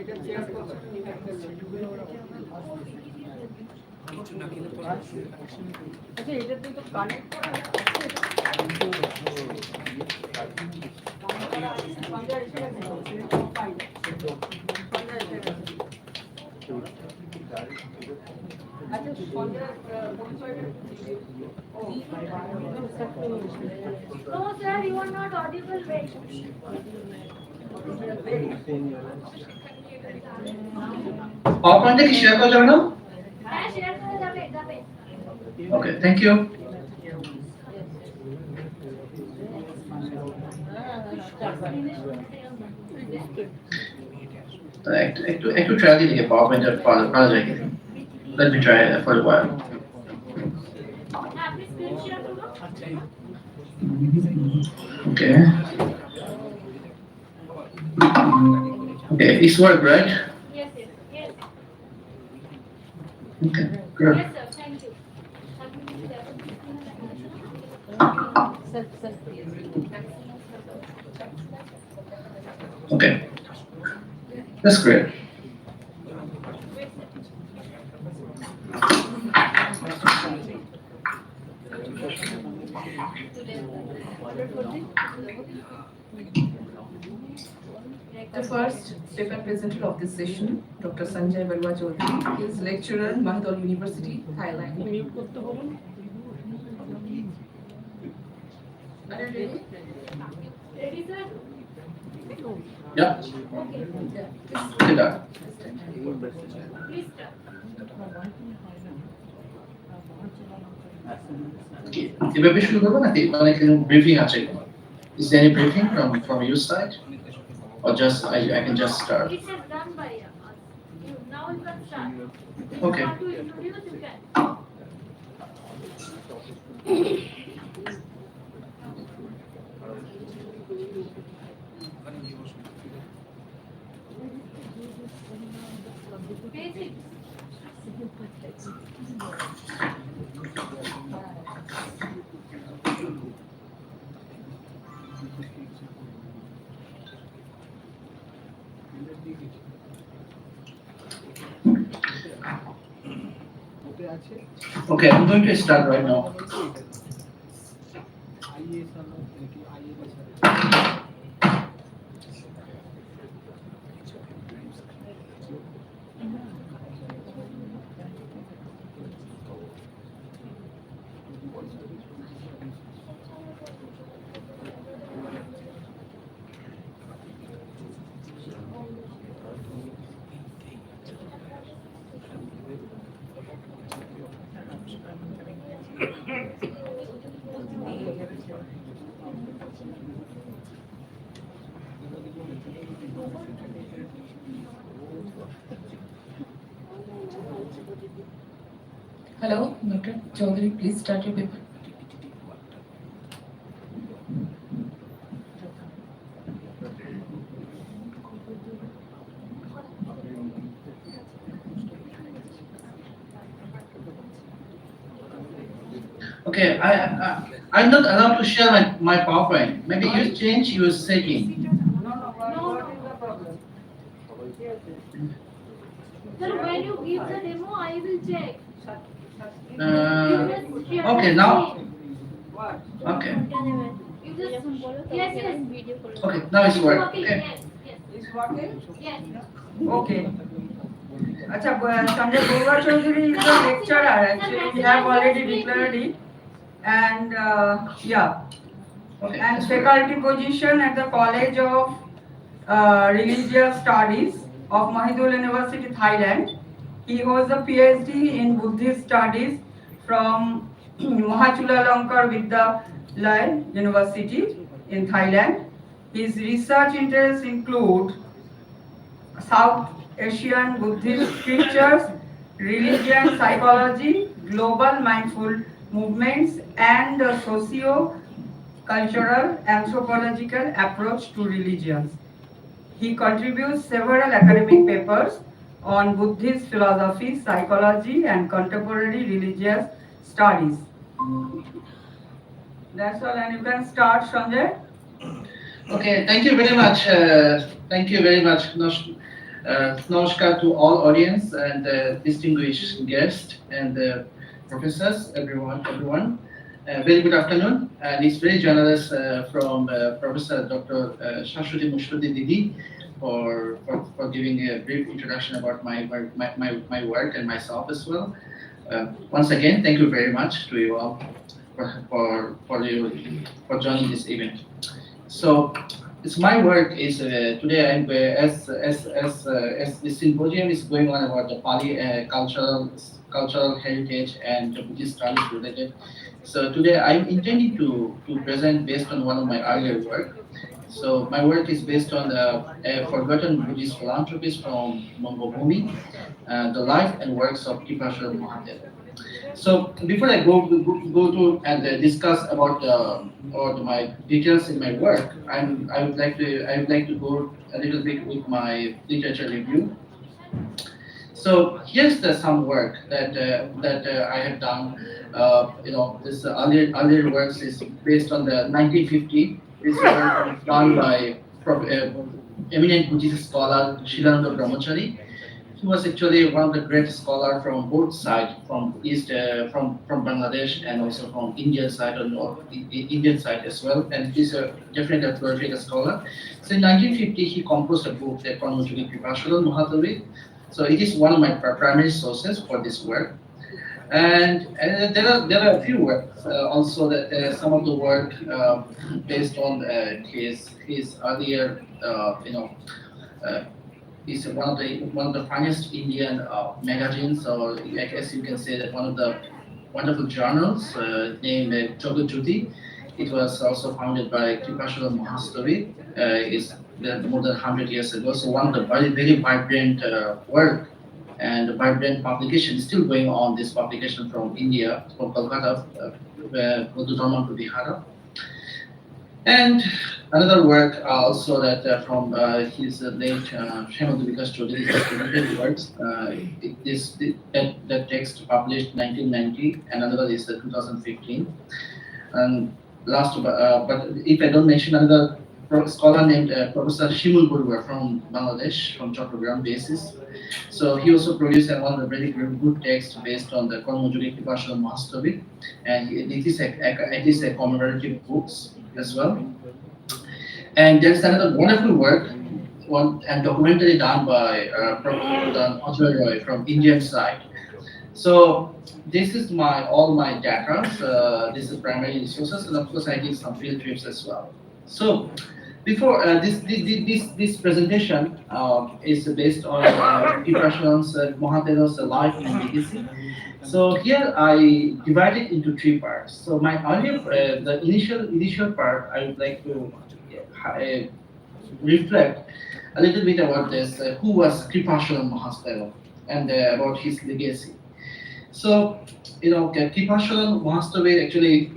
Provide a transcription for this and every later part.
No, sir, you are not audible. Wait. PowerPoint কি share করা যাবে না? হ্যাঁ, শেয়ার করা যাবে। ওকে, থ্যাংক ইউ। একটু ট্রাই দিয়ে দেখি PowerPoint পাওয়া যায় কিনা। Let me try for a while. আপনি স্ক্রিন শেয়ার করুন। Okay. Okay, this work, right? Yes, yes. Okay, good. Yes, sir. Thank you. Okay, that's great. The first paper presenter of this session, Dr. Sanjay Barwa Chaudhary, is lecturer, Mahidol University, Thailand. Are you ready? Ready, sir? Yeah. Okay. Okay, done. Please start. এভাবে শুরু করবো নাকি মানে briefing আছে? Is there any briefing from your side, or just I can just start? It is done by us. Now you can start. Okay. If you want to introduce, you can. Basics. Okay, I'm going to start right now. Hello, Dr. Chaudhary, please start your paper. Okay, I'm not allowed to share my PowerPoint. Maybe you change your setting. Sir, when you give the demo, I will check. Okay, now. Okay. You just yes. Okay, now it's working. Okay. Yes. It's working? Yes. Okay. Acha, Sanjay Barwa Chaudhary is a lecturer. Actually, we have already declared it. And yeah. Okay. And faculty position at the College of Religious Studies of Mahidol University, Thailand. He holds a PhD in Buddhist Studies from Mahachulalongkar Vidyalaya University in Thailand. His research interests include South Asian Buddhist scriptures, religion, psychology, global mindful movements, and the socio-cultural anthropological approach to religions. He contributes several academic papers on Buddhist philosophy, psychology, and contemporary religious studies. That's all, and you can start, Sanjay. Okay, thank you very much. Thank you very much. Namaskar to all audience and distinguished guests and professors, everyone. Very good afternoon, and it's very generous from Professor Dr. Shashwati Mushruti Didi for giving a brief introduction about my work and myself as well. Once again, thank you very much to you all for joining this event. So, it's my work is today I'm as this symposium is going on about the Pali cultural heritage and Buddhist studies related. So today I'm intending to present based on one of my earlier work. So my work is based on a forgotten Buddhist philanthropist from Mongobumi, the life and works of Kipashwar Mahadev. So before I go to and discuss about my details in my work, I would like to go a little bit with my literature review. So here's some work that I have done. This earlier works is based on the 1950. This work done by eminent Buddhist scholar Shilananda Brahmachari. He was actually one of the great scholars from both sides, from from Bangladesh and also from Indian side or North Indian side as well. And he's definitely a prolific scholar. So in 1950, he composed a book, the Chronological Vipashanal Mahatma. So it is one of my primary sources for this work. And there are a few works also that some of the work based on his earlier is one of the finest Indian magazines, or I guess you can say that one of the wonderful journals named Jogajyoti. It was also founded by Kipashwar Mahastavi. It's more than 100 years ago. So one of the very vibrant work and vibrant publication is still going on. This publication from India, from Kolkata, Buddha Vihara. And another work also that from his late Shemadu Vikas Chaudhary documented works. That text published 1990, and another is 2015. And last, but if I don't mention another scholar named Professor Shimul Burwa from Bangladesh, from Chattogram basis. So he also produced one of the very good texts based on the Chronological Vipashanal Mahastavi, and it is a commemorative books as well. And there's another wonderful work, and documentary done by Professor Ajay Roy from Indian side. So this is all my data. This is primary resources, and of course I did some field trips as well. So before this presentation is based on Kipashwar's Mahadeva's life and legacy. So here I divide it into three parts. So my earlier, the initial part, I would like to reflect a little bit about this. Who was Kipashwar Mahadeva and about his legacy. So Kipashwar Mahadeva actually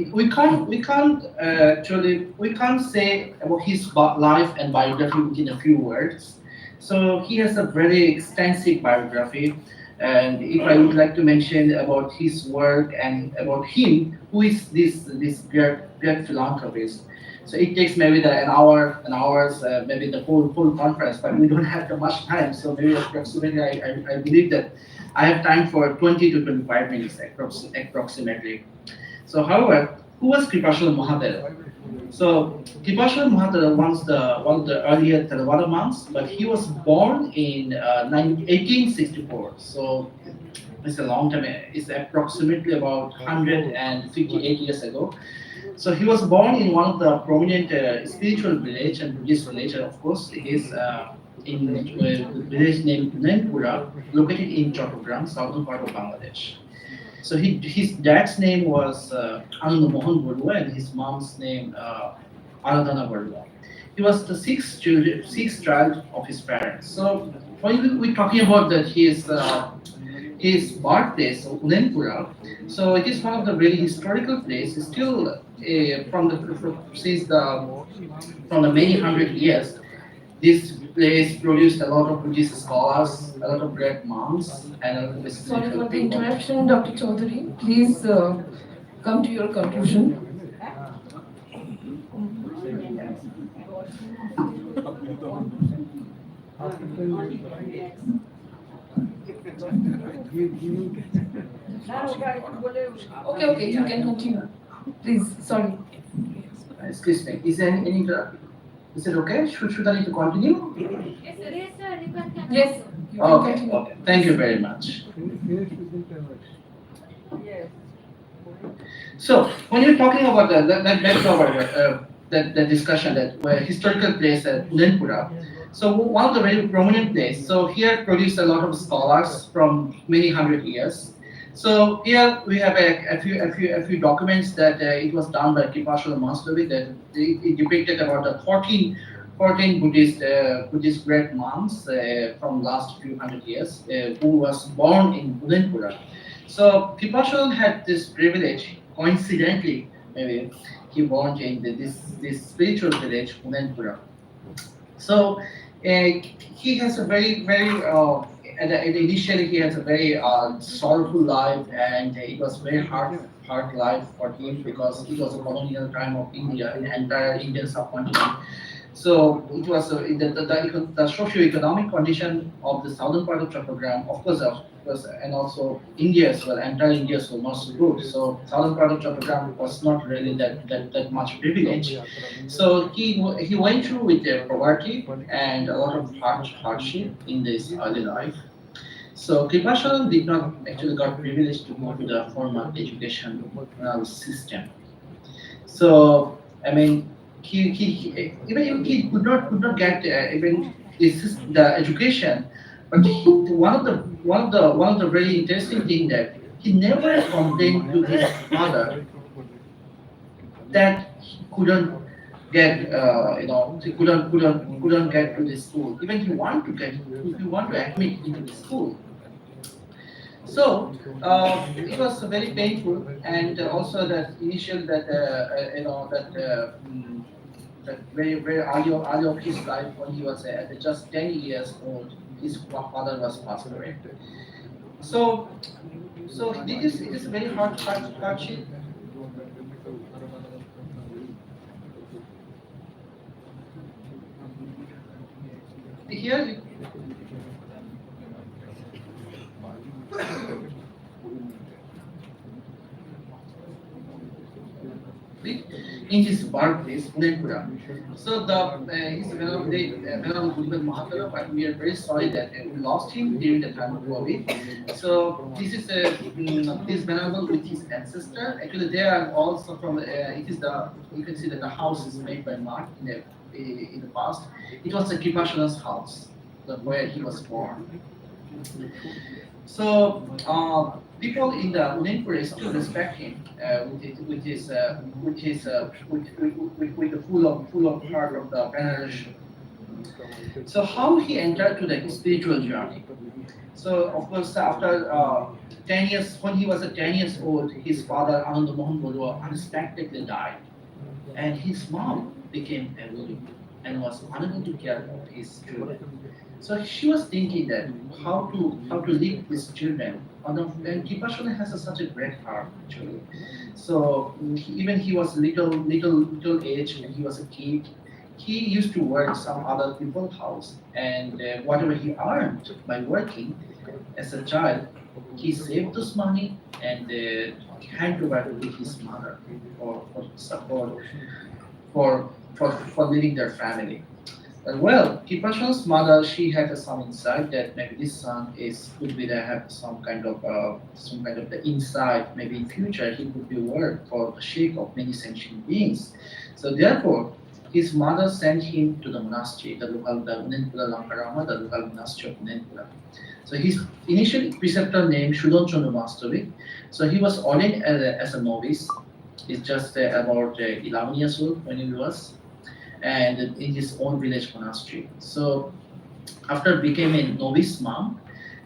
we can't say about his life and biography within a few words. So he has a very extensive biography. And if I would like to mention about his work and about him, who is this great philanthropist? So it takes maybe an hour's maybe the whole conference, but we don't have that much time. So maybe approximately, I believe that I have time for 20 to 25 minutes approximately. So however, who was Kipashwar Mahadeva? So Kipashwar Mahadeva was one of the earlier Theravada monks, but he was born in 1864. So it's a long time. It's approximately about 158 years ago. So he was born in one of the prominent spiritual village and Buddhist village, and of course it is in a village named Nempura, located in Chattogram, southern part of Bangladesh. So his dad's name was Anand Mohan Barua, and his mom's name Aradhana Barua. He was the sixth child of his parents. So when we're talking about that his birthplace, Nempura, so it is one of the really historical places. Still, from the many hundred years, this place produced a lot of Buddhist scholars, a lot of great monks, and a lot of Sorry for the interruption, Dr. Chaudhary. Please come to your conclusion. Okay, you can continue. Please, sorry. Excuse me. Is there any is it okay? Should I need to continue? Yes, sir, you can continue. Yes, you can Okay. continue. Okay. Thank you very much. Yes. So when you're talking about that's our the discussion that where historical place at Udaipura. So one of the very prominent place. So here produced a lot of scholars from many hundred years. So here we have a few documents that it was done by Kipashula Mastavi that it depicted about the 14 Buddhist great monks from last few hundred years who was born in Udaipura. So Kipashula had this privilege. Coincidentally, maybe he born in this spiritual village, Udaipura. So he has a initially he has a very sorrowful life, and it was very hard life for him because it was a colonial time of India, in the entire Indian subcontinent. So it was the socio-economic condition of the southern part of Chattogram, of course, and also India as well, entire India was not so good. So southern part of Chattogram was not really that much privilege. So he went through with poverty and a lot of hardship in this early life. So Kripasharan did not actually got privileged to go to the formal education system. So I mean, even he could not get even the education, but one of the very interesting thing that he never complained to his father that he couldn't get he couldn't get to the school. Even he want to admit into the school. So it was very painful, and also that initial that very early of his life when he was at just 10 years old, his father was passed away. So it is a very hardship. Here in his birthplace, Udaipura. So his Venerable Gulbad Mahatma, but we are very sorry that we lost him during the time of COVID. So this is this Venerable with his ancestor. Actually, they are also from. It is the you can see that the house is made by Mark in the past. It was the Kipashala's house, where he was born. So people in the Udaipur still respect him with the full of heart of the veneration. So how he entered to the spiritual journey? So of course after 10 years, when he was 10 years old, his father Ananda Mohan Barua unexpectedly died, and his mom became a widow and was unable to care for his children. So she was thinking that how to lead these children. And Kipashana has such a great heart actually. So even he was little age when he was a kid, he used to work some other people's house, and whatever he earned by working as a child, he saved this money and hand over to his mother for support for leading their family. Well, Kipashan's mother, she had some insight that maybe this son could be there have some kind of the insight. Maybe in future he could be work for the sake of many sentient beings. So therefore, his mother sent him to the monastery, the Unenpura Lankarama, the local monastery of Unenpura. So his initial preceptor name Shudan Chandra Mastovic. So he was ordained as a novice. He's just about 11 years old when he was, and in his own village monastery. So after becoming a novice monk,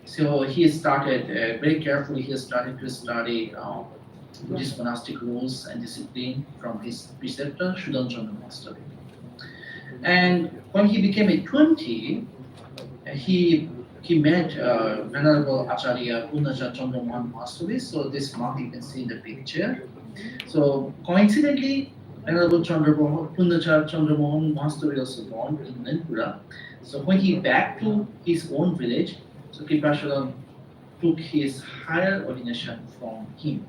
so he started very carefully. He started to study Buddhist monastic rules and discipline from his preceptor Shudan Chandra Mastovic. And when he became a 20, he met Venerable Acharya Punnaja Chandra Mohan Mastovic. So this monk you can see in the picture. So coincidentally, Venerable Punnaja Chandra Mohan Mastovic also born in Nanpura. So when he back to his own village, so Kipasharan took his higher ordination from him.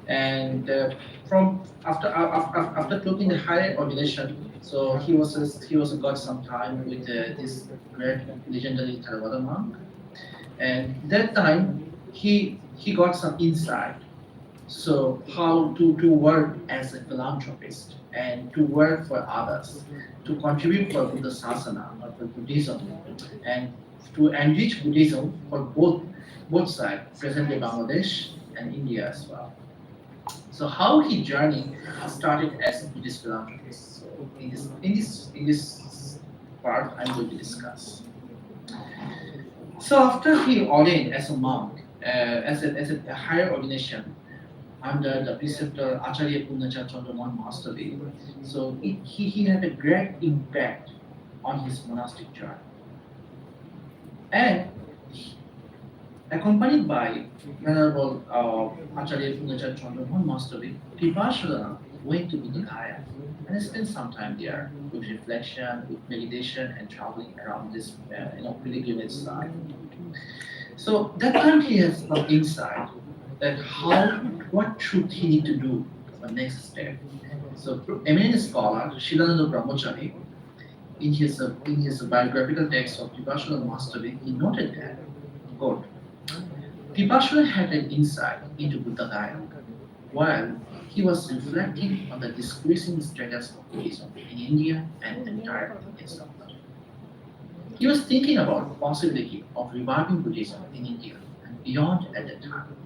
And from after taking the higher ordination, so he was got some time with this great legendary Theravada monk, and that time he got some insight. So how to work as a philanthropist and to work for others, to contribute for Buddha Sasana or for Buddhism, and to enrich Buddhism for both sides, present-day Bangladesh and India as well. So how his journey started as a Buddhist philanthropist. So in this part, I'm going to discuss. So after he ordained as a monk, as a higher ordination under the preceptor Acharya Purnacharya Chandramohan Masterdev, so he had a great impact on his monastic journey. And accompanied by Venerable Acharya Purnacharya Chandramohan Masterdev, Kipasharana went to Buddhagaya and spent some time there with reflection, with meditation, and traveling around this pilgrimage site. So that time he has some insight that what should he need to do for next step. So eminent scholar Shilananda Brahmachari, in his biographical text of Kipasharana Masterdev, he noted that, quote, Kipasharana had an insight into Buddhagaya while he was reflecting on the decreasing status of Buddhism in India and entire Indian South. He was thinking about the possibility of reviving Buddhism in India and beyond at that time,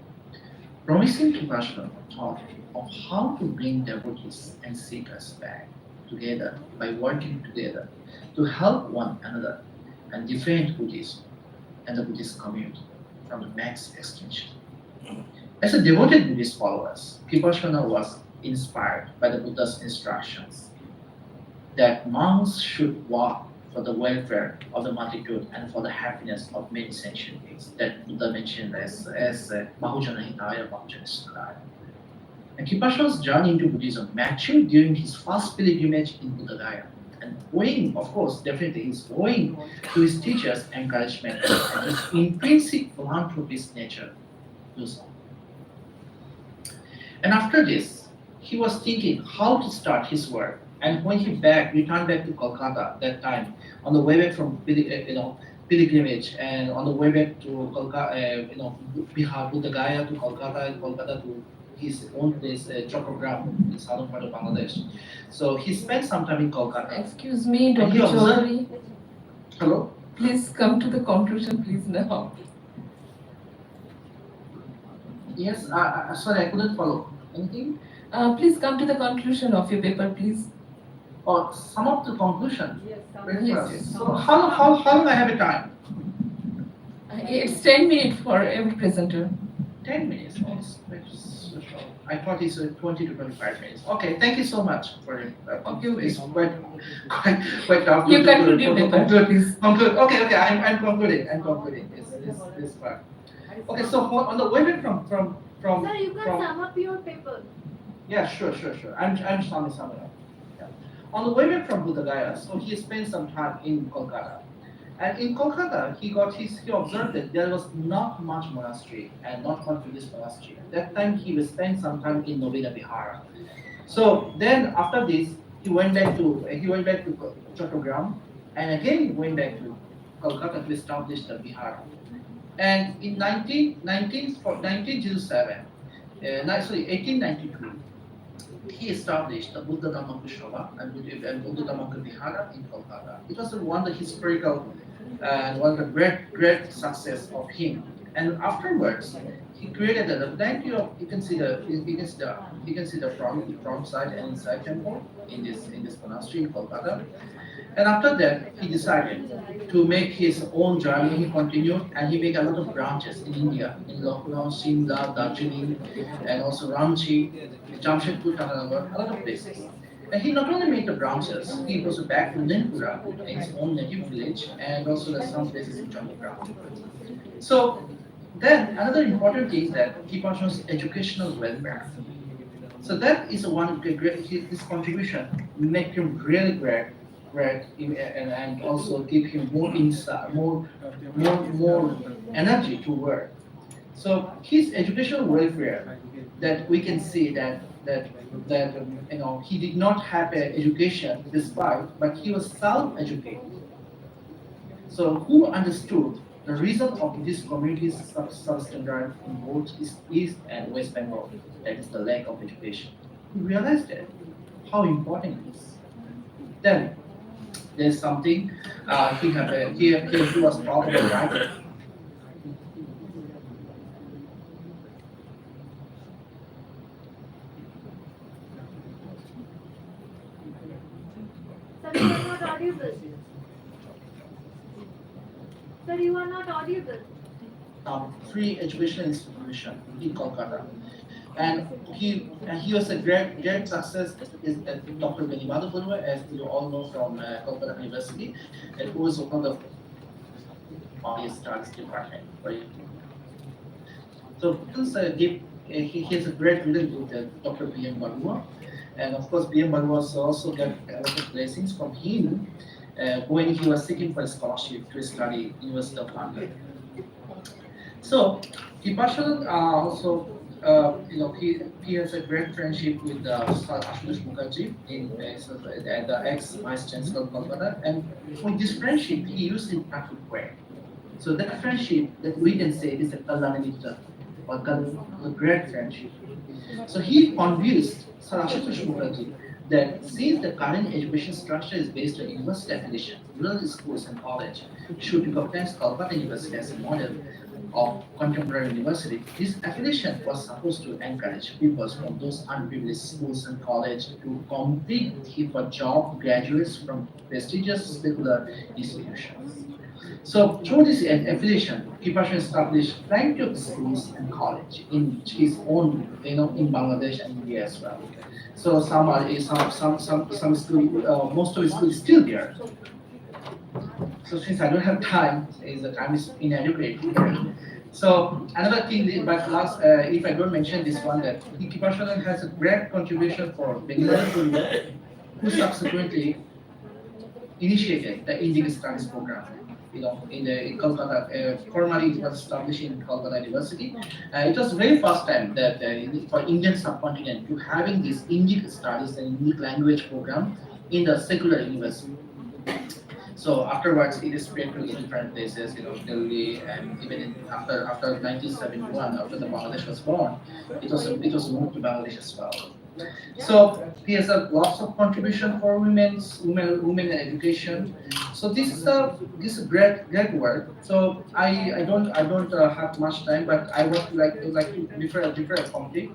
promising Kipasharana thought of how to bring devotees and seekers back together by working together to help one another and defend Buddhism and the Buddhist community from the mass extinction. As a devoted Buddhist follower, Kipasharana was inspired by the Buddha's instructions that monks should work for the welfare of the multitude and for the happiness of many sentient beings that Buddha mentioned as Bahujana Hitaya, Bahujana Sukaya. And Kipasharana's journey into Buddhism matured during his first pilgrimage in Buddhagaya, and owing, of course, definitely is owing to his teacher's encouragement and his intrinsic philanthropist nature to so. And after this, he was thinking how to start his work. And when he returned back to Kolkata that time, on the way back from pilgrimage, and on the way back to Kolkata, Bihar, Buddhagaya to Kolkata, and Kolkata to his own place, Chokrogram, in southern part of Bangladesh. So he spent some time in Kolkata. Excuse me, And Dr. he observed- Chaudhary. Hello? Please come to the conclusion, please, now. Yes, sorry, I couldn't follow. Anything? Please come to the conclusion of your paper, please. Or some of the conclusion. Yes. So how long I have a time? It's 10 minutes for every presenter. 10 minutes. Oh, it's so short. I thought it's 20 to 25 minutes. Okay, thank you so much for it. It's quite tough. You conclude your paper, please. Conclude. Okay. I'm concluding. This part. Okay, so on the way back from Sir, you can sum up your paper. Yeah, sure. I'm summing up. Yeah. On the way back from Buddhagaya, so he spent some time in Kolkata. And in Kolkata, he observed that there was not much monastery and not much Buddhist monastery. At that time, he will spend some time in Novena Vihara. So then after this, he went back to Chattogram, and again went back to Kolkata to establish the Vihara. And in 1892, he established the Buddha Dhamma Kushava and Buddha Dhamma Vihara in Kolkata. It was one of the historical and one of the great success of him. And afterwards, he created plenty of you can see the front side and inside temple in this monastery in Kolkata. And after that, he decided to make his own journey. He continued and he made a lot of branches in India, in Lucknow, Shimla, Darjeeling, and also Ranchi, Jamshedpur, Tanganagar, a lot of places. And he not only made the branches, he goes back to Nenpura, his own native village, and also there's some places in Jammugram. So then another important thing is that Kipasharana's educational welfare. So that is one great his contribution made him really great great and also give him more insight, more energy to work. So his educational welfare, that we can see that he did not have an education despite, but he was self-educated. So who understood the reason of this community's substandard in both East and West Bengal, that is the lack of education. He realized that how important it is. Then there's something he was taught about writing. Sir, you are not audible. Sir, you are not audible. Free education institution in Kolkata. And he was a great success. Is Dr. Benibadu Purwa, as you all know from Kolkata University, and who was one of the body studies department. Right? So he has a great relationship with Dr. B.M. Barua, and of course B.M. Barua also got a lot of blessings from him when he was seeking for a scholarship to study University of London. So Kipashan also, he has a great friendship with Ashutosh Mukherjee at the ex-Vice Chancellor of Kolkata, and with this friendship, he used in practical way. So that friendship that we can say is a Kalananita, or a great friendship. So he convinced Sir Ashutosh Mukherjee that since the current education structure is based on university affiliation, rural schools and college should recognize Kolkata University as a model of contemporary university. This affiliation was supposed to encourage people from those unprivileged schools and college to compete for job graduates from prestigious secular institutions. So through this affiliation, Kipashan established plenty of schools and college in his own, in Bangladesh and India as well. So some school, most of the school is still there. So since I don't have time, the time is inadequate here. So another thing, but last, if I don't mention this one, that Kipashan has a great contribution for Bengali, who subsequently initiated the Indian Studies program. In Kolkata, formally it was established in Kolkata University. It was very first time that for Indian subcontinent to having this Indic studies and Indic language program in the secular university. So afterwards, it is spread to different places, Delhi, and even after 1971, after the Bangladesh was born, it was moved to Bangladesh as well. So he has lots of contribution for women education. So this is a great work. So I don't have much time, but I would like to before I complete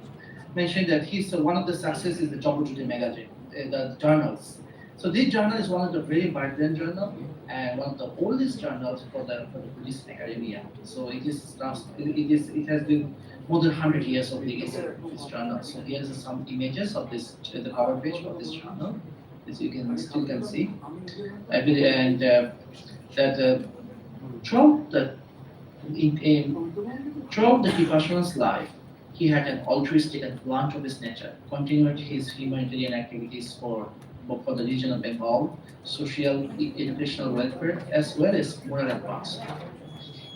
mention that he's one of the successes is the Jogojyoti magazine, the journals. So this journal is one of the very vibrant journal and one of the oldest journals for the Buddhist academia. So it has been more than 100 years of legacy, this journal. So here are some images of this, the cover page of this journal, as you can see. And that throughout the Kipashan's life, he had an altruistic and philanthropist nature, continued his humanitarian activities for the region of Bengal, social, educational welfare, as well as moral advancement.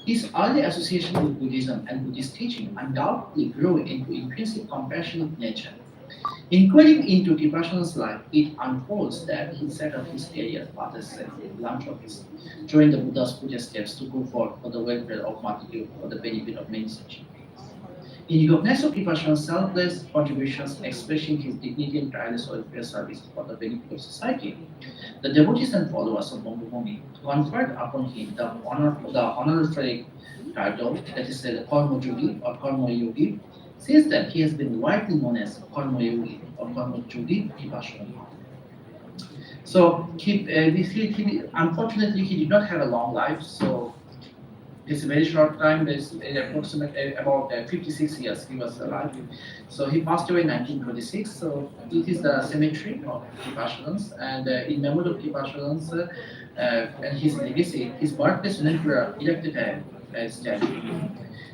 His early association with Buddhism and Buddhist teaching undoubtedly grew into intrinsic compassionate nature. Inquiring into Kipashan's life, it unfolds that he set up his career path as a philanthropist, joined the Buddha's footsteps to go forth for the welfare of multitude for the benefit of many sentient beings. In recognition of Kipashan's selfless contributions, expressing his dignity and tireless welfare service for the benefit of society, the devotees and followers of Bangabhumi conferred upon him the honorific title, that is the Karma Yogi or Karma Yogi. Since then, he has been widely known as Karma Yogi or Karma Yogi Kipashan. So unfortunately, he did not have a long life. So it's a very short time. There's approximately about 56 years he was alive. So he passed away in 1926. So it is the cemetery of Kipashanans, and in memory of Kipashanans and his legacy, his birthplace Sunanpura erected a study.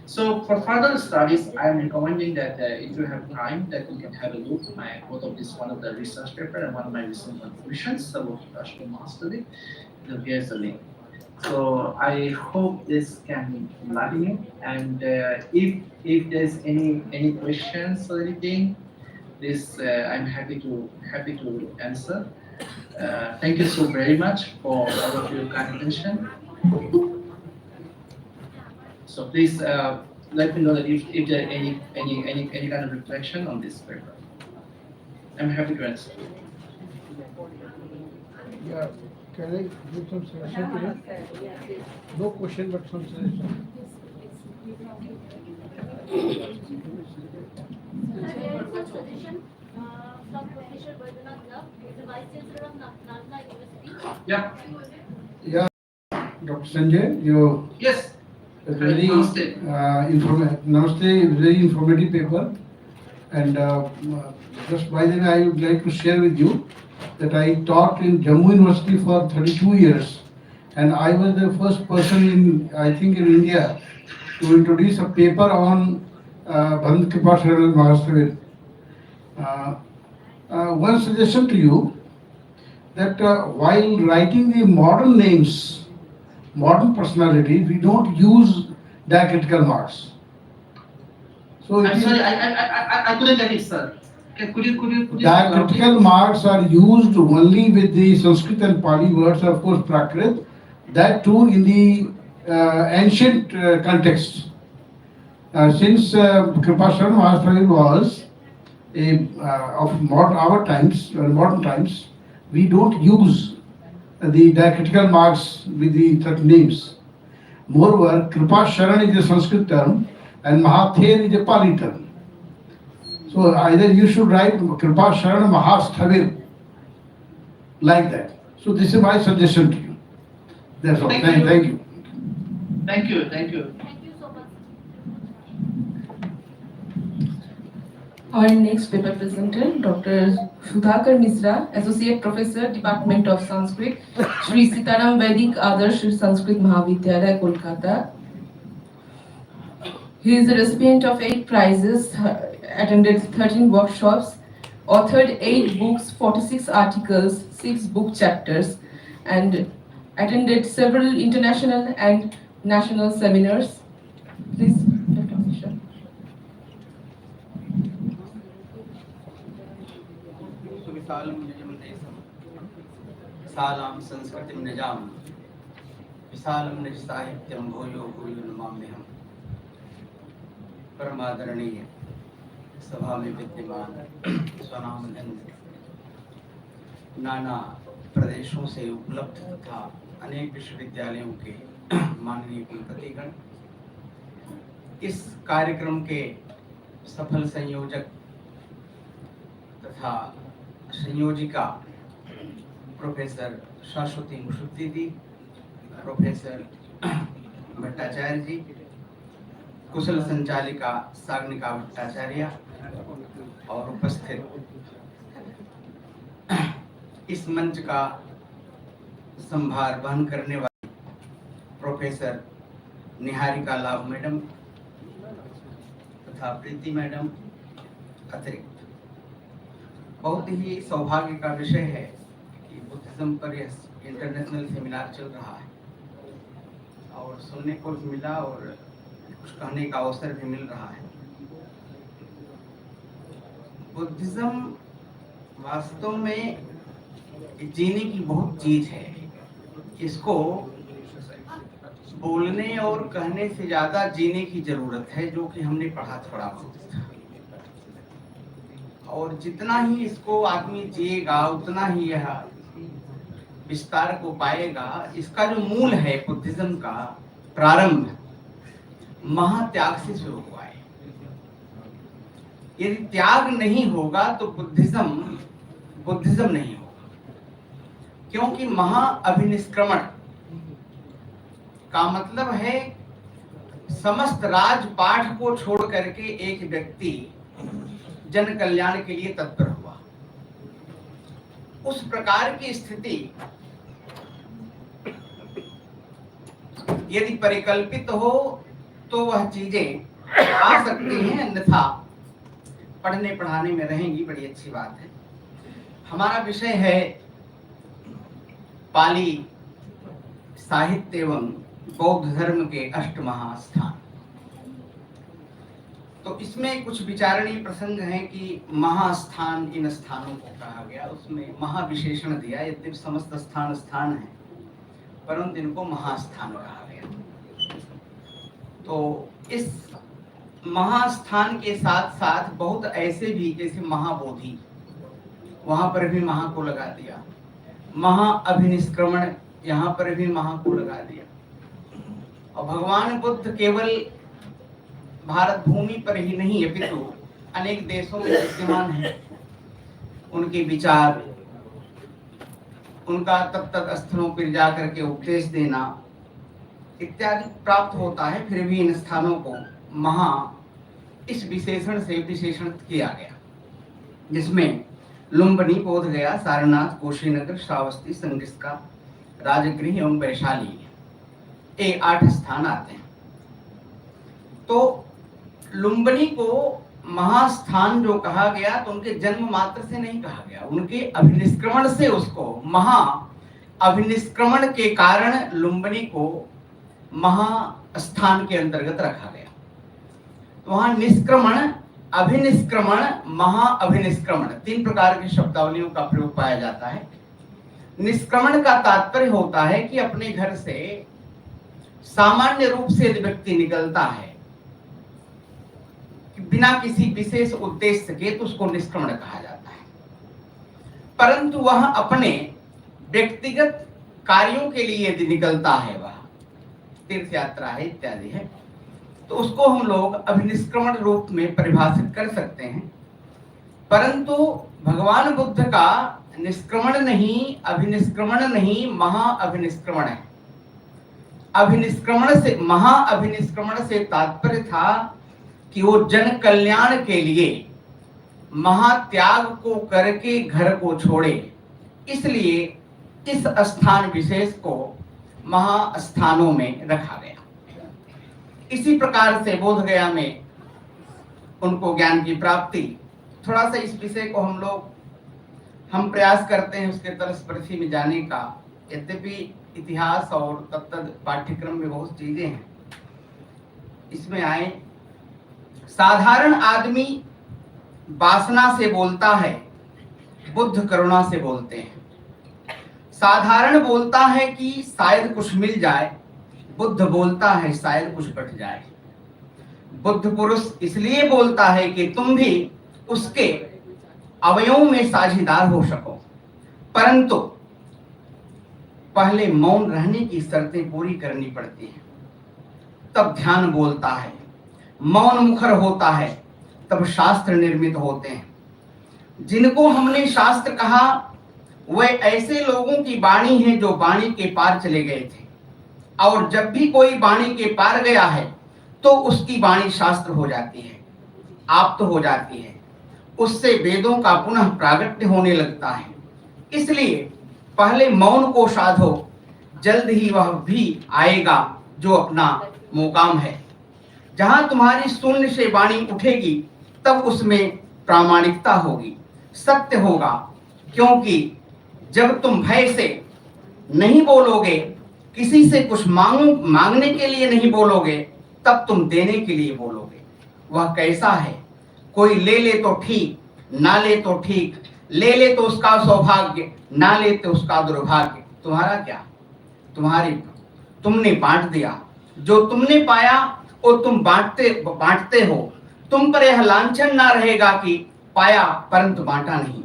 So for further studies, I am recommending that if you have time, that you can have a look at both of this, one of the research paper and one of my recent contributions about Ashton Mastery. Here's the link. So I hope this can enlighten you. And if there's any questions or anything, this I'm happy to answer. Thank you so very much for all of your kind attention. So please let me know that if there any kind of reflection on this paper. I'm happy to answer. Yeah, can I give some suggestion to him? No question, but some suggestion. There is a suggestion from Professor Baidyanath Love, the Vice Chancellor of Nalanda University. Yeah. Yeah, Dr. Sanjay, you Yes. very Namaste. Namaste, very informative paper. And just by the way, I would like to share with you that I taught in Jammu University for 32 years. And I was the first person in, I think in India, to introduce a paper on Bhant Kripa Sharan Mahastavir. One suggestion to you, that while writing the modern names, modern personality, we don't use diacritical marks. So it I'm is- sorry, I couldn't get it, sir. Could you diacritical marks are used only with the Sanskrit and Pali words, of course, Prakrit, that too in the ancient context. Since Kripasaran Mahastavir was of modern times, we don't use the diacritical marks with the certain names. Moreover, Kripasaran is a Sanskrit term and Mahather is a Pali term. So either you should write Kripasaran Mahastavir like that. So this is my suggestion to you. That's all. Thank Thank you. you. Thank you. Thank you. Thank you so much. Our next paper presenter, Dr. Sudhakar Misra, Associate Professor, Department of Sanskrit, Sri Sitaram Vedic Adarsh Sanskrit Mahavidyalaya, Kolkata. He is a recipient of 8 prizes, attended 13 workshops, authored 8 books, 46 articles, 6 book chapters, and attended several international and national seminars. Please, Dr. Misra. सुविशालं निजं देशं विशालां संस्कृतिं निजां विशालं निज साहित्यं भूयो भूयो नमाम्यहम्। परमादरणीय सभा में विद्यमान स्वनाम धन्य नाना प्रदेशों से उपलब्ध तथा अनेक विश्वविद्यालयों के माननीय कुलपतिगण, इस कार्यक्रम के सफल संयोजक तथा संयोजिका प्रोफेसर शाश्वती मुशुक्ति जी, प्रोफेसर भट्टाचार्य जी, कुशल संचालिका साग्निका भट्टाचार्य और उपस्थित इस मंच का संभार वहन करने वाली प्रोफेसर निहारिका लाभ मैडम तथा प्रीति मैडम अतिरिक्त, बहुत ही सौभाग्य का विषय है कि बुद्धिज्म पर यह इंटरनेशनल सेमिनार चल रहा है और सुनने को भी मिला और कुछ कहने का अवसर भी मिल रहा है। बुद्धिज्म वास्तव में जीने की बहुत चीज है। इसको बोलने और कहने से ज्यादा जीने की जरूरत है, जो कि हमने पढ़ा थोड़ा बहुत। और जितना ही इसको आदमी जिएगा उतना ही यह विस्तार को पाएगा। इसका जो मूल है बुद्धिज्म का प्रारंभ महात्याग से शुरू हुआ है। यदि त्याग नहीं होगा तो बुद्धिज्म नहीं होगा, क्योंकि महाअभिनिष्क्रमण का मतलब है समस्त राजपाठ को छोड़ करके एक व्यक्ति जन कल्याण के लिए तत्पर हुआ। उस प्रकार की स्थिति यदि परिकल्पित हो तो वह चीजें आ सकती हैं, अन्यथा पढ़ने पढ़ाने में रहेंगी, बड़ी अच्छी बात है। हमारा विषय है पाली साहित्य एवं बौद्ध धर्म के अष्ट महास्थान। तो इसमें कुछ विचारणीय प्रसंग हैं कि महास्थान इन स्थानों को कहा गया, उसमें महाविशेषण दिया। यद्यपि समस्त स्थान स्थान है, परंतु इनको महास्थान कहा गया। तो इस महास्थान के साथ साथ बहुत ऐसे भी, जैसे महाबोधि, वहां पर भी महा को लगा दिया। महाअभिनिष्क्रमण, यहाँ पर भी महा को लगा दिया। और भगवान बुद्ध केवल भारत भूमि पर ही नहीं अपितु अनेक देशों में विद्यमान है। उनके विचार, उनका तत्त स्थलों पर जाकर के उपदेश देना इत्यादि प्राप्त होता है। फिर भी इन स्थानों को महा इस विशेषण से विशेषण किया गया, जिसमें लुम्बिनी, बोधगया, सारनाथ, कुशीनगर, श्रावस्ती, संगिस्का, राजगृह एवं वैशाली, ये 8 स्थान आते हैं। तो लुम्बिनी को महास्थान जो कहा गया, तो उनके जन्म मात्र से नहीं कहा गया, उनके अभिनिष्क्रमण से उसको महा अभिनिष्क्रमण के कारण लुम्बिनी को महास्थान के अंतर्गत रखा गया। तो वहां निष्क्रमण, अभिनिष्क्रमण, महाअभिनिष्क्रमण 3 प्रकार की शब्दावलियों का प्रयोग पाया जाता है। निष्क्रमण का तात्पर्य होता है कि अपने घर से सामान्य रूप से यदि व्यक्ति निकलता है बिना किसी विशेष उद्देश्य के, तो उसको निष्क्रमण कहा जाता है। परंतु वह अपने व्यक्तिगत कार्यों के लिए यदि निकलता है, वह तीर्थ यात्रा है इत्यादि है, तो उसको हम लोग अभिनिष्क्रमण रूप में परिभाषित कर सकते हैं। परंतु भगवान बुद्ध का निष्क्रमण नहीं, अभिनिष्क्रमण नहीं, महाअभिनिष्क्रमण है। अभिनिष्क्रमण से, महाअभिनिष्क्रमण से तात्पर्य था कि वो जन कल्याण के लिए महात्याग को करके घर को छोड़े, इसलिए इस स्थान विशेष को महास्थानों में रखा गया। इसी प्रकार से बोधगया में उनको ज्ञान की प्राप्ति। थोड़ा सा इस विषय को हम प्रयास करते हैं उसके तलस्पर्शी में जाने का। यद्यपि इतिहास और तत्त पाठ्यक्रम में बहुत चीजें हैं, इसमें आए। साधारण आदमी वासना से बोलता है, बुद्ध करुणा से बोलते हैं। साधारण बोलता है कि शायद कुछ मिल जाए, बुद्ध बोलता है शायद कुछ बट जाए। बुद्ध पुरुष इसलिए बोलता है कि तुम भी उसके अवयवों में साझेदार हो सको, परंतु पहले मौन रहने की शर्तें पूरी करनी पड़ती हैं, तब ध्यान बोलता है। मौन मुखर होता है तब शास्त्र निर्मित होते हैं। जिनको हमने शास्त्र कहा वे ऐसे लोगों की वाणी है जो वाणी के पार चले गए थे, और जब भी कोई वाणी के पार गया है तो उसकी वाणी शास्त्र हो जाती है, आप्त हो जाती है, उससे वेदों का पुनः प्रागट्य होने लगता है। इसलिए पहले मौन को साधो, जल्द ही वह भी आएगा जो अपना मुकाम है। जहां तुम्हारी शून्य से वाणी उठेगी तब उसमें प्रामाणिकता होगी, सत्य होगा। क्योंकि जब तुम भय से नहीं बोलोगे, किसी से कुछ मांगने के लिए नहीं बोलोगे, तब तुम देने के लिए बोलोगे। वह कैसा है? कोई ले ले तो ठीक, ना ले तो ठीक, ले ले तो उसका सौभाग्य, ना ले तो उसका दुर्भाग्य। तुम्हारा क्या? तुमने बांट दिया, जो तुमने पाया वो तुम बांटते हो। तुम पर यह लांछन ना रहेगा कि पाया परंतु बांटा नहीं,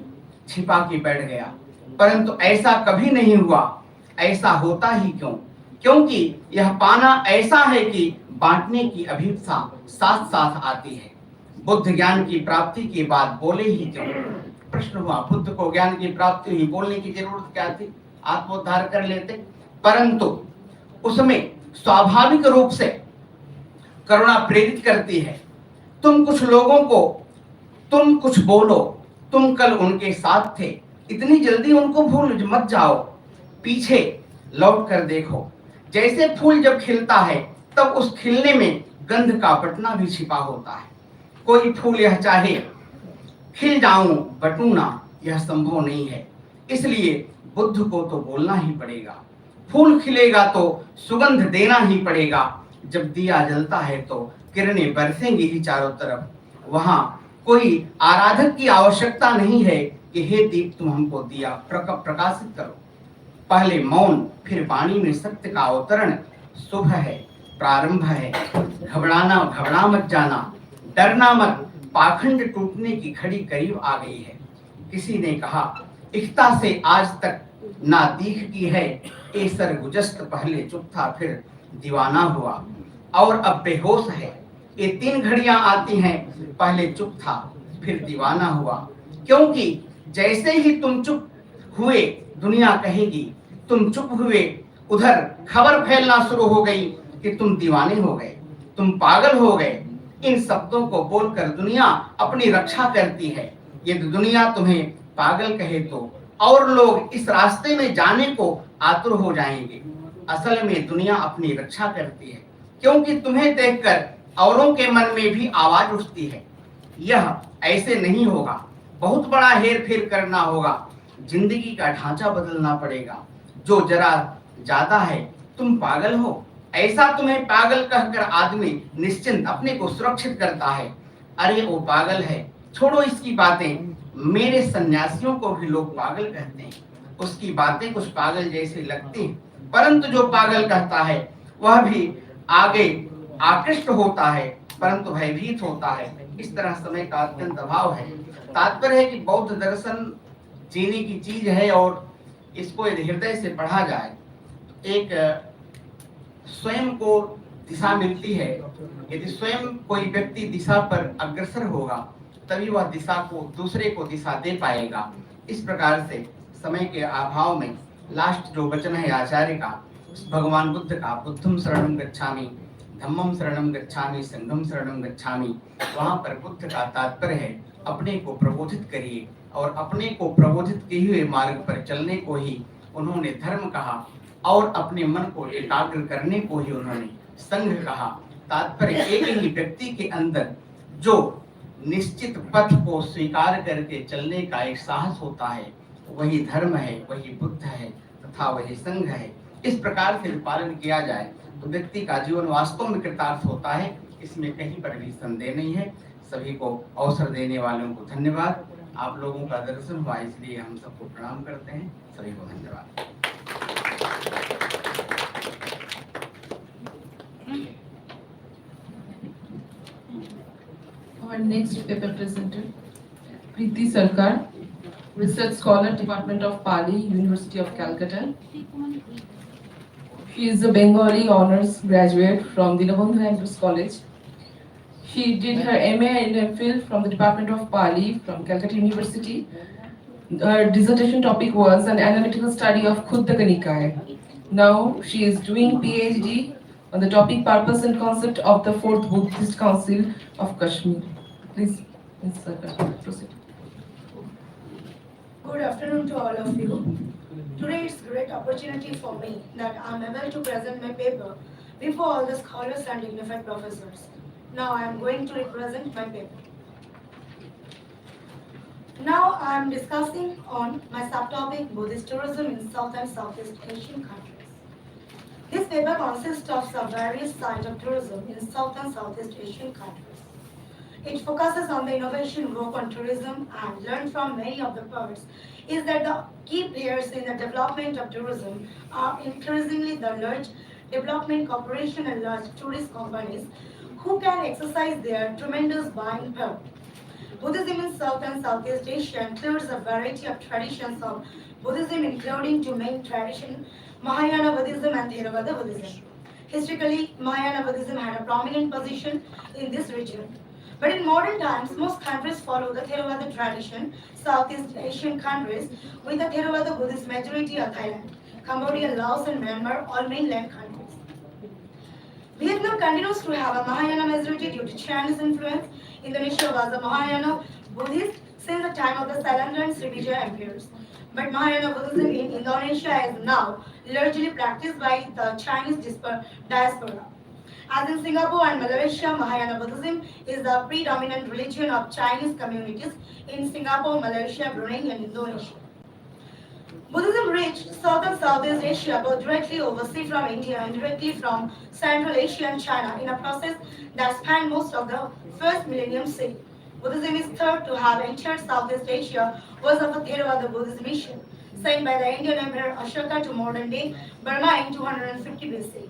छिपा के बैठ गया। परंतु ऐसा कभी नहीं हुआ। ऐसा होता ही क्यों? क्योंकि यह पाना ऐसा है कि बांटने की अभिप्सा साथ साथ आती है। बुद्ध ज्ञान की प्राप्ति के बाद बोले ही क्यों? प्रश्न हुआ, बुद्ध को ज्ञान की प्राप्ति हुई, बोलने की जरूरत क्या थी? आत्मोद्धार कर लेते। परंतु उसमें स्वाभाविक रूप से करुणा प्रेरित करती है। तुम कुछ लोगों को तुम कुछ बोलो, तुम कल उनके साथ थे, इतनी जल्दी उनको भूल मत जाओ, पीछे लौट कर देखो। जैसे फूल जब खिलता है तब उस खिलने में गंध का बटना भी छिपा होता है। कोई फूल यह चाहे खिल जाऊं बटूं ना, यह संभव नहीं है। इसलिए बुद्ध को तो बोलना ही पड़ेगा। फूल खिलेगा तो सुगंध देना ही पड़ेगा। जब दिया जलता है तो किरणें बरसेंगी ही चारों तरफ। वहां कोई आराधक की आवश्यकता नहीं है कि हे दीप तुम हमको दिया प्रकाशित करो। पहले मौन फिर वाणी में सत्य का अवतरण शुभ है, प्रारंभ है। घबरा मत जाना, डरना मत, पाखंड टूटने की घड़ी करीब आ गई है। किसी ने कहा इख्ता से आज तक ना दीख की है, ए सरगुजश्त पहले चुप था फिर दीवाना हुआ, और अब बेहोश है। ये 3 घड़ियां आती हैं, पहले चुप था फिर दीवाना हुआ। क्योंकि जैसे ही तुम चुप हुए दुनिया कहेगी तुम चुप हुए। उधर खबर फैलना शुरू हो गई कि तुम दीवाने हो गए, तुम पागल हो गए। इन शब्दों को बोलकर दुनिया अपनी रक्षा करती है। यदि दुनिया तुम्हें पागल कहे तो और लोग इस रास्ते में जाने को आतुर हो जाएंगे। असल में दुनिया अपनी रक्षा करती है, क्योंकि तुम्हें देखकर औरों के मन में भी आवाज उठती है। यह ऐसे नहीं होगा, बहुत बड़ा हेर फेर करना होगा। जिंदगी का ढांचा बदलना पड़ेगा। जो जरा ज्यादा है तुम पागल हो, ऐसा तुम्हें पागल कहकर आदमी निश्चिंत अपने को सुरक्षित करता है। अरे वो पागल है, छोड़ो इसकी बातें। मेरे सन्यासियों को भी लोग पागल कहते हैं। उसकी बातें कुछ पागल जैसी लगती हैं, परंतु जो पागल कहता है वह भी आगे आकृष्ट होता है, परंतु भयभीत होता है। इस तरह समय का अत्यंत अभाव है। तात्पर्य है कि बौद्ध दर्शन जीने की चीज है, और इसको यदि हृदय से पढ़ा जाए, एक स्वयं को दिशा मिलती है। यदि स्वयं कोई व्यक्ति दिशा पर अग्रसर होगा तभी वह दिशा को दूसरे को दिशा दे पाएगा। इस प्रकार से समय के अभाव में लास्ट जो वचन है आचार्य का, भगवान बुद्ध का, बुद्धम शरणं गच्छामि, धम्मम शरणं गच्छामि, संघम शरणं गच्छामि, वहां पर बुद्ध का तात्पर्य है अपने को प्रबोधित करिए, और अपने को प्रबोधित किए हुए मार्ग पर चलने को ही उन्होंने धर्म कहा, और अपने मन को एकाग्र करने को ही उन्होंने संघ कहा। तात्पर्य एक ही व्यक्ति के अंदर जो निश्चित पथ को स्वीकार करके चलने का एक साहस होता है, वही धर्म है, वही बुद्ध है तथा वही संघ है। इस प्रकार से पालन किया जाए तो व्यक्ति का जीवन वास्तव में कृतार्थ होता है। इसमें कहीं पर भी संदेह नहीं है। सभी को अवसर देने वालों को धन्यवाद। आप लोगों का दर्शन हुआ इसलिए हम सबको प्रणाम करते हैं। सभी को धन्यवाद। Our next paper presenter, Preeti Sarkar, Research Scholar, Department of Pali, University of Calcutta. She is a Bengali Honours graduate from Dinabandhu Andrews College. She did her MA and MPhil from the Department of Pali from Calcutta University. Her dissertation topic was an analytical study of Khuddaka Nikaya. Now she is doing PhD on the topic Purpose and Concept of the Fourth Buddhist Council of Kashmir. Please, Ms. Sarkar, proceed. Good afternoon to all of you. Today it's a great opportunity for me that I'm able to present my paper before all the scholars and dignified professors. Now I am going to represent my paper. Now I am discussing on my subtopic Buddhist tourism in South and Southeast Asian countries. This paper consists of some various sides of tourism in South and Southeast Asian countries. It focuses on the innovation growth on tourism and learned from many of the parts is that the key players in the development of tourism are increasingly the large development corporation and large tourist companies who can exercise their tremendous buying power. Buddhism in South and Southeast Asia includes a variety of traditions of Buddhism, including two main traditions, Mahayana Buddhism and Theravada Buddhism. Historically, Mahayana Buddhism had a prominent position in this region. But in modern times, most countries follow the Theravada tradition, Southeast Asian countries, with the Theravada Buddhist majority are Thailand, Cambodia, Laos and Myanmar, all mainland countries. Vietnam continues to have a Mahayana majority due to Chinese influence. Indonesia was a Mahayana Buddhist since the time of the Selangor and Srivijaya empires. But Mahayana Buddhism in Indonesia is now largely practiced by the Chinese diaspora. As in Singapore and Malaysia, Mahayana Buddhism is the predominant religion of Chinese communities in Singapore, Malaysia, Brunei, and Indonesia. Buddhism reached South and Southeast Asia both directly overseas from India and directly from Central Asia and China in a process that spanned most of the first millennium CE. Buddhism is thought to have entered Southeast Asia was of a Theravada Buddhist mission, sent by the Indian Emperor Ashoka to modern-day Burma in 250 BC.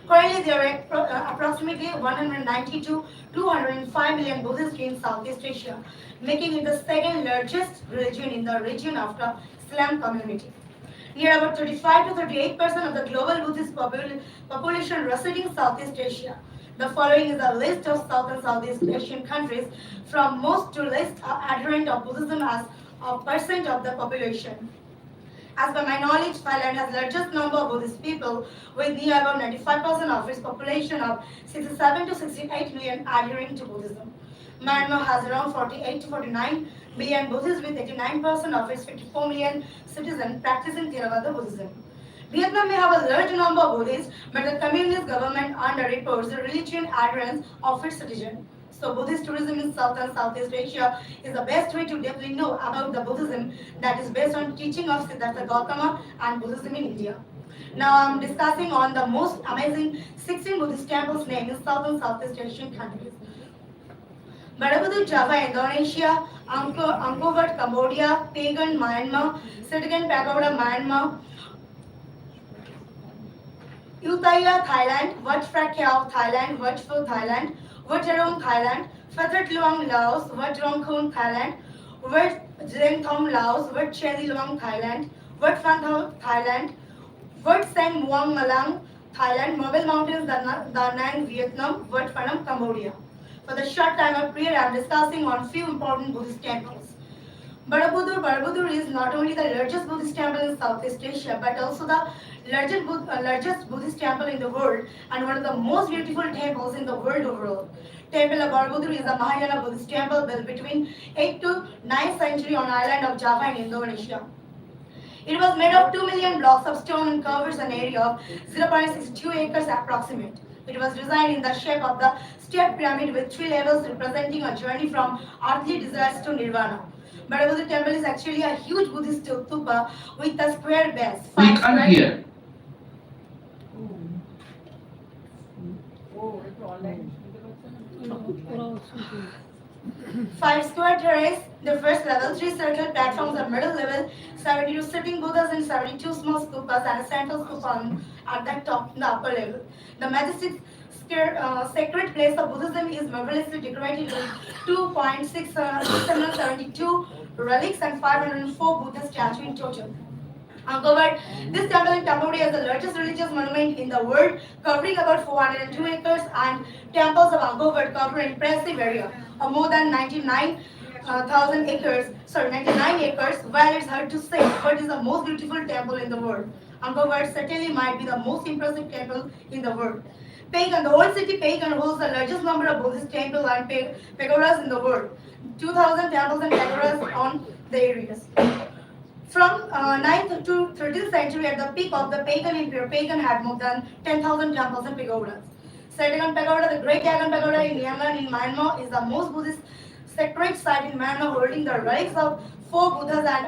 Currently, there are approximately 190 to 205 million Buddhists in Southeast Asia, making it the second largest religion in the region after Islam community. Near about 35 to 38% of the global Buddhist population residing in Southeast Asia. The following is a list of South and Southeast Asian countries from most to least adherent of Buddhism as a percent of the population. As per my knowledge, Thailand has largest number of Buddhist people with near about 95% of its population of 67 to 68 million adhering to Buddhism. Myanmar has around 48 to 49 million Buddhists with 89% of its 54 million citizens practicing Theravada Buddhism. Vietnam may have a large number of Buddhists, but the communist government underreports the religion adherence of its citizens. So Buddhist tourism in South and Southeast Asia is the best way to deeply know about the Buddhism that is based on teaching of Siddhartha Gautama and Buddhism in India. Now I'm discussing on the most amazing 16 Buddhist temples named in South and Southeast Asian countries. Borobudur, Java, Indonesia, Angkor Wat, Cambodia, Pagan, Myanmar, Sitagan Pagoda, Myanmar, Ayutthaya, Thailand, Wat Phra Kaew, Thailand, Wat Pho, Thailand, Wat Arong, Thailand, Phatthat Luang, Laos, Wat Rong Khon, Thailand, Wat Deng Thom, Laos, Wat Chedi Luang, Thailand, Wat Phan Tho, Thailand, Wat Sang Muang, Malang, Thailand, Mobile Mountains, Da Nang, Vietnam, Wat Phanam, Cambodia. For the short time of period, I am discussing on few important Buddhist temples. Borobudur is not only the largest Buddhist temple in Southeast Asia, but also the largest Buddhist temple in the world and one of the most beautiful temples in the world overall. Temple of Borobudur is a Mahayana Buddhist temple built between 8th to 9th century on island of Java in Indonesia. It was made of 2 million blocks of stone and covers an area of 0.62 acres approximate. It was designed in the shape of the step pyramid with 3 levels representing a journey from earthly desires to nirvana. Borobudur temple is actually a huge Buddhist stupa with a square base. We can't hear. Five square terrace, the first level, 3 circular platforms of middle level, 72 sitting Buddhas and 72 small stupas and a central stupa at the top, the upper level. The majestic sacred place of Buddhism is marvelously decorated with 2.672 relics and 504 Buddha statues in total. Angkor Wat, this temple in Cambodia is the largest religious monument in the world, covering about 402 acres, and temples of Angkor Wat cover an impressive area of more than 99 acres. While it's hard to say what is the most beautiful temple in the world, Angkor Wat certainly might be the most impressive temple in the world. Pagan, the old city Pagan holds the largest number of Buddhist temples and pagodas in the world. 2,000 temples and pagodas on the areas. From 9th to 13th century, at the peak of the Pagan Empire, Pagan had more than 10,000 temples and pagodas. Sitagan Pagoda, the Great Dagon Pagoda in Yangon in Myanmar, is the most Buddhist sacred site in Myanmar, holding the relics of 4 Buddhas and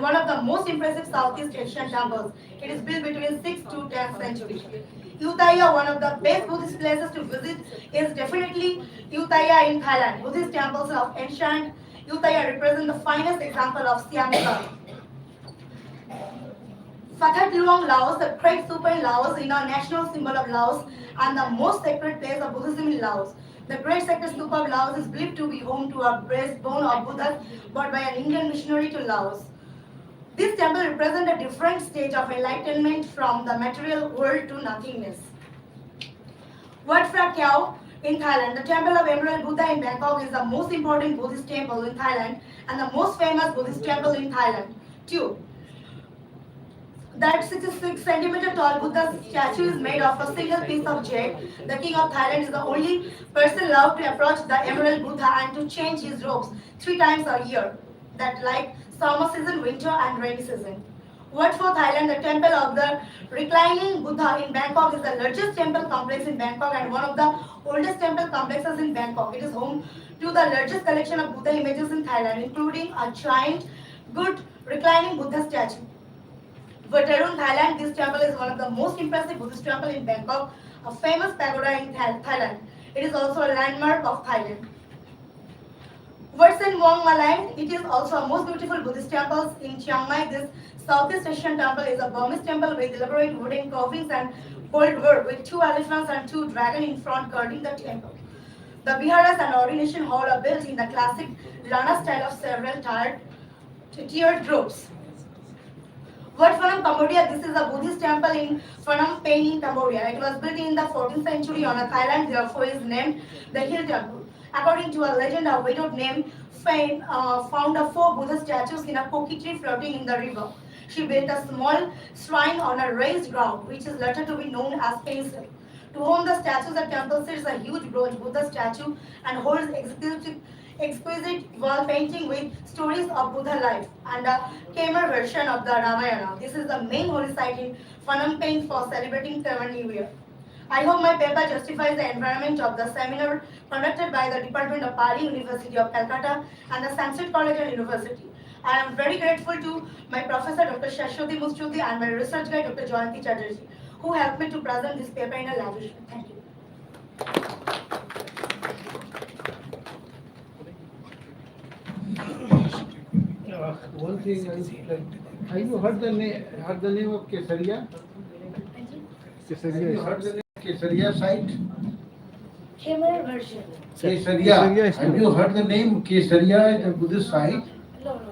one of the most impressive Southeast Asian temples. It is built between 6th to 10th century. Ayutthaya, one of the best Buddhist places to visit, is definitely Ayutthaya in Thailand. Buddhist temples of ancient Ayutthaya represent the finest example of Siamese. Phatthat Luang, Laos, the great stupa in Laos, is a national symbol of Laos and the most sacred place of Buddhism in Laos. The great sacred stupa of Laos is believed to be home to a breastbone of Buddha brought by an Indian missionary to Laos. This temple represents a different stage of enlightenment from the material world to nothingness. Wat Phra Kaew in Thailand, the temple of Emerald Buddha in Bangkok is the most important Buddhist temple in Thailand and the most famous Buddhist temple in Thailand. 2. That 66 centimeter tall Buddha statue is made of a single piece of jade. The king of Thailand is the only person allowed to approach the Emerald Buddha and to change his robes 3 times a year. That like summer season, winter and rainy season. What for Thailand, the temple of the reclining Buddha in Bangkok is the largest temple complex in Bangkok and one of the oldest temple complexes in Bangkok. It is home to the largest collection of Buddha images in Thailand, including a giant, good reclining Buddha statue. For Tarun, Thailand, this temple is one of the most impressive Buddhist temple in Bangkok, a famous pagoda in Thailand. It is also a landmark of Thailand. What's in Wong Malai? It is also a most beautiful Buddhist temples in Chiang Mai. This Southeast Asian temple is a Burmese temple with elaborate wooden carvings and gold work with 2 elephants and 2 dragons in front guarding the temple. The viharas and ordination hall are built in the classic Lana style of several tiered groups. Wat Phnom, Cambodia. This is a Buddhist temple in Phnom Penh in Cambodia. It was built in the 14th century on a Thailand, therefore is named the Hill Temple. According to a legend, a widow named Fain found 4 Buddha statues in a koki tree floating in the river. She built a small shrine on a raised ground, which is later to be known as Pencil. To home the statues, the temple sits a huge bronze Buddha statue and holds exquisite wall painting with stories of Buddha life and a Khmer version of the Ramayana. This is the main holy site in Phnom Penh for celebrating Khmer New Year. I hope my paper justifies the environment of the seminar conducted by the Department of Pali, University of Calcutta and the Sanskrit College and University. I am very grateful to my professor Dr. Shashwati Mustuti and my research guide Dr. Jayanti Chatterjee, who helped me to present this paper in a lavish way. Thank you. One thing I would like, have you heard the name of Kesaria? Have you heard the name of Kesaria site? Khmer version. Kesaria. Have you heard the name Kesaria is a Buddhist site? No, sir.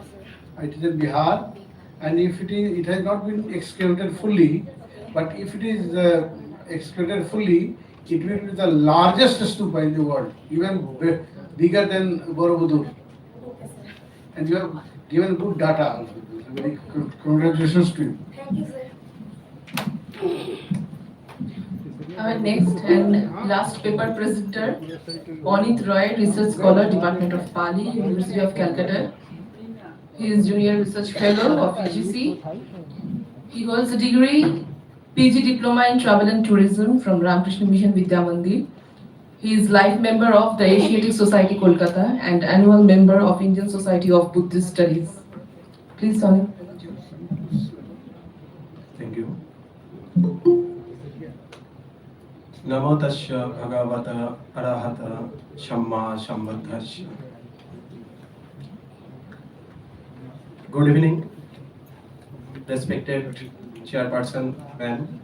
It is in Bihar, and if it has not been excavated fully, but if it is excavated fully, it will be the largest stupa in the world, even bigger than Borobudur. And you have given good data also. Very congratulations to you. Thank you, sir. Our next and last paper presenter, Onit Roy, Research Scholar, Department of Pali, University of Calcutta. He is Junior Research Fellow of UGC. He holds a degree, PG Diploma in Travel and Tourism from Ramakrishna Mission Vidya Mandir. He is life member of the Asiatic Society Kolkata and annual member of Indian Society of Buddhist Studies. Please, Onit. Thank you. Namo Tasya Bhagavata Arahata Shamma Sambuddhasya. Good evening, respected chairperson ma'am,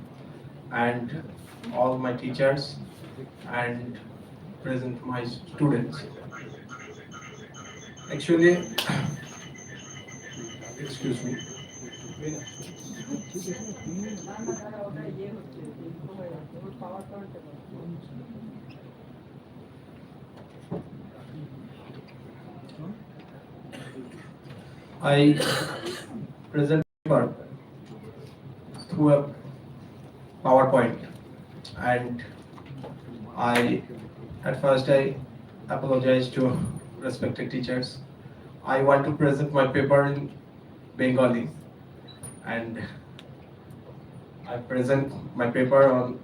and all my teachers and present my students. Actually, excuse me. I present paper through a PowerPoint, and at first I apologize to respected teachers. I want to present my paper in Bengali, and I present my paper on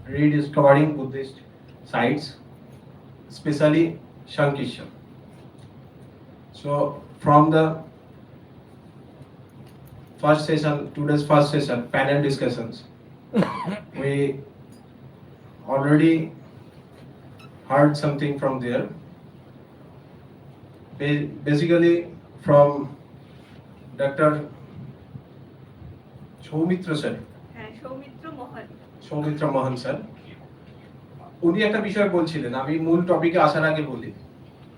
rediscovering Buddhist sites, especially Shankisha. So from the first session, today's first session, panel discussions, we already heard something from there. Basically from Dr. Soumitra sir. Soumitra Mohan sir, উনি একটা বিষয় বলছিলেন, আমি মূল টপিকে আসার আগে বলি।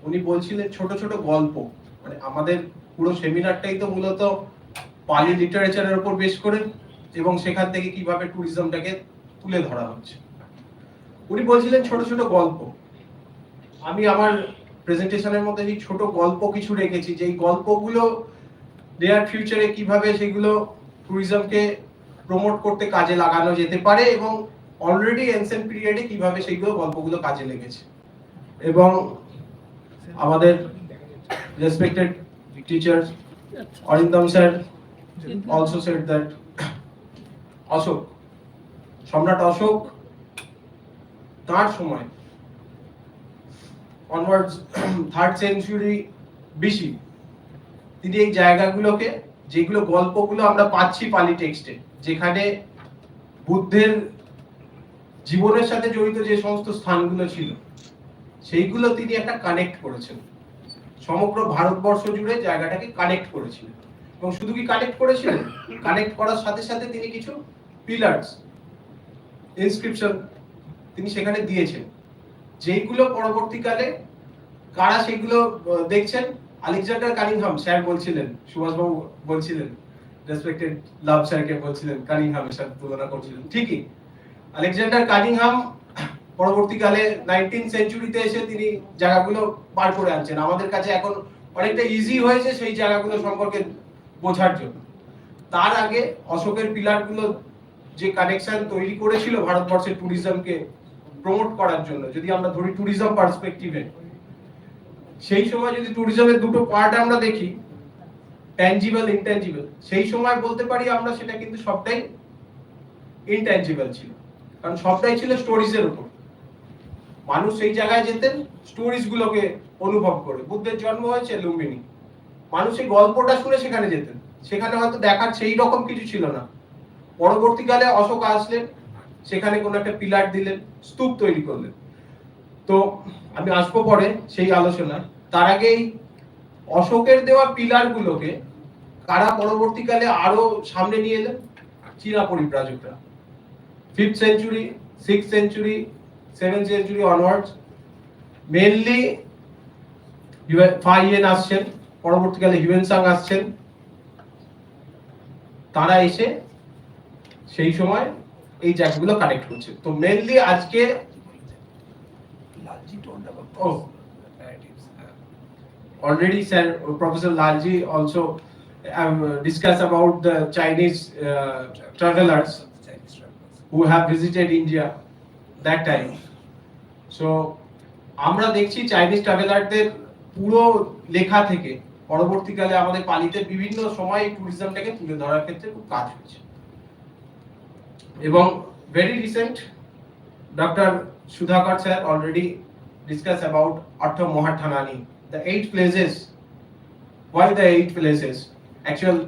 উনি বলছিলেন ছোট ছোট গল্প, মানে আমাদের পুরো সেমিনারটাই তো মূলত পালি লিটারেচারের উপর বেস করে এবং সেখান থেকে কিভাবে ট্যুরিজমটাকে তুলে ধরা হচ্ছে। উনি বলছিলেন ছোট ছোট গল্প। আমি আমার প্রেজেন্টেশনের মধ্যে এই ছোট গল্প কিছু রেখেছি, যে এই গল্পগুলো নিয়ার ফিউচারে কিভাবে সেগুলো ট্যুরিজমকে প্রমোট করতে কাজে লাগানো যেতে পারে এবং অলরেডি এনসেন্ট পিরিয়ডে কিভাবে সেইগুলো গল্পগুলো কাজে লেগেছে। এবং আমাদের respected teacher Arindam sir also said that Ashok, সম্রাট অশোক তার সময় onwards 3rd century BC তিনি এই জায়গাগুলোকে, যেগুলো গল্পগুলো আমরা পাচ্ছি পালি টেক্সটে, যেখানে বুদ্ধের জীবনের সাথে জড়িত যে সমস্ত স্থানগুলো ছিল সেইগুলো তিনি একটা কানেক্ট করেছেন, সমগ্র ভারতবর্ষ জুড়ে জায়গাটাকে কানেক্ট করেছিলেন। এবং শুধু কি কানেক্ট করেছিলেন, কানেক্ট করার সাথে সাথে তিনি কিছু পিলার্স, ইনস্ক্রিপশন তিনি সেখানে দিয়েছেন, যেইগুলো পরবর্তীকালে কারা সেগুলো দেখছেন। আলেকজান্ডার কানিংহাম স্যার বলছিলেন, সুভাষবাবু বলছিলেন, রেসপেক্টেড লাভ স্যারকে বলছিলেন কানিংহামের সাথে তুলনা করছিলেন, ঠিকই আলেকজান্ডার কানিংহাম পরবর্তীকালে 19th সেঞ্চুরিতে এসে তিনি জায়গাগুলো বার করে আনছেন, আমাদের কাছে এখন অনেকটা ইজি হয়েছে সেই জায়গাগুলো সম্পর্কে বোঝার জন্য। তার আগে অশোকের পিলারগুলো যে কানেকশন তৈরি করেছিল ভারতবর্ষের ট্যুরিজমকে প্রমোট করার জন্য, যদি আমরা ধরি ট্যুরিজম পার্সপেক্টিভে, সেই সময় যদি ট্যুরিজমের দুটো পার্ট আমরা দেখি, ট্যানজিবল ইনট্যানজিবল, সেই সময় বলতে পারি আমরা সেটা কিন্তু সবটাই ইনট্যানজিবল ছিল, কারণ সবটাই ছিল স্টোরিজের উপর। মানুষ সেই জায়গায় যেতেন স্টোরিজ গুলোকে অনুভব করে। বুদ্ধের জন্ম হয়েছে লুম্বিনী, মানুষ এই গল্পটা শুনে সেখানে যেতেন, সেখানে হয়তো দেখার সেই রকম কিছু ছিল না। পরবর্তীকালে অশোক আসলেন, সেখানে কোনো একটা পিলার দিলেন, স্তূপ তৈরি করলেন। তো আমি আসবো পরে সেই আলোচনায়, তার আগেই অশোকের দেওয়া পিলার গুলোকে কারা পরবর্তীকালে আরো সামনে নিয়ে এলেন, চীনা পরিব্রাজকরা। 5th century, 6th century, 7th century onwards, mainly Fahien আসছেন, পরবর্তীকালে হিউয়েনসাং আসছেন, তারা এসে সেই সময় এই জায়গাগুলো কানেক্ট করছে। তো মেইনলি আজকে already sir, Professor Lalji also discussed about the Chinese travelers who have visited India that time. So আমরা দেখছি চাইনিজ ট্রাভেলারদের পুরো লেখা থেকে পরবর্তীকালে আমাদের পালিতে বিভিন্ন সময় ট্যুরিজমটাকে তুলে ধরার ক্ষেত্রে খুব কাজ হয়েছে। এবং very recent doctor Sudhakar sir already discuss about অর্থ মহাঠানানি, the 8 places. Why the 8 places? Actual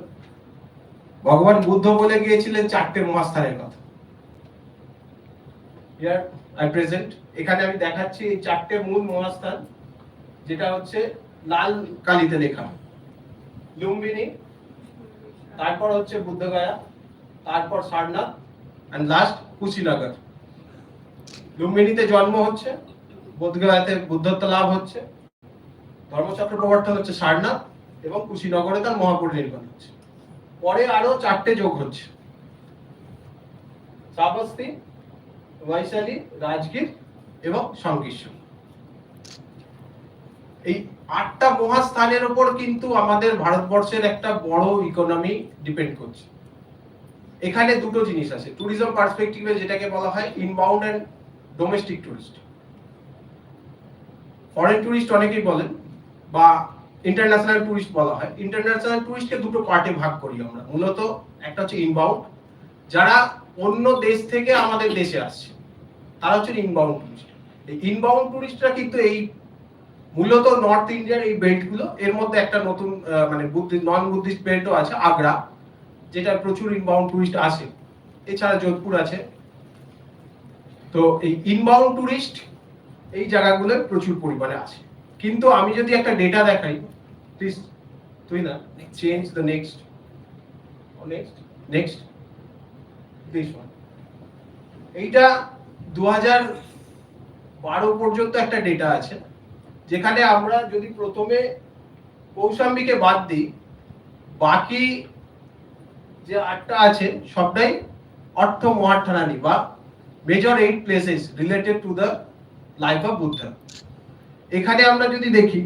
ভগবান বুদ্ধ বলে গিয়েছিলেন 4টে মহাস্থানের কথা। Here I present, এখানে আমি দেখাচ্ছি এই 4টে মূল মহাস্থান, যেটা হচ্ছে লাল কালিতে লেখা, লুম্বিনী, তারপর হচ্ছে বুদ্ধগয়া, তারপর সারনাথ, and লাস্ট কুশীনগর। লুম্বিনীতে জন্ম হচ্ছে, বুদ্ধগয়াতে বুদ্ধত্ব লাভ হচ্ছে, ধর্মচক্র প্রবর্তন হচ্ছে সারনাথ, এবং কুশীনগরে তার মহাপরিনির্বাণ হচ্ছে। পরে আরো 4টে যোগ হচ্ছে, শ্রাবস্তী, বৈশালী, রাজগীর এবং শঙ্কীশ্বর। এই 8টা মহাস্থানের উপর কিন্তু আমাদের ভারতবর্ষের একটা বড় ইকোনমি ডিপেন্ড করছে। এখানে দুটো জিনিস আছে ট্যুরিজম পার্সপেক্টিভে, যেটাকে বলা হয় inbound and domestic tourist. Foreign tourist অনেকেই বলেন, বা ইন্টারন্যাশনাল ট্যুরিস্ট বলা হয়। ইন্টারন্যাশনাল ট্যুরিস্টকে দুটো পার্টে ভাগ করি আমরা, মূলত একটা হচ্ছে ইনবাউন্ড, যারা অন্য দেশ থেকে আমাদের দেশে আসছে, তারা হচ্ছে ইনবাউন্ড ট্যুরিস্ট। এই ইনবাউন্ড ট্যুরিস্টরা কিন্তু এই মূলত নর্থ ইন্ডিয়ার এই বেল্টগুলো, এর মধ্যে একটা নতুন মানে নন বুদ্ধিস্ট বেল্টও আছে, আগ্রা, যেটা প্রচুর ইনবাউন্ড ট্যুরিস্ট আসে, এছাড়া যোধপুর আছে। তো এই ইনবাউন্ড ট্যুরিস্ট এই জায়গাগুলোয় প্রচুর পরিমাণে আছে। কিন্তু আমি যদি একটা ডেটা দেখাই, প্লিজ তুই না change the next this one, এইটা 2012 পর্যন্ত একটা ডেটা আছে, যেখানে আমরা যদি প্রথমে কৌশাম্বীকে বাদ দিই, বাকি যে 8টা আছে সবটাই অর্থ মহাঠানানি বা major 8 places related to the life of Buddha. এখানে আমরা যদি দেখি,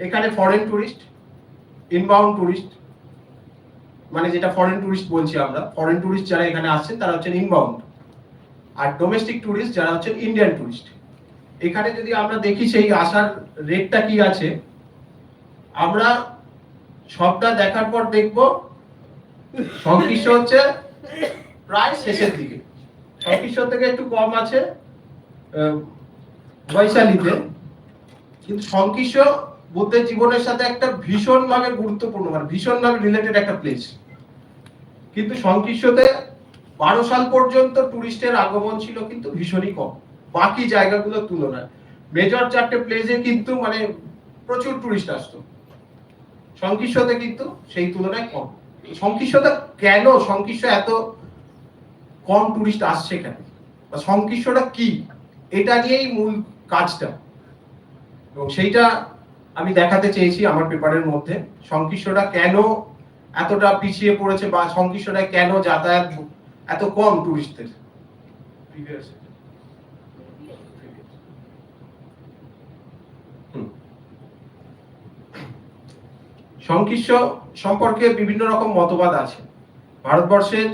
এখানে ফরেন ট্যুরিস্ট, ইনবাউন্ড ট্যুরিস্ট, মানে যেটা ফরেন ট্যুরিস্ট বলছি আমরা, ফরেন ট্যুরিস্ট যারা এখানে আসছেন তারা হচ্ছেন ইনবাউন্ড, আর ডোমেস্টিক ট্যুরিস্ট যারা হচ্ছেন ইন্ডিয়ান ট্যুরিস্ট। এখানে যদি আমরা দেখি সেই আসার রেটটা কি আছে, আমরা সবটা দেখার পর দেখব সংকিশ্ব হচ্ছে প্রায় শেষের দিকে, সংকিশ্ব থেকে একটু কম আছে বৈশালীতে, কিন্তু সংকিশ্ব বুদ্ধের জীবনের সাথে একটা ভীষণভাবে গুরুত্বপূর্ণ, মানে ভীষণভাবে রিলেটেড একটা প্লেস। কিন্তু সংকিশ্বতে 12 সাল পর্যন্ত টুরিস্টের আগমন ছিল কিন্তু ভীষণই কম বাকি জায়গাগুলোর তুলনায়। মেজর 4টে প্লেসে কিন্তু মানে প্রচুর টুরিস্ট আসতো, সংকিশ্বতে কিন্তু সেই তুলনায় কম। সংকিশ্বতে কেন, সংকিশ্ব এত কম টুরিস্ট আসছে কেন, বা সংকিশ্বটা কি, এটা নিয়েই মূল কাজটা, এবং সেইটা আমি দেখাতে চেয়েছি আমার পেপারের মধ্যে। সংকিশ্বটা কেন এতটা পিছিয়ে পড়েছে, বা সংকিশ্বটায় কেন যাতায়াত এত কম টুরিস্টদের। সংকিশ্ব সম্পর্কে বিভিন্ন রকম মতবাদ আছে। ভারতবর্ষের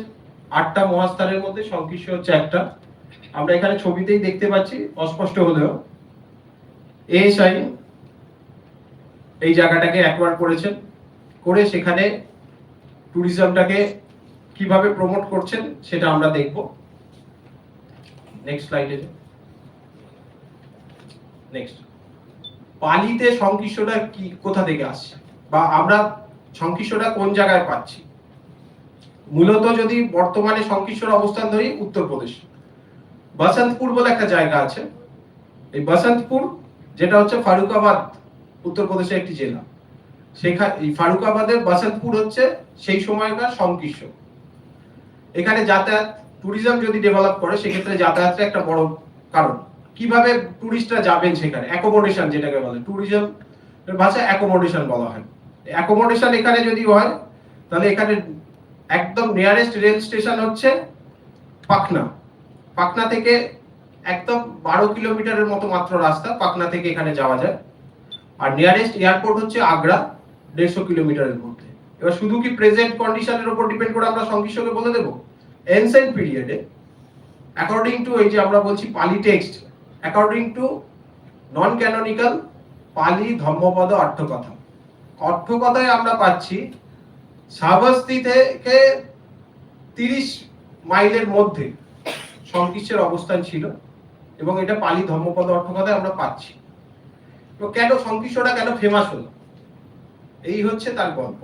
8টা মহাস্থানের মধ্যে সংকিশ্ব হচ্ছে একটা। আমরা এখানে ছবিতেই দেখতে পাচ্ছি, অস্পষ্ট হলেও এএসআই এই জায়গাটাকে অ্যাকোয়ার করেছেন, করে সেখানে ট্যুরিজমটাকে কিভাবে প্রমোট করছেন সেটা আমরা দেখব। নেক্সট স্লাইডে। নেক্সট, পালিতে সংকিশ্বটা কি, কোথা থেকে আসছে, বা আমরা সংকিশ্বটা কোন জায়গায় পাচ্ছি। মূলত যদি বর্তমানে সংকিশ্বর অবস্থান ধরি উত্তরপ্রদেশ, বসন্তপুর বলে একটা জায়গা আছে। এই বসন্তপুর, যেটা হচ্ছে ফারুকাবাদ উত্তরপ্রদেশের একটি জেলা, সেখানে এই ফারুকাবাদের বসন্তপুর হচ্ছে সেই সময়কার সংকিশ্ব। এখানে যাতায়াত, ট্যুরিজম যদি ডেভেলপ করে সেক্ষেত্রে যাতায়াতটা একটা বড় কারণ। কিভাবে ট্যুরিস্টরা যাবেন সেখানে, অ্যাকোমোডেশন যেটাকে বলে, ট্যুরিজম ভাষায় অ্যাকোমোডেশন বলা হয়। অ্যাকোমোডেশন এখানে যদি হয় তাহলে এখানে একদম নিয়ারেস্ট রেল স্টেশন হচ্ছে পাটনা। পাটনা থেকে একদম 12 কিলোমিটারের মতো মাত্র রাস্তা, পাটনা থেকে এখানে যাওয়া যায়। আর নিয়ারেস্ট এয়ারপোর্ট হচ্ছে আগ্রা, 150 কিলোমিটারের মধ্যে। এবার শুধু কি প্রেজেন্ট কন্ডিশনের উপর ডিপেন্ড করে আমরা সংকিশ্বকে বলে দেব? এনসেন্ট পিরিয়ডে অ্যাকর্ডিং টু এই যে আমরা বলছি পালি text, according to non canonical পালি ধম্মপদ অর্থকথা, অর্থকথায় আমরা পাচ্ছি শ্রাবস্তী থেকে 30 মাইলের মধ্যে সংকিশ্বের অবস্থান ছিল, এবং এটা পালি ধম্মপদ অর্থকথায় আমরা পাচ্ছি। তো কেন সংকিশ্বটা কেন ফেমাস হলো, এই হচ্ছে তার গল্প।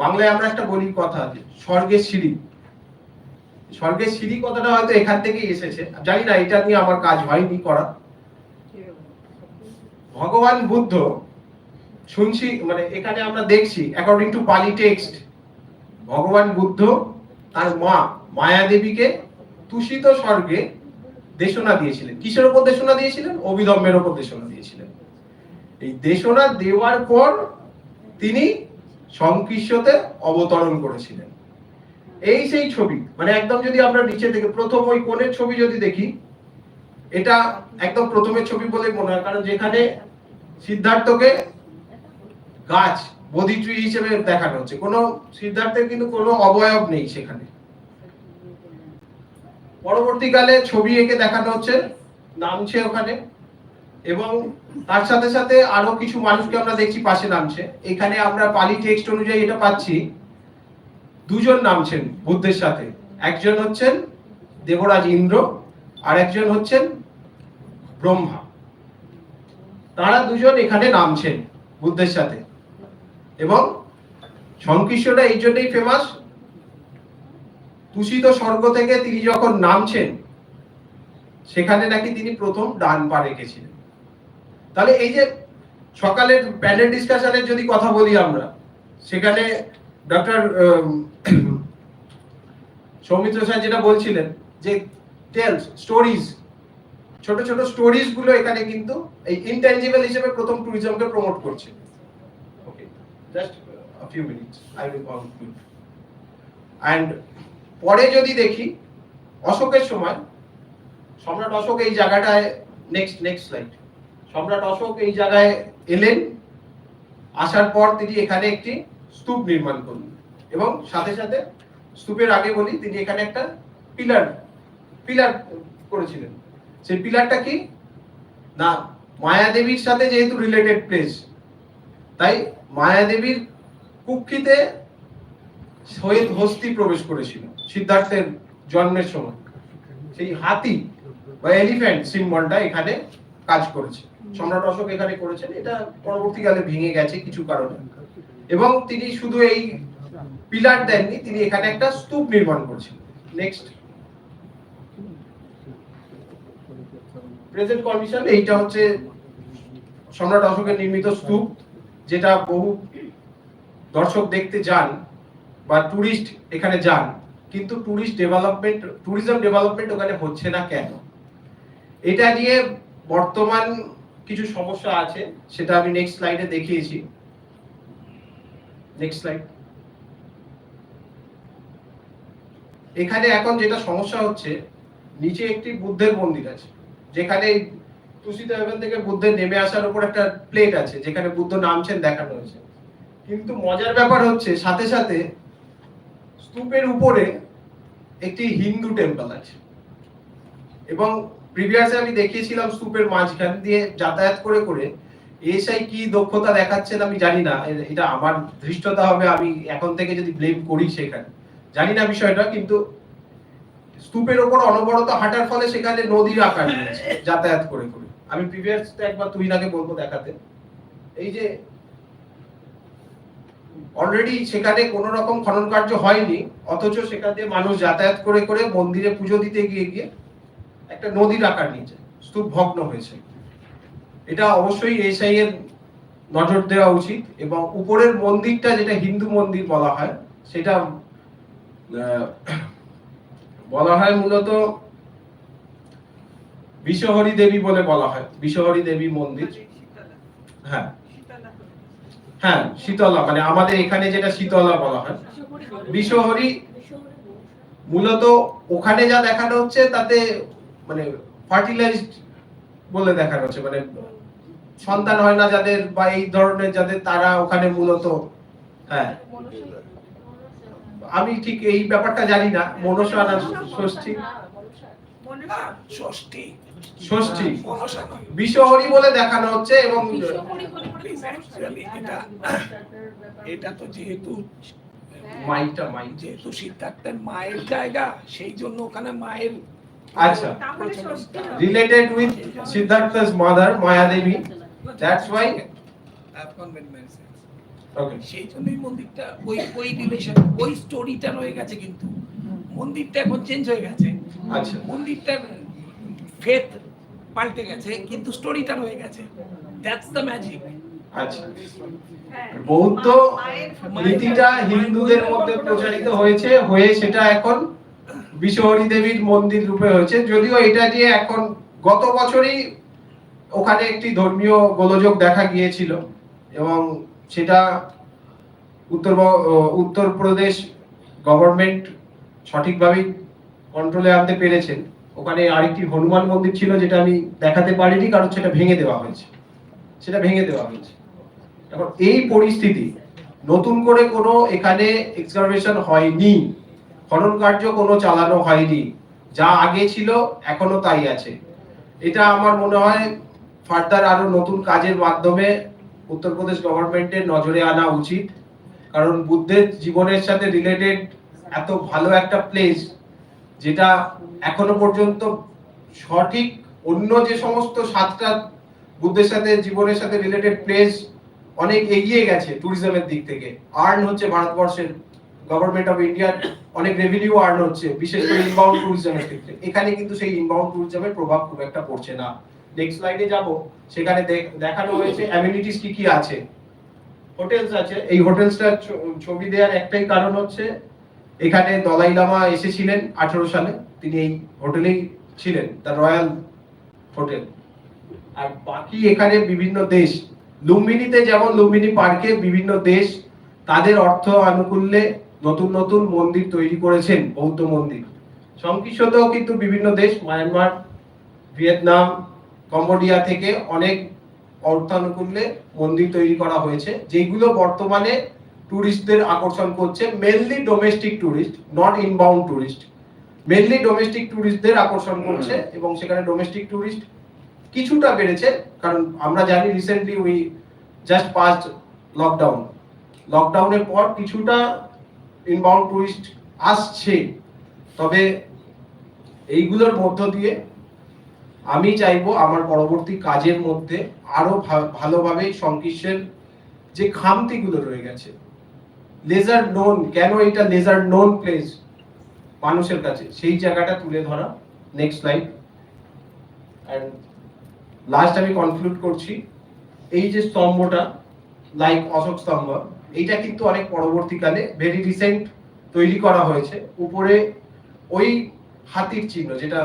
বাংলায় আমরা একটা বলি কথা আছে, স্বর্গের সিঁড়ি। স্বর্গের সিঁড়ি কথাটা হয়তো এখান থেকেই এসেছে, জানি না, এটা নিয়ে আমার কাজ হয়নি করা। ভগবান বুদ্ধ, শুনছি মানে এখানে আমরা দেখছি অ্যাকর্ডিং টু পালি টেক্সট, ভগবান বুদ্ধ তার মা মায়া দেবীকে তুষিত স্বর্গে দেশনা দিয়েছিলেন। কিসের উপর দেশনা দিয়েছিলেন? অভিধম্মের উপর দেশনা দিয়েছিলেন। এই দেশনা দেওয়ার পর তিনি সংকিশ্বতে অবতরণ করেছিলেন। এই সেই ছবি, মানে একদম যদি আমরা নিচে থেকে প্রথম ওই কোণের ছবি যদি দেখি, এটা একদম প্রথমের ছবি বলে মনে হয়, কারণ যেখানে সিদ্ধার্থকে গাছ বোধি ট্রি হিসেবে দেখানো হচ্ছে, কোনো সিদ্ধার্থের কিন্তু কোনো অবয়ব নেই সেখানে। পরবর্তীকালে ছবি এঁকে দেখানো হচ্ছে, নামছে ওখানে, এবং তার সাথে সাথে আরো কিছু মানুষকে আমরা দেখছি পাশে নামছে। এখানে আমরা পালি টেক্সট অনুযায়ী এটা পাচ্ছি, দুজন নামছেন বুদ্ধের সাথে, একজন হচ্ছেন দেবরাজ ইন্দ্র আর একজন হচ্ছেন ব্রহ্মা। তারা দুজন এখানে নামছেন বুদ্ধের সাথে। এবং সংকিশ্বটা এই জন্যই ফেমাস, তুষিত স্বর্গ থেকে তিনি যখন নামছেন সেখানে নাকি তিনি প্রথম ডান পা রেখেছিলেন। তাহলে এই যে সকালের প্যানেল ডিসকাশনের যদি কথা বলি আমরা, সেখানে ডক্টর সৌমিত্র স্যার যেটা বলছিলেন যে টেলস, স্টোরিজ, ছোট ছোট স্টোরিজ গুলো এখানে কিন্তু এই ইনট্যাঞ্জিবল হিসেবে প্রথম ট্যুরিজমকে প্রমোট করছে। ওকে, just a few minutes I will conclude. And পরে যদি দেখি অশোকের সময়, সম্রাট অশোক এই জায়গাটায়, নেক্সট স্লাইড, সম্রাট অশোক এই জায়গায় এলেন, আসার পর তিনি এখানে একটি স্তূপ নির্মাণ করলেন, এবং সাথে সাথে স্তূপের আগে বলি তিনি এখানে একটা পিলার করেছিলেন। সেই পিলারটা কি না, মায়াদেবীর সাথে যেহেতু রিলেটেড প্লেস, তাই মায়াদেবীর কুক্ষিতে শ্বেত হস্তি প্রবেশ করেছিল সিদ্ধার্থের জন্মের সময়। সেই হাতি বা এলিফ্যান্ট সিম্বলটা এখানে কাজ করেছে, সম্রাট অশোক এখানে করেছেন। এটা পরবর্তীকালে ভেঙে গেছে কিছু কারণে, এবং তিনি শুধু এই পিলার দেননি, তিনি এখানে একটা স্তূপ নির্মাণ করেছিলেন। নেক্সট, প্রেজেন্ট কন্ডিশন, এইটা হচ্ছে সম্রাট অশোকের নির্মিত স্তূপ, যেটা বহু দর্শক দেখতে যান বা টুরিস্ট এখানে যান, কিন্তু ট্যুরিজম ডেভেলপমেন্ট ওখানে হচ্ছে না কেন? এটা নিয়ে বর্তমান কিছু সমস্যা আছে, সেটা আমি নেক্সট স্লাইডে দেখিয়েছি। Next slide. এখানে এখন যেটা সমস্যা হচ্ছে, নিচে একটি বুদ্ধের মন্দির আছে, যেখানে তুষিত হেভেন থেকে বুদ্ধের নেমে আসার উপর একটা প্লেট আছে, যেখানে বুদ্ধ নামছেন দেখানো হয়েছে। কিন্তু মজার ব্যাপার হচ্ছে, সাথে সাথে স্তূপের উপরে একটি হিন্দু টেম্পল আছে, এবং প্রিভিয়াসে আমি দেখিয়েছিলাম স্তূপের মাঝখান দিয়ে যাতায়াত করে করে এসআই কি দক্ষতা দেখাচ্ছেন আমি জানি না, এটা আমার ধৃষ্টতা হবে, আমি এখন থেকে যদি ব্লেম করি সেখানে জানি না বিষয়টা, কিন্তু স্তূপের উপর অনবরত হাঁটার ফলে সেখানে নদীর আকার নিয়েছে যাতায়াত করে করে। আমি প্রিভিয়াস একবার তুহিনাকে বলবো দেখাতে। এই যে অলরেডি সেখানে কোনো রকম খনন কার্য হয়নি, অথচ সেখান দিয়ে মানুষ যাতায়াত করে করে মন্দিরে পুজো দিতে গিয়ে গিয়ে একটা নদীর আকার নিয়েছে, স্তূপ ভগ্ন হয়েছে। এটা অবশ্যই এসআই এর নজর দেওয়া উচিত। এবং উপরের মন্দিরটা, যেটা হিন্দু মন্দির বলা হয়, সেটা বলা হয় মূলত বিশ্বহরি দেবী বলে বলা হয়, বিশ্বহরি দেবী মন্দির। হ্যাঁ হ্যাঁ, শীতলা, মানে আমাদের এখানে যেটা শীতলা বলা হয়, বিশ্বহরি মূলত ওখানে যা দেখানো হচ্ছে তাতে মানে ফার্টিলাইজড বলে দেখানো হচ্ছে, মানে সন্তান হয় না যাদের বা এই ধরনের যাদের, তারা ওখানে মূলত, হ্যাঁ আমি ঠিক এই ব্যাপারটা জানি না, মনসা না ষষ্ঠী, ষষ্ঠী বিশ্বহরি বলে দেখানো হচ্ছে। এবং এটা তো যেহেতু যেহেতু সিদ্ধার্থের মায়ের জায়গা, সেই জন্য ওখানে মায়ের, আচ্ছা, related with Siddhartha's mother Maya Devi, that's why okay, সেই জন্যই মন্দিরটা ওই রিলেশন, ওই স্টোরিটা রয়ে গেছে, কিন্তু মন্দিরটা এখন চেঞ্জ হয়ে গেছে। আচ্ছা, মন্দিরটার ফেথ পাল্টে গেছে, কিন্তু স্টোরিটা রয়ে গেছে। That's the magic. আচ্ছা, বৌদ্ধ রীতিটা হিন্দুদের মধ্যে প্রচারিত হয়েছে, হয়ে সেটা এখন বিশ্বহরি দেবীর মন্দির রূপে হয়েছে। যদিও এটা নিয়ে এখন গত বছরই ওখানে একটি ধর্মীয় গোলযোগ দেখা গিয়েছিল, এবং সেটা উত্তরপ্রদেশ গভর্নমেন্ট সঠিকভাবে কন্ট্রোলে আনতে পেরেছেন। ওখানে আরেকটি হনুমান মন্দির ছিল, যেটা আমি দেখাতে পারিনি কারণ সেটা ভেঙে দেওয়া হয়েছে, এখন এই পরিস্থিতি, নতুন করে কোনো এখানে এক্সকাভেশন হয়নি, খনন কার্য কোনো চালানো হয়নি, যা আগে ছিল এখনো তাই আছে। এটা আমার মনে হয় ফার্দার আরো নতুন কাজের মাধ্যমে উত্তরপ্রদেশ গভর্নমেন্টের নজরে আনা উচিত, কারণ বুদ্ধের জীবনের সাথে রিলেটেড এত ভালো একটা প্লেস, যেটা এখনো পর্যন্ত সঠিক অন্য যে সমস্ত 7টা বুদ্ধের সাথে জীবনের সাথে রিলেটেড প্লেস অনেক এগিয়ে গেছে ট্যুরিজমের দিক থেকে, আর্ন হচ্ছে ভারতবর্ষের গভর্নমেন্ট অফ ইন্ডিয়া, অনেক রেভিনিউ আর্ন হচ্ছে, বিশেষ করে ইনবাউন্ড ট্যুরিজমের ক্ষেত্রে। এখানে কিন্তু সেই ইনবাউন্ড ট্যুরিজমের প্রভাব খুব একটা পড়ছে না। নেক্সট স্লাইডে যাব, সেখানে দেখানো হয়েছে অ্যামিনিটিস কি কি আছে। হোটেলস আছে, এই হোটেলসটা ছবি দেওয়ার একটাই কারণ হচ্ছে এখানে দলাই লামা এসেছিলেন 18 সালে, তিনি এই হোটেলেই ছিলেন, দ্য রয়্যাল হোটেল। আর বাকি এখানে বিভিন্ন দেশ, লুম্বিনীতে যেমন লুম্বিনী পার্কে বিভিন্ন দেশ তাদের অর্থ আনুকূল্যে নতুন নতুন মন্দির তৈরি করেছেন, বৌদ্ধ মন্দির। সংকির্ষতেও কিন্তু বিভিন্ন দেশ, মায়ানমার, ভিয়েতনাম, কম্বোডিয়া থেকে অনেক অর্থানুকূল্যে মন্দির তৈরি করা হয়েছে, যেগুলো বর্তমানে টুরিস্টদের আকর্ষণ করছে। Mainly domestic tourist, not inbound tourist, mainly domestic টুরিস্টদের আকর্ষণ করছে। এবং সেখানে ডোমেস্টিক টুরিস্ট কিছুটা বেড়েছে, কারণ আমরা জানি রিসেন্টলি উই জাস্ট পাস্ট লকডাউনের পর কিছুটা ইনবাউন্ড টুরিস্ট আসছে, তবে এইগুলোর মধ্য দিয়ে আমি চাইবো আমার পরবর্তী কাজের মধ্যে আরো ভালোভাবে সংশ্লিষ্টের যে খামতিগুলো রয়ে গেছে, লেজার নোন, কেন এটা লেজার নোন প্লেস মানুষের কাছে, সেই জায়গাটা তুলে ধরা। Next slide. এন্ড লাস্ট আমি কনক্লুড করছি, এই যে স্তম্ভটা লাইক অশোক স্তম্ভ, এইটা কিন্তু অনেক পরবর্তীকালে ভেরি রিসেন্ট তৈরি করা হয়েছে। উপরে ওই হাতির চিহ্ন যেটা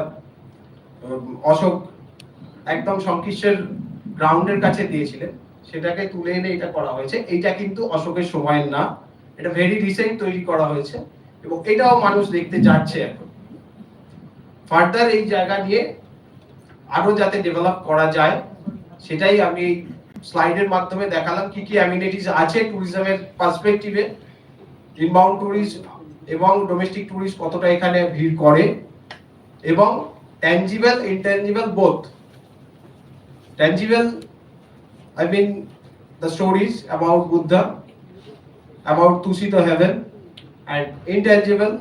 অশোক একদম সংশ্লিষ্টের গ্রাউন্ডের কাছে দিয়েছিলেন, সেটাকে তুলে এনে এটা করা হয়েছে। এইটা কিন্তু অশোকের সময়ের না, এটা ভেরি রিসেন্ট তৈরি করা হয়েছে এবং এটাও মানুষ দেখতে যাচ্ছে এখন। ফার্দার এই জায়গা নিয়ে আরো যাতে ডেভেলপ করা যায়, সেটাই আমি এই স্লাইডের মাধ্যমে দেখালাম কি কি অ্যামিনিটিস আছে ট্যুরিজমের পার্সপেক্টিভে, ইনবাউন্ড ট্যুরিস্ট এবং ডোমেস্টিক ট্যুরিস্ট কতটা এখানে ভিড় করে, এবং tangible intangible both. Tangible I mean the stories about Buddha, about Tusita heaven, and intangible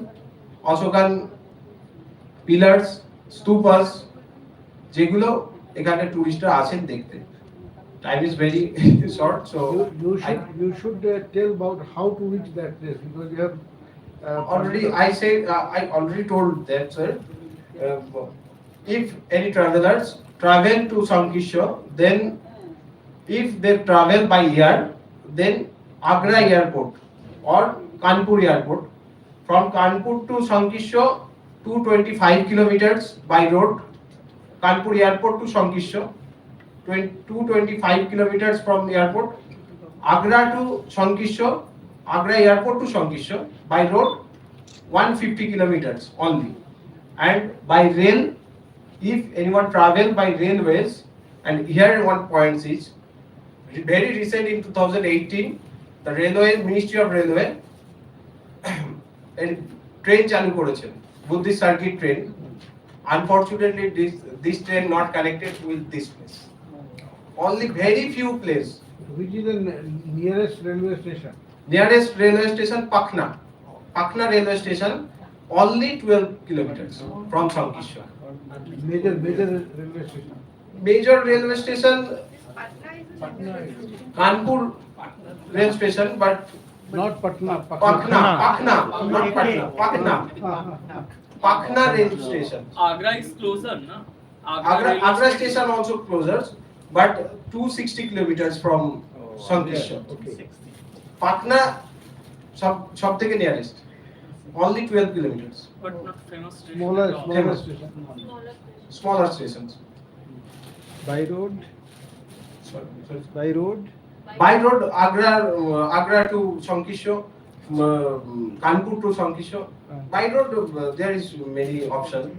Ashokan pillars, stupas, যেগুলো এখানে টুরিস্টরা আসেন দেখতে। Time is very short, so you should tell about how to reach that place, because you have already I already told that, sir. If any travelers travel to Sankishwa, then if they travel by air, then Agra airport or Kanpur airport. From Kanpur to Sankishwa 225 kilometers by road. Kanpur airport to Sankishwa 225 kilometers from the airport. Agra to Sankishwa, Agra airport to Sankishwa by road 150 kilometers only. And by rail, if anyone travel by railways, and here one point is very recent in 2018, the railway ministry of railway and train চালু করেছেন, Buddhist circuit train. Unfortunately, this train not connected with this place. Only very few place. which is the nearest railway station. Nearest railway station Pakna. Pakna railway station only 12 kilometers from Sankishwa. Major railway station. Major railway station Kanpur rail station, but Not Patna. Pakna, not Patna, Pakna rail station. Agra is closer, no? Agra station also closer, but 260 kilometers from Sankishwa. Okay. Patna সব থেকে nearest, only 12 kilometers. But not famous station. Smaller Famous. station. Smaller stations. By road. Sorry. By road. By road, Agra to Sankishwa, Kanpur to Sankishwa. By road, there is many options.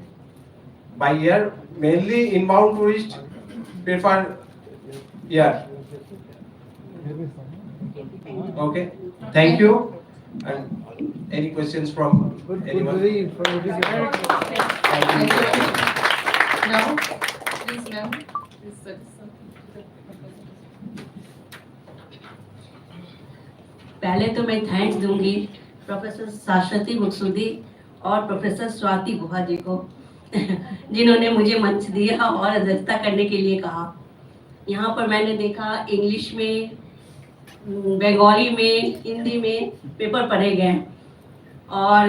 By air, mainly inbound tourists prefer air. Okay, thank you. And any questions from anyone? Very informative. Thank you. Now, please, ma'am. Please, sir. पहले तो मैं thanks दूंगी professor शाश्वती मुक्सुदी और professor Swati गुहा जी को जिन्होंने मुझे मंच दिया और अध्यक्षता करने के लिए कहा। यहाँ पर मैंने देखा इंग्लिश में, बंगाली में, हिंदी में पेपर पढ़े गए और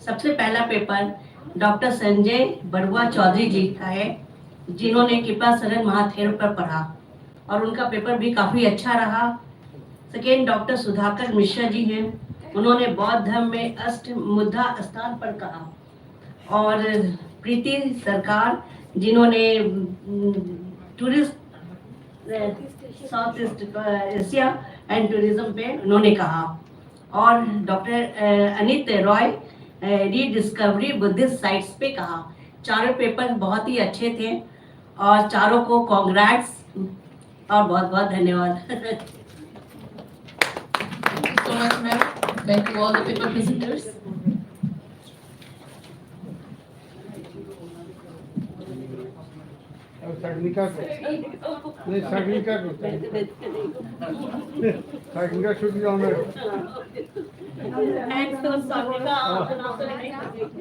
सबसे पहला पेपर डॉक्टर संजय बरुआ चौधरी जी का है, जिन्होंने कृपा शरण महाथेर पर पढ़ा और उनका पेपर भी काफ़ी अच्छा रहा। सेकेंड डॉक्टर सुधाकर मिश्रा जी हैं, उन्होंने बौद्ध धर्म में अष्ट मुद्रा स्थान पर कहा। और प्रीति सरकार जिन्होंने tourist south east Asia and tourism पे उन्होंने कहा। और doctor Anit Roy rediscovery Buddhist sites पे कहा। चारों पेपर बहुत ही अच्छे थे और चारों को कॉन्ग्रेट्स और बहुत बहुत धन्यवाद। Thank you so much, ma'am. Thank you all the paper presenters. Sagnika ko. नहीं Sagnika ko. Sagnika should be honored. Thanks to Swapnika and also the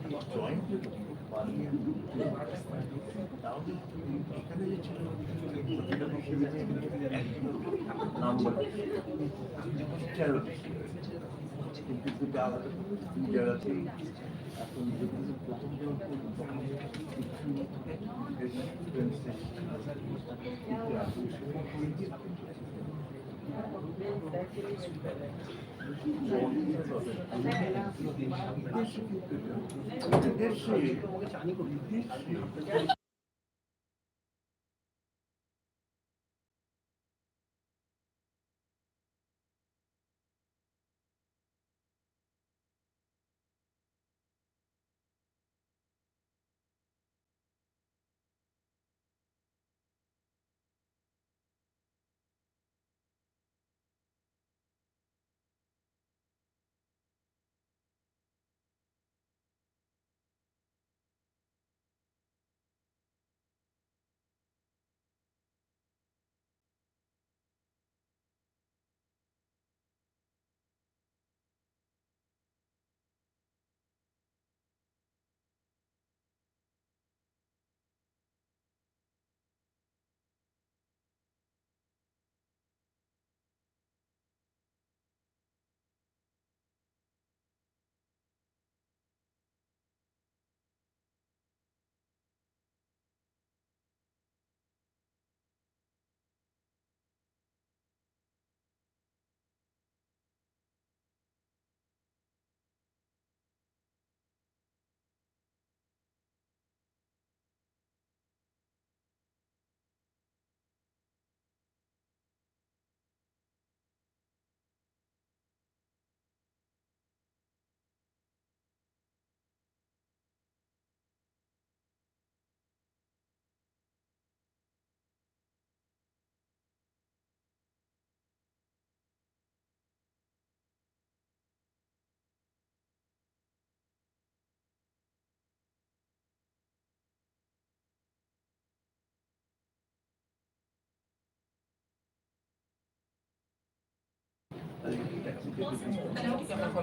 Hello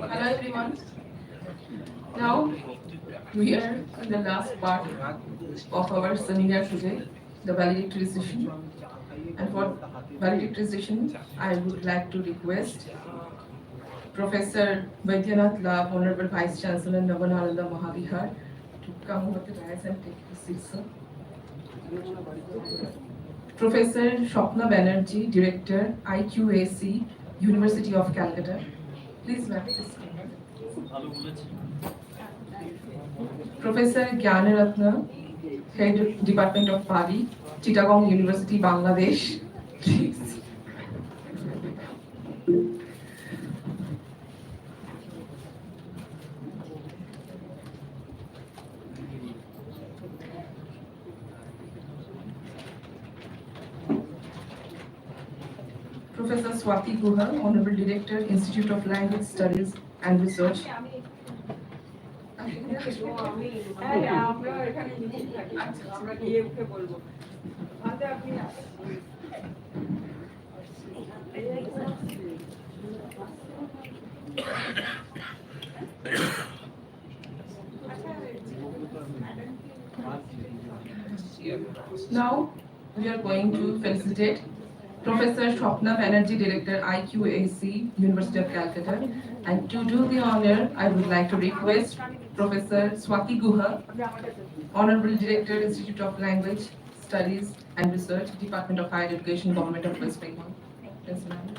everyone. Now we are in the last part of our seminar today, the valedictory session. And for valedictory session, I would like to request Professor Vaidyanath Lab, Honorable Vice Chancellor Navananda Mahavihar, to come over the dais and take his seat, sir. Professor Shopna Banerjee, Director, IQAC, University of Calcutta. Please, ma'am, please come. Professor Gyanaratna, Head Department of Pali, Chittagong University, Bangladesh. Please. Professor Swati Guha, Honorable Director, Institute of Language Studies and Research. Now we are going to felicitate Professor Shopna Banerjee, Director, IQAC, University of Calcutta. And to do the honor, I would like to request Professor Swati Guha, Honorable Director, Institute of Language Studies and Research, Department of Higher Education, Government of West Bengal. Yes, ma'am.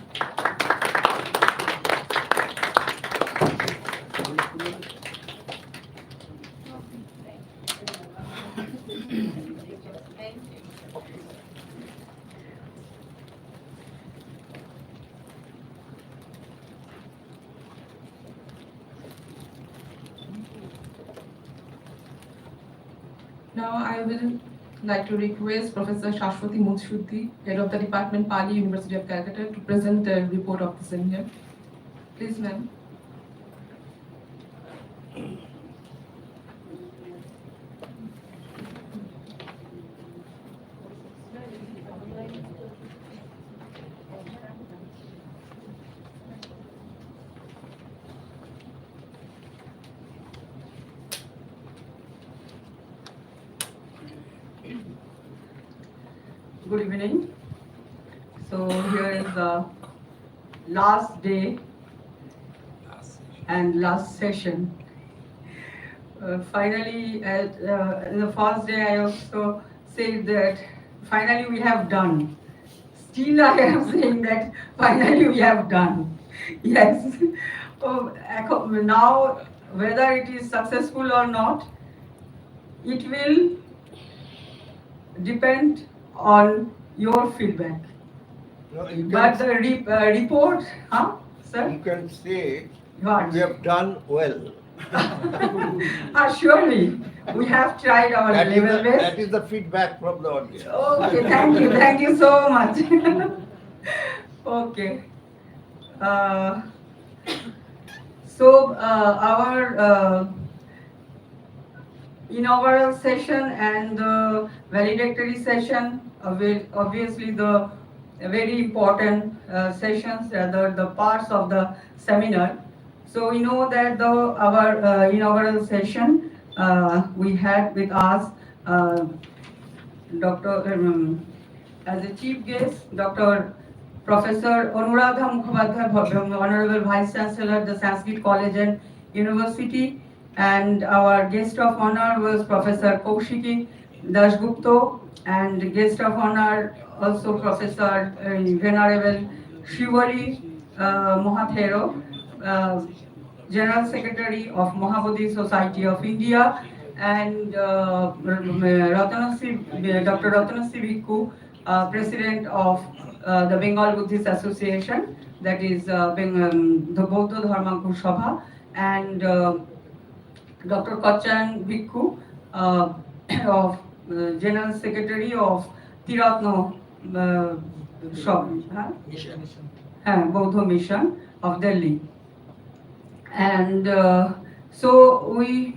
Now I will like to request Professor Shashwati Muthushudhi, Head of the Department, Pali, University of Calcutta, to present the report of the seminar. Please, ma'am. Good evening. So here is the last day and last session. Finally, in the first day, I also said that finally we have done. Still, I am saying that finally we have done. Yes. Now, whether it is successful or not, it will depend on your feedback. No, you But can, the report, huh, sir? you can say What? we have done well. Surely, we have tried our level best. That is the feedback from the audience. Okay, thank you so much. Okay. Uh, our inaugural session and the valedictory session, obviously the very important sessions, the parts of the seminar. So we know that our inaugural session, we had with us Dr. As a chief guest, Dr. Professor Anuradha Mukhopadhyay, Honorable Vice Chancellor, the Sanskrit College and University, and our guest of honor was Professor Kaushiki Dasgupta, and guest of honor also Professor Venerable Shivali Mohathero, General Secretary of Mahabodhi Society of India, and Dr. Ratanasri Bhikkhu, President of the Bengal Buddhist Association, that is the Bauddha Dharma Sabha, and Dr. Kachan Bhikkhu, of General Secretary of Tiratno Bauddha Mission of Delhi. And so we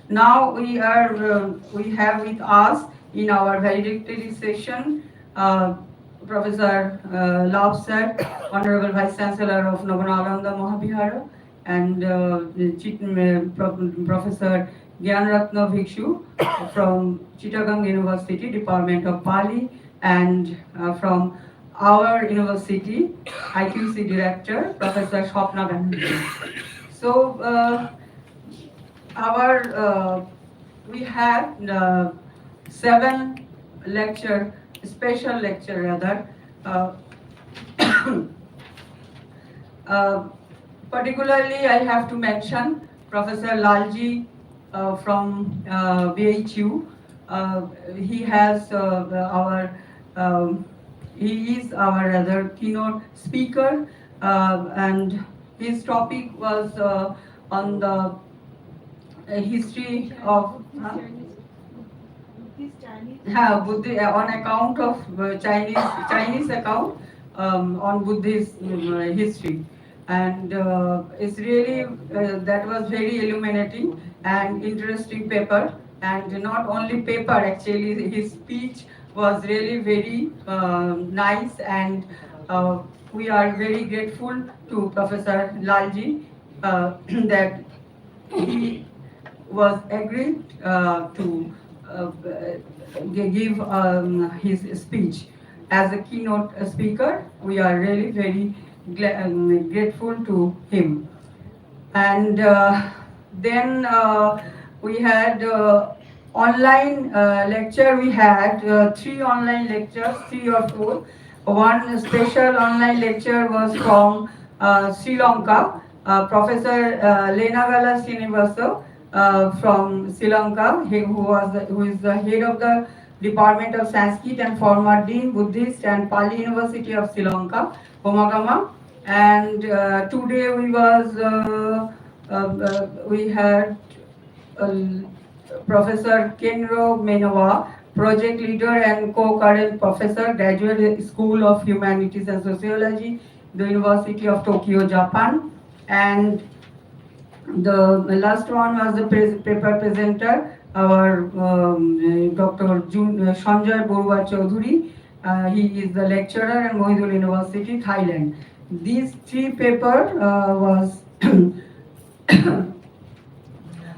now we have with us in our valedictory session Professor Live-7, Honorable Vice Chancellor of Navanalanda Mahavihara, and Professor Gyanratna Bhikshu from Chittagong University, Department of Pali, and from our university, IQC Director, Professor Swapna Banerjee. So we had 7 special lecture rather. Particularly, I have to mention Professor Lalji from BHU. He is our rather keynote speaker, and his topic was on the history of on account of Chinese account on Buddhist history, and it's really that was very illuminating and interesting paper, and not only paper, actually his speech was really very nice, and we are very grateful to Professor Lalji that he was agreed to give his speech as a keynote speaker. We are really very grateful to him. And then we had online lecture. We had 3 online lectures, 3 or 4. One special online lecture was from Sri Lanka. Professor Lenagala Srinivasa from Sri Lanka, who is the head of the Department of Sanskrit and former Dean Buddhist and Pali University of Sri Lanka, Pomagama. And today we had Professor Kenro Menowa, project leader and co-current professor, Graduate School of Humanities and Sociology, the University of Tokyo, Japan. And the last one was the paper presenter, our Dr. Sanjay Borua Chaudhuri. He is the lecturer at Mohidul University, Thailand. These 3 papers was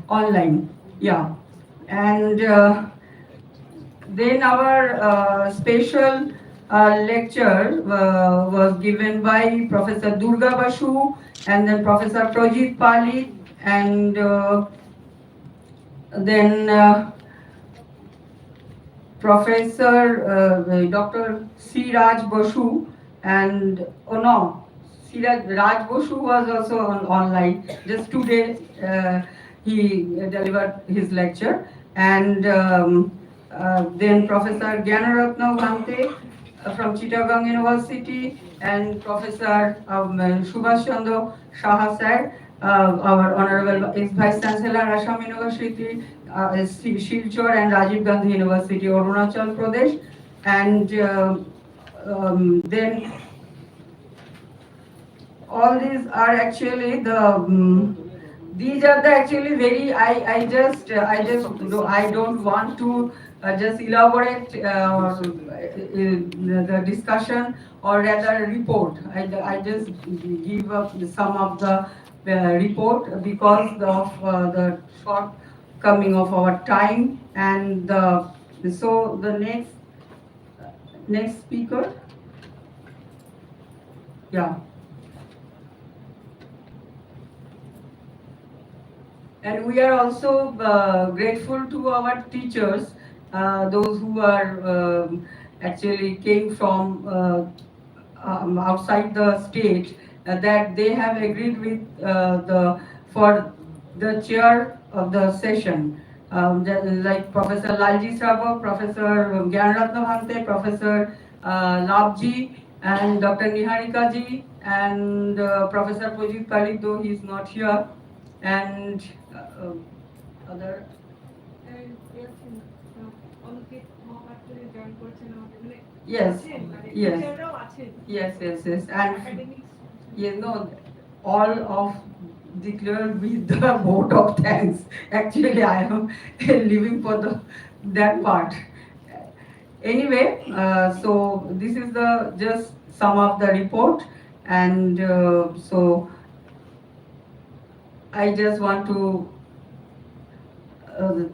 online, yeah. And Then our special lecture was given by Professor Durga Basu and then Professor Projit Pali and then Professor Dr. C. Raj Basu and oh no, C. Raj Basu was also online. Just today he delivered his lecture and then Professor Gyanaratna Bhante from Chittagong University and Professor Subhash Chandra Saha sir, our Honorable ex-Vice Chancellor Assam University, Silchar and Rajiv Gandhi University, Arunachal Pradesh, and then all these are actually these are the actually very I don't want to just elaborate the discussion or rather report. I just give up some of the report because of the shortcoming of our time and so the next speaker, yeah. And we are also grateful to our teachers, those who are actually came from outside the state, that they have agreed with for the chair of the session, like Professor Lalji Srava, Professor Gyanaratna Bhante, Professor Labji, and Dr. Niharika ji, and Professor Pujit Kalik, though he is not here, and other. Yes, yes, and all of declared with the vote of thanks. Actually, I am living for that part. Anyway, so this is the just some of the report, and so I just want to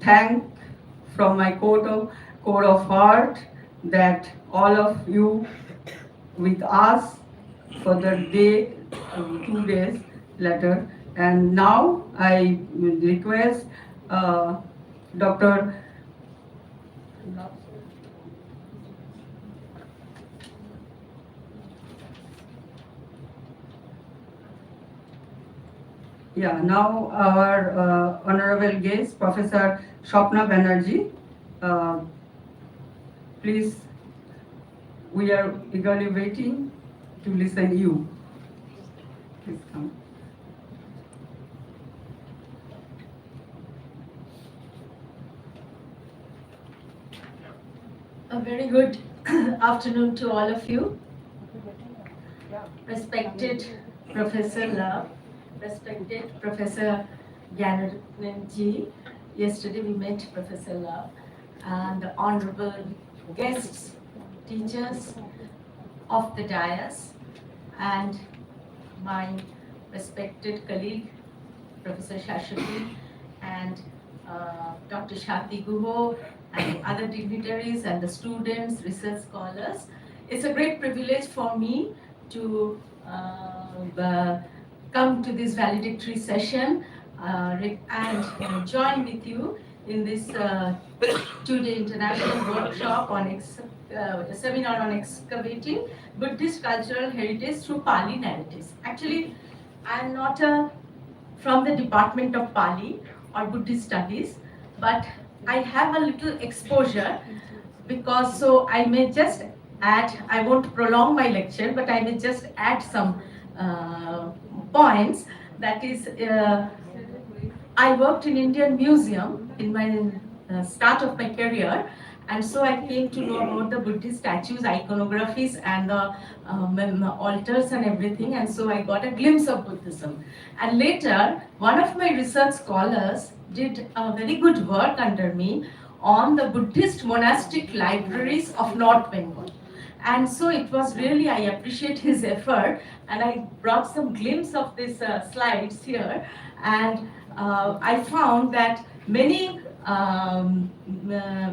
thank from my core of heart that all of you with us for the day, 2 days later. And now I request Dr. Yeah, now our honorable guest, Professor Shopna Banerjee. Please, we are eagerly waiting to listen to you. Please come. A very good afternoon to all of you. Respected Professor Love, respected Professor Gyanaratna ji. Yesterday we met Professor Love, and the honorable guests, teachers of the dais, and my respected colleague, Professor Shashwati, and Dr. Shati Guho, and the other dignitaries and the students, research scholars. It's a great privilege for me to come to this valedictory session and join with you in this 2-day international workshop on seminar on excavating Buddhist cultural heritage through Pali narratives. Actually, I'm not from the Department of Pali or Buddhist Studies, but I have a little exposure because so I may just add, I won't prolong my lecture, but I may just add some points. That is, I worked in Indian Museum in my start of my career, and so I came to know about the Buddhist statues, iconographies, and the altars and everything, and so I got a glimpse of Buddhism. And later, one of my research scholars did a very good work under me on the Buddhist monastic libraries of North Bengal. And so it was really, I appreciate his effort, and I brought some glimpse of these slides here, and I found that many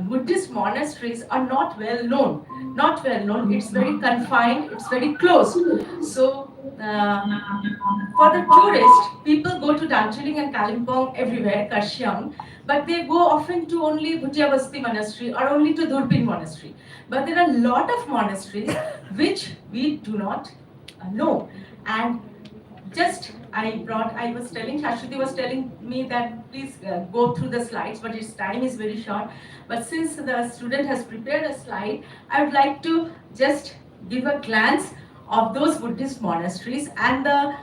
Buddhist monasteries are not well known. Not well known. It's very confined. It's very closed. So for the tourists, people go to Darjeeling and Kalimpong everywhere, Karshiang, but they go often to only Bhutia Monastery or only to Durpin Monastery. But there are a lot of monasteries which we do not know. And just Shashwati was telling me that please go through the slides, but its time is very short. But since the student has prepared a slide, I would like to just give a glance of those Buddhist monasteries and the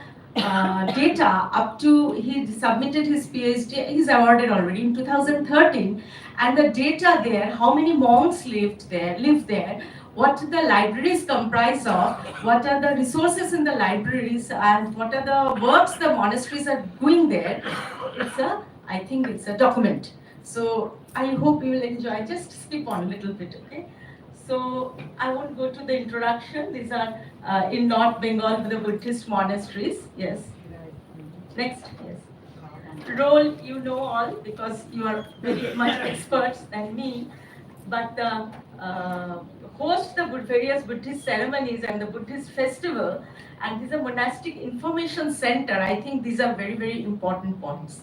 data up to, he submitted his PhD, he's awarded already in 2013, and the data there, how many monks live there, what the libraries comprise of, what are the resources in the libraries, and what are the works the monasteries are doing there. I think it's a document. So I hope you will enjoy. Just skip on a little bit, okay? So I won't go to the introduction. These are in North Bengal, the Buddhist monasteries. Yes. Next, yes. Role you know all because you are very much experts than me. But host the various Buddhist ceremonies and the Buddhist festival, and this is a monastic information center. I think these are very, very important points.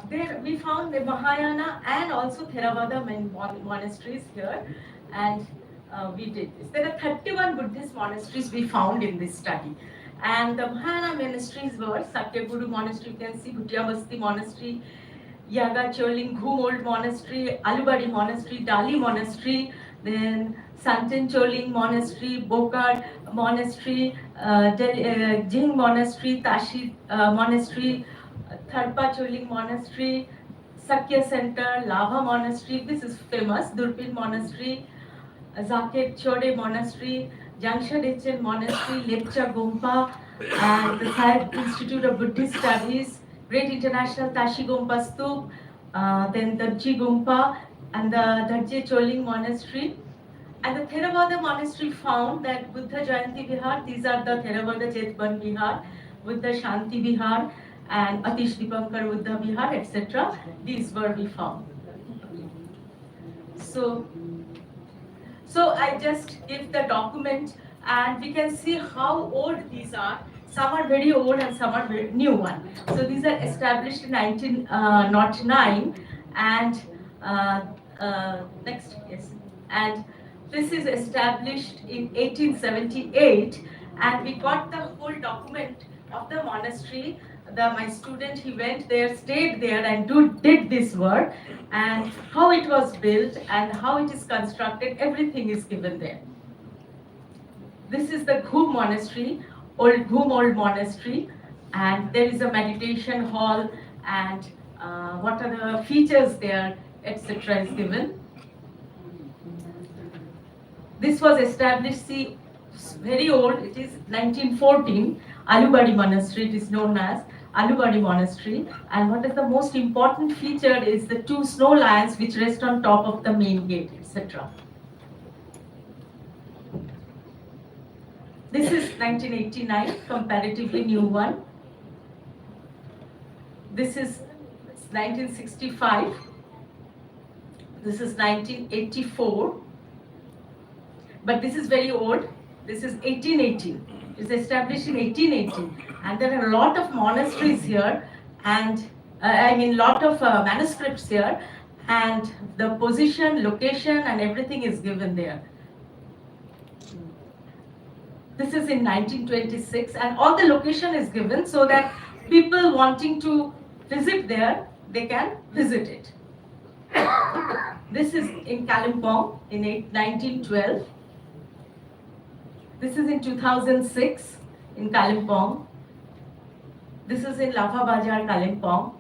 There we found the Mahayana and also Theravada monasteries here, and we did this. There are 31 Buddhist monasteries we found in this study. And the Mahayana monasteries were Satyaguru Monastery, you can see Bhutia Monastery, Yaga Choling Ghum Old Monastery, Alubadi Monastery, Dali Monastery, then Santen Choling Monastery, Bokar Monastery, Jing Monastery, Tashi Monastery, Tharpa Choling Monastery, Sakya Center, Lava Monastery, this is famous, Durpin Monastery, Zaket Chode Monastery, Jangsha Dechen Monastery, Lepcha Gompa, and the Sahib Institute of Buddhist Studies, Great International Tashi Gompa Stup, then Darji Gompa, and the Darje Choling Monastery. And the Theravada monastery found that Buddha Jayanti Vihar, these are the Theravada Chetban Vihar, Buddha Shanti Vihar, and Atish Dipankar Buddha Vihar, etc. These were we found. So I just give the document, and we can see how old these are. Some are very old and some are very new one. So these are established in 1909, and next, yes. And this is established in 1878, and we got the whole document of the monastery. My student, he went there, stayed there, and did this work, and how it was built and how it is constructed, everything is given there. This is the Ghum Monastery, Ghum Old Monastery, and there is a meditation hall, and what are the features there, etc. is given. This was established, see, very old, it is 1914, Alubadi Monastery, it is known as Alubadi Monastery, and what is the most important feature is the 2 snow lions which rest on top of the main gate, etc. This is 1989, comparatively new one. This is 1965. This is 1984. But this is very old. This is 1818. It's established in 1818. And there are a lot of monasteries here, and lot of manuscripts here, and the position, location, and everything is given there. This is in 1926, and all the location is given so that people wanting to visit there, they can visit it. This is in Kalimpong in 1912. This is in 2006 in Kalimpong. This is in Lava Bajar, Kalimpong.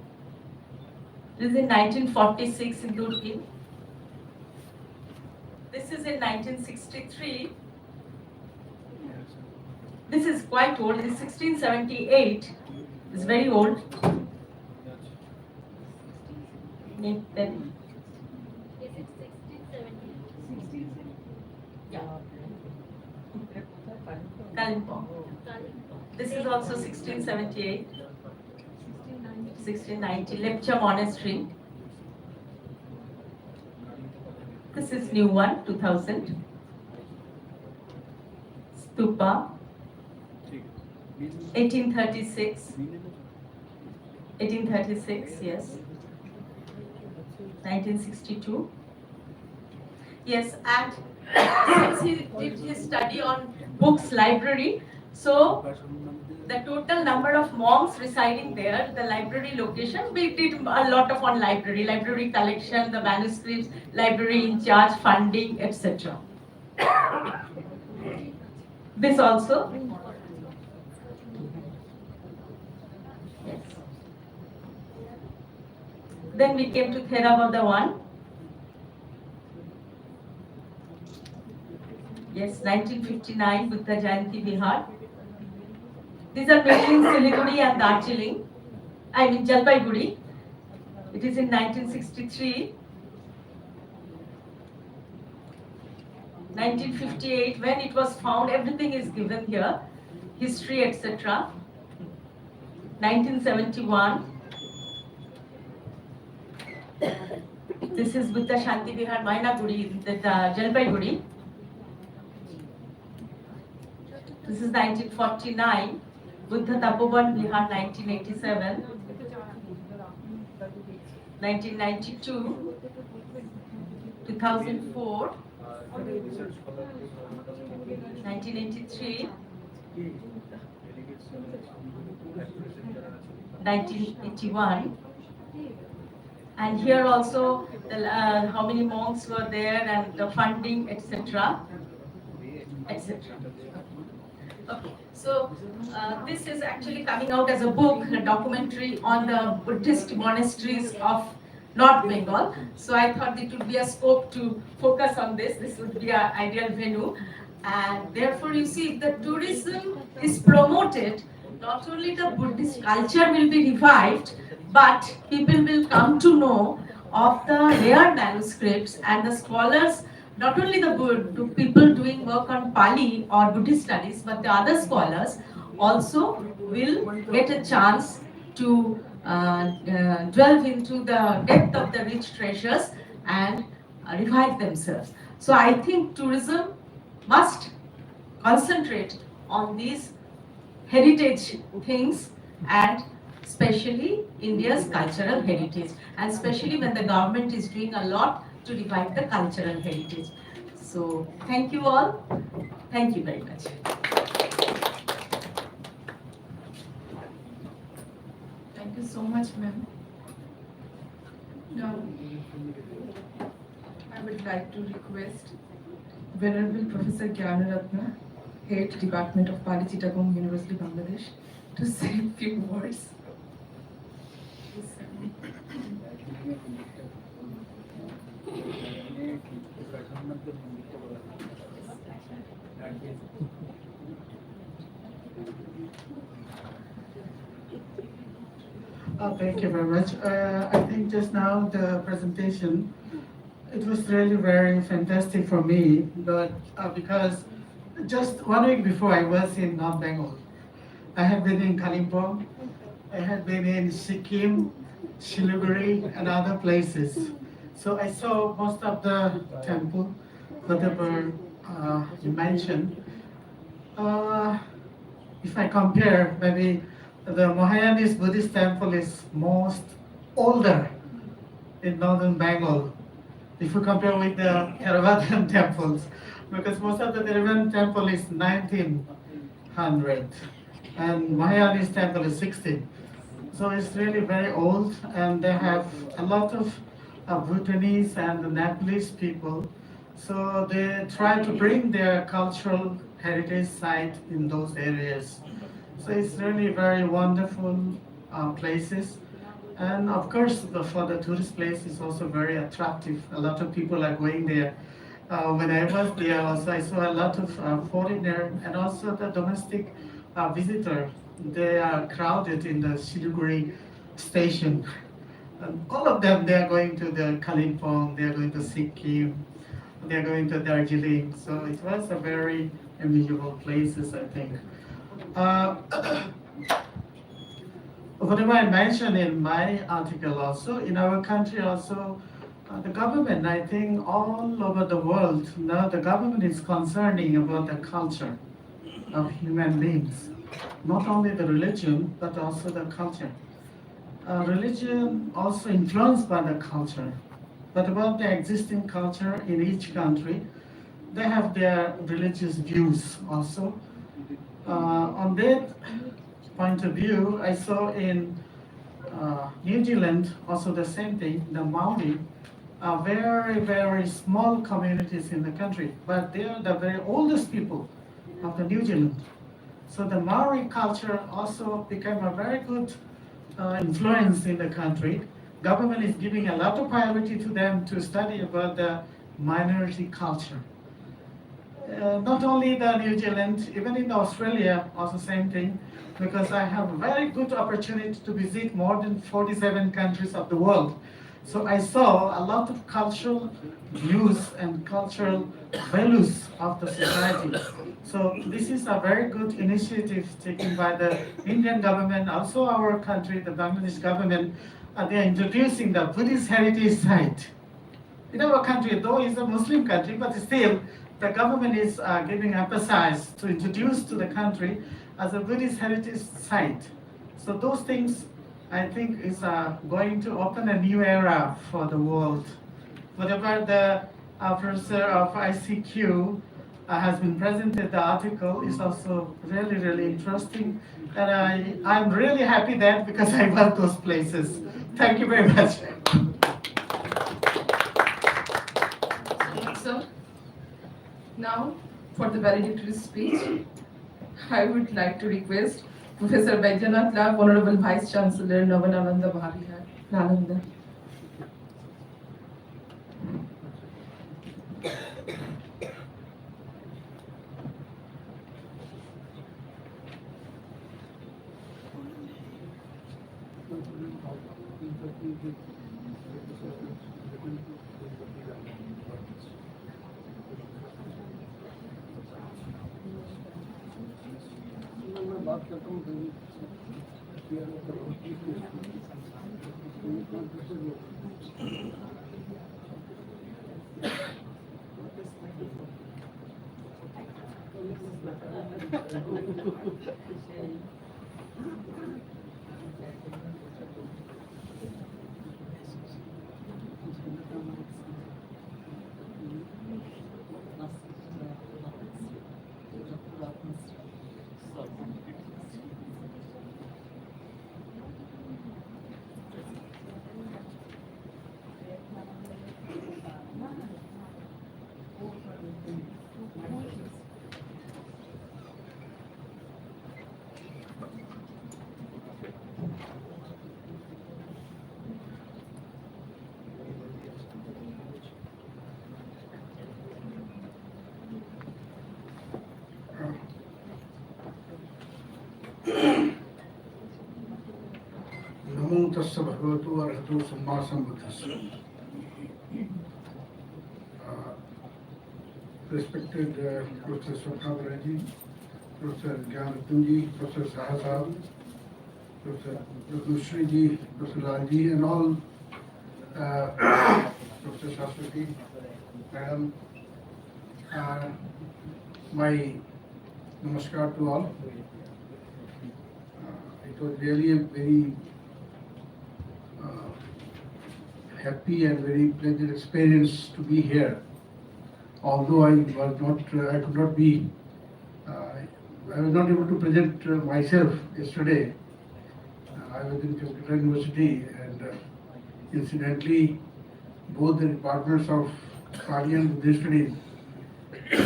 This is in 1946 in Durpin. This is in 1963. This is quite old. It's 1678. It's very old. Then, Is it 1670? yeah. Kalimpong. This is also 1678. 1690, Lepcha Monastery. This is new one, 2000. Stupa, 1836. 1836, yes. 1962. Yes, and since he did his study on books library, so the total number of monks residing there, the library location, we did a lot of on library collection, the manuscripts, library in charge, funding, etc. This also. Yes. Then we came to Theravada one. Yes, 1959, Buddha Jayanti Vihar. These are made in Siliguri and Darjeeling. I mean Jalpaiguri. It is in 1963. 1958, when it was found, everything is given here. History, etc. 1971. This is Buddha Shanti Vihar, Mainaguri, Jalpaiguri. This is 1949. Buddha Tapovan Vihar, 1987. 1992. 2004. 1983. 1981. And here also how many monks were there and the funding, etc. etc. Okay, so this is actually coming out as a book, a documentary on the Buddhist monasteries of North Bengal. So I thought it would be a scope to focus on this. This would be an ideal venue. And therefore, you see, if the tourism is promoted, not only the Buddhist culture will be revived, but people will come to know of the rare manuscripts and the scholars, not only the people doing work on Pali or Buddhist studies, but the other scholars also will get a chance to delve into the depth of the rich treasures and revive themselves. So I think tourism must concentrate on these heritage things, and especially India's cultural heritage, and especially when the government is doing a lot to revive the cultural heritage. So thank you all. Thank you very much. Thank you so much, ma'am. Now, I would like to request Venerable Professor Gyanaratna, Head Department of Pali Chittagong University, Bangladesh, to say a few words. Thank you very much. I think just now the presentation, it was really very fantastic for me, but because just 1 week before I was in North Bengal. I had been in Kalimpong, I had been in Sikkim, Siliguri, and other places. So I saw most of the temple, whatever you mentioned. If I compare, maybe the Mahayanist Buddhist temple is most older in northern Bengal. If you compare with the Theravadian temples, because most of the Theravadian temple is 1900 and Mahayanist temple is 16. So it's really very old, and they have a lot of Bhutanese and Nepalese people. So they try to bring their cultural heritage site in those areas. So it's really very wonderful places. And of course, for the tourist place, it's also very attractive. A lot of people are going there. When I was there, also I saw a lot of foreigner and also the domestic visitor. They are crowded in the Siliguri station. And all of them, they are going to the Kalimpong, they are going to Sikkim, they are going to Darjeeling. So it was a very enjoyable places, I think. Uh, Whatever I mentioned in my article also, in our country also, the government, I think all over the world, now the government is concerning about the culture of human beings. Not only the religion, but also the culture. Religion also influenced by the culture. But about the existing culture in each country, they have their religious views also. On that point of view, I saw in New Zealand also the same thing. The Maori are very, very small communities in the country, but they are the very oldest people of the New Zealand. So the Maori culture also became a very good influence in the country. Government is giving a lot of priority to them to study about the minority culture. Not only the New Zealand, even in Australia, also same thing, because I have a very good opportunity to visit more than 47 countries of the world. So I saw a lot of cultural views and cultural values of the society. So this is a very good initiative taken by the Indian government, also our country, the Bangladesh government. They are introducing the Buddhist heritage site. In our country, though it's a Muslim country, but still the government is giving emphasis to introduce to the country as a Buddhist heritage site. So those things, I think, is going to open a new era for the world. Whatever the professor of ICQ has been presented, the article is also really, really interesting. And I'm really happy that because I went those places. Thank you very much. So, now for the valedictory speech, I would like to request Professor Baidyanath Lal, Honorable Vice Chancellor, Navananda Bhavihar, Nalanda. Namo tassa bhagavato arahato samma sambuddhassa. Respected Professor Swapna Professor Gyanatunji, Professor Sahasab, Professor Ratnushriji, Professor Lalji, and all Professor Shastri, Madam, my namaskar to all. It was really a very happy and very pleasant experience to be here. Although I could not be, I was not able to present myself yesterday. I was in Calcutta University, and incidentally, both the departments of Pali and Buddhist Studies,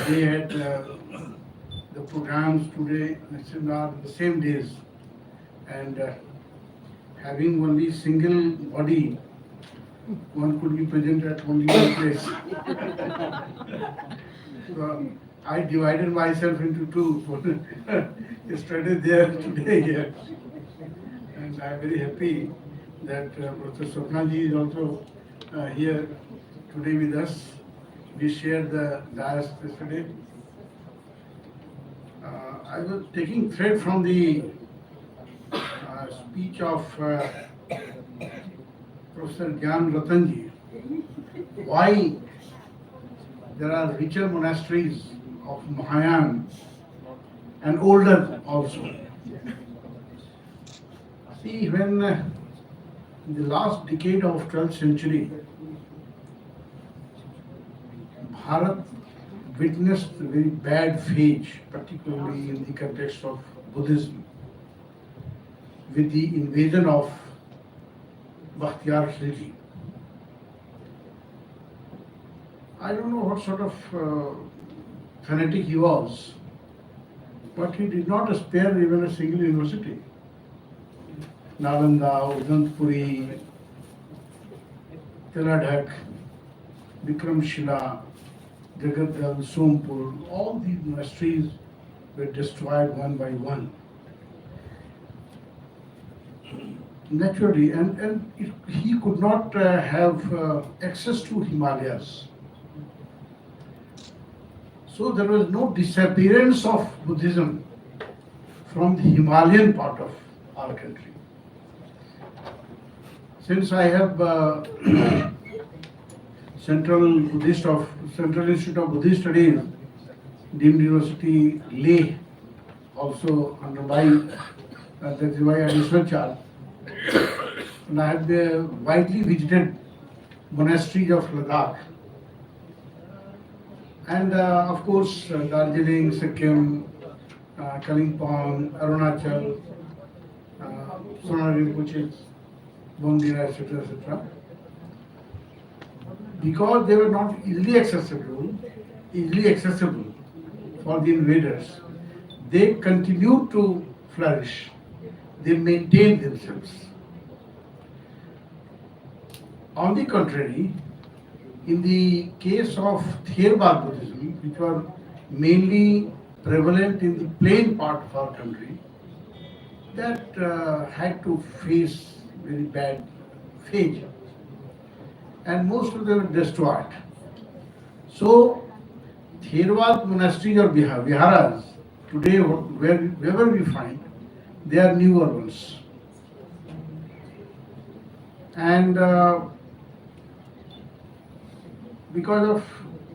they had the programs today and seminar the same days, and having only single body, one could be present at only one place. So I divided myself into two. Yesterday there, today here. And I am very happy that Professor Swapnaji is also here today with us. We shared the dais yesterday. I was taking thread from the speech of Professor Gyan Ratanji. Why there are richer monasteries of Mahayan and older also. See, when in the last decade of 12th century, Bharat witnessed a very bad phase, particularly in the context of Buddhism, with the invasion of Bakhtiyar Khilji. I don't know what sort of fanatic he was, but he did not spare even a single university. Nalanda, Udantpuri, Teladhak, Vikramshila, Jagatdal, Sompur, all these monasteries were destroyed one by one. Naturally, he could not have access to Himalayas. So there was no disappearance of Buddhism from the Himalayan part of our country. Since I have Central Institute of Buddhist Studies, deemed University Leh, also under my that is my additional charge, and I have widely visited monasteries of Ladakh. And of course, Darjeeling, Sikkim, Kalimpong, Arunachal, Sonari Rinpoche, Bondira, etc., etc. Because they were not easily accessible for the invaders, they continued to flourish. They maintained themselves. On the contrary, in the case of Theravada Buddhism, which were mainly prevalent in the plain part of our country, that had to face very bad fate, and most of them were destroyed. So, Theravada monasteries or viharas, today wherever we find, they are newer ones. And because of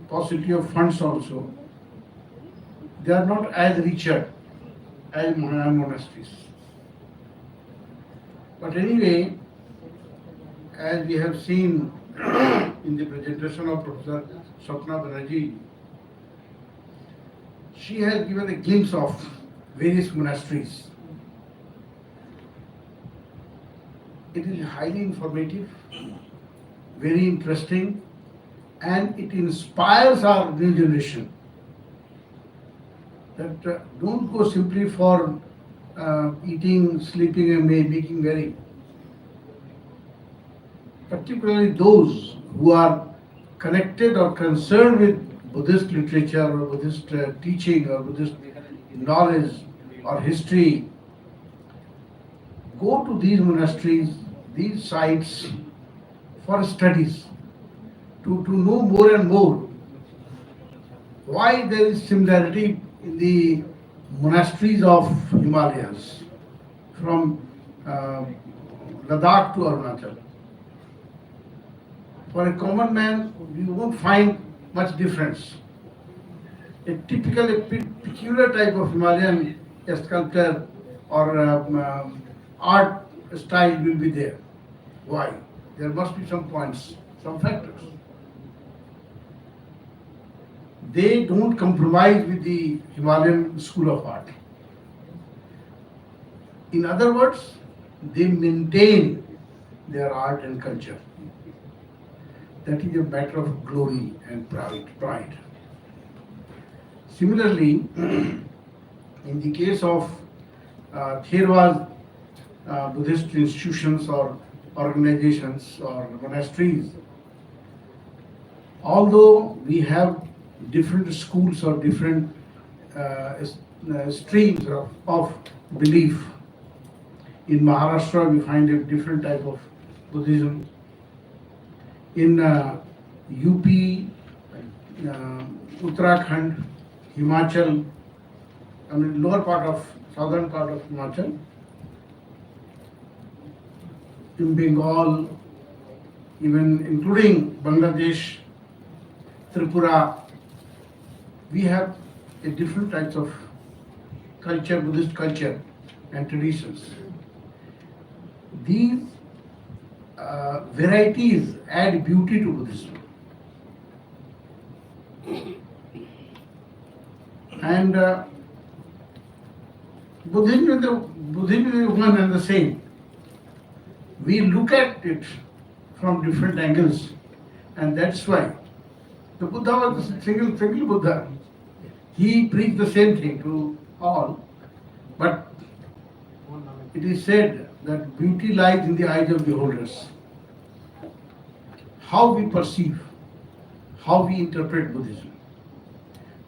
paucity of funds also, they are not as richer as Mahayan monasteries. But anyway, as we have seen in the presentation of Professor Swapna Banerjee, she has given a glimpse of various monasteries. It is highly informative, very interesting, and it inspires our new generation that don't go simply for eating, sleeping, and making merry. Particularly those who are connected or concerned with Buddhist literature or Buddhist teaching or Buddhist knowledge or history, go to these monasteries, these sites for studies, to know more and more why there is similarity in the monasteries of Himalayas from Ladakh to Arunachal. For a common man, you won't find much difference. A peculiar type of Himalayan sculpture or art style will be there. Why? There must be some points, some factors. They don't compromise with the Himalayan school of art. In other words, they maintain their art and culture. That is a matter of glory and pride. Similarly, in the case of Theravada Buddhist institutions or organizations or monasteries, although we have different schools or different streams of belief, in Maharashtra we find a different type of Buddhism. In UP, Uttarakhand, Himachal, lower part of, southern part of Himachal, in Bengal, even including Bangladesh, Tripura, we have a different types of culture, Buddhist culture and traditions. These varieties add beauty to Buddhism. And Buddhism is one and the same. We look at it from different angles, and that's why the Buddha was a single Buddha. He preached the same thing to all, but it is said that beauty lies in the eyes of beholders. How we perceive, how we interpret Buddhism.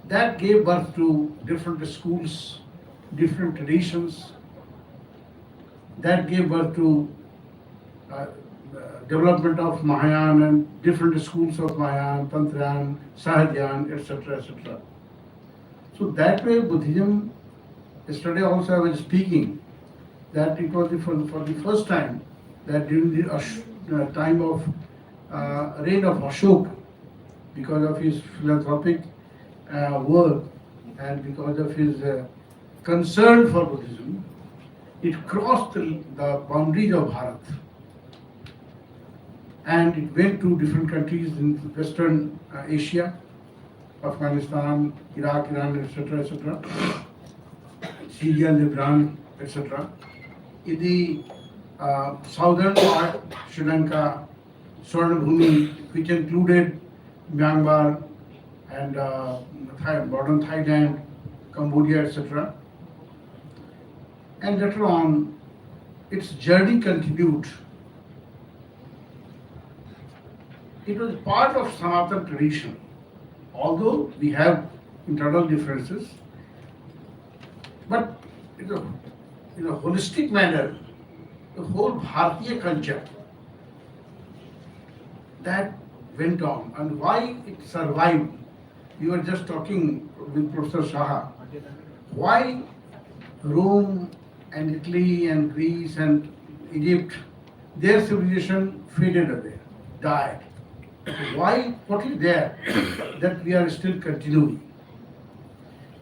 That gave birth to different schools, different traditions. That gave birth to development of Mahayana and different schools of Mahayana, Tantra, Sahajyan, etc., etc. So that way Buddhism, yesterday also I was speaking, that it was for the first time that during the time of reign of Ashoka, because of his philanthropic work and because of his concern for Buddhism, it crossed the boundaries of Bharat. And it went to different countries in Western Asia, Afghanistan, Iraq, Iran, etc., etc., Syria, Lebanon, etc. In the southern part, Sri Lanka, Swarnabhumi, which included Myanmar and modern Thailand, Cambodia, etc. And later on, its journey continued. It was part of Sanatana tradition. Although we have internal differences, but in a holistic manner, the whole Bharatiya culture that went on, and why it survived. We were just talking with Professor Saha, why Rome and Italy and Greece and Egypt, their civilization faded away, died. Why? What is there that we are still continuing?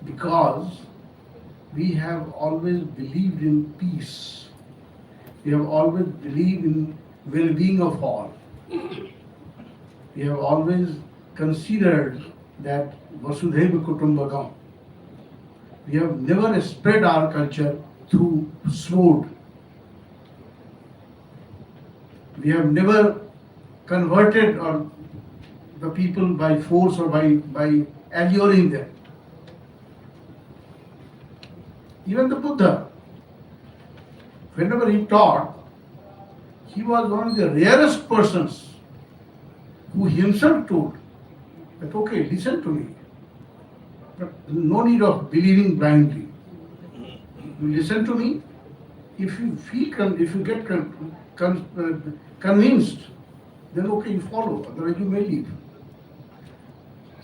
Because we have always believed in peace. We have always believed in well-being of all. We have always considered that Vasudhaiva Kutumbakam. We have never spread our culture through sword. We have never converted or the people by force or by alluring them. Even the Buddha, whenever he taught, he was one of the rarest persons who himself told that, okay, listen to me, but no need of believing blindly. You listen to me. If you feel, if you get convinced, then okay, you follow. Otherwise, you may leave.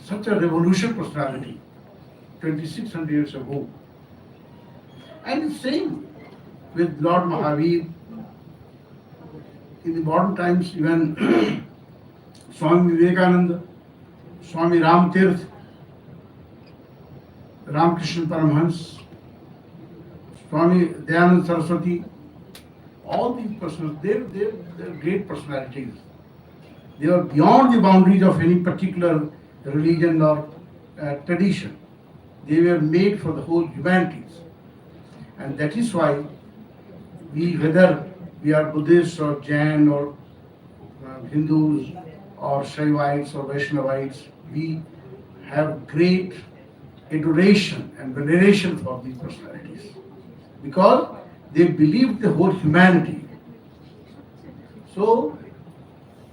Such a revolution personality, 2600 years ago. And the same with Lord Mahavir. In the modern times, even Swami Vivekananda, Swami Ram Tirth, Ramakrishna Paramhans, Swami Dayananda Saraswati, all these persons, they're great personalities. They are beyond the boundaries of any particular religion or tradition. They were made for the whole humanities. And that is why we, whether we are Buddhists or Jain or Hindus or Shaivites or Vaishnavites, we have great adoration and veneration for these personalities because they believe the whole humanity. So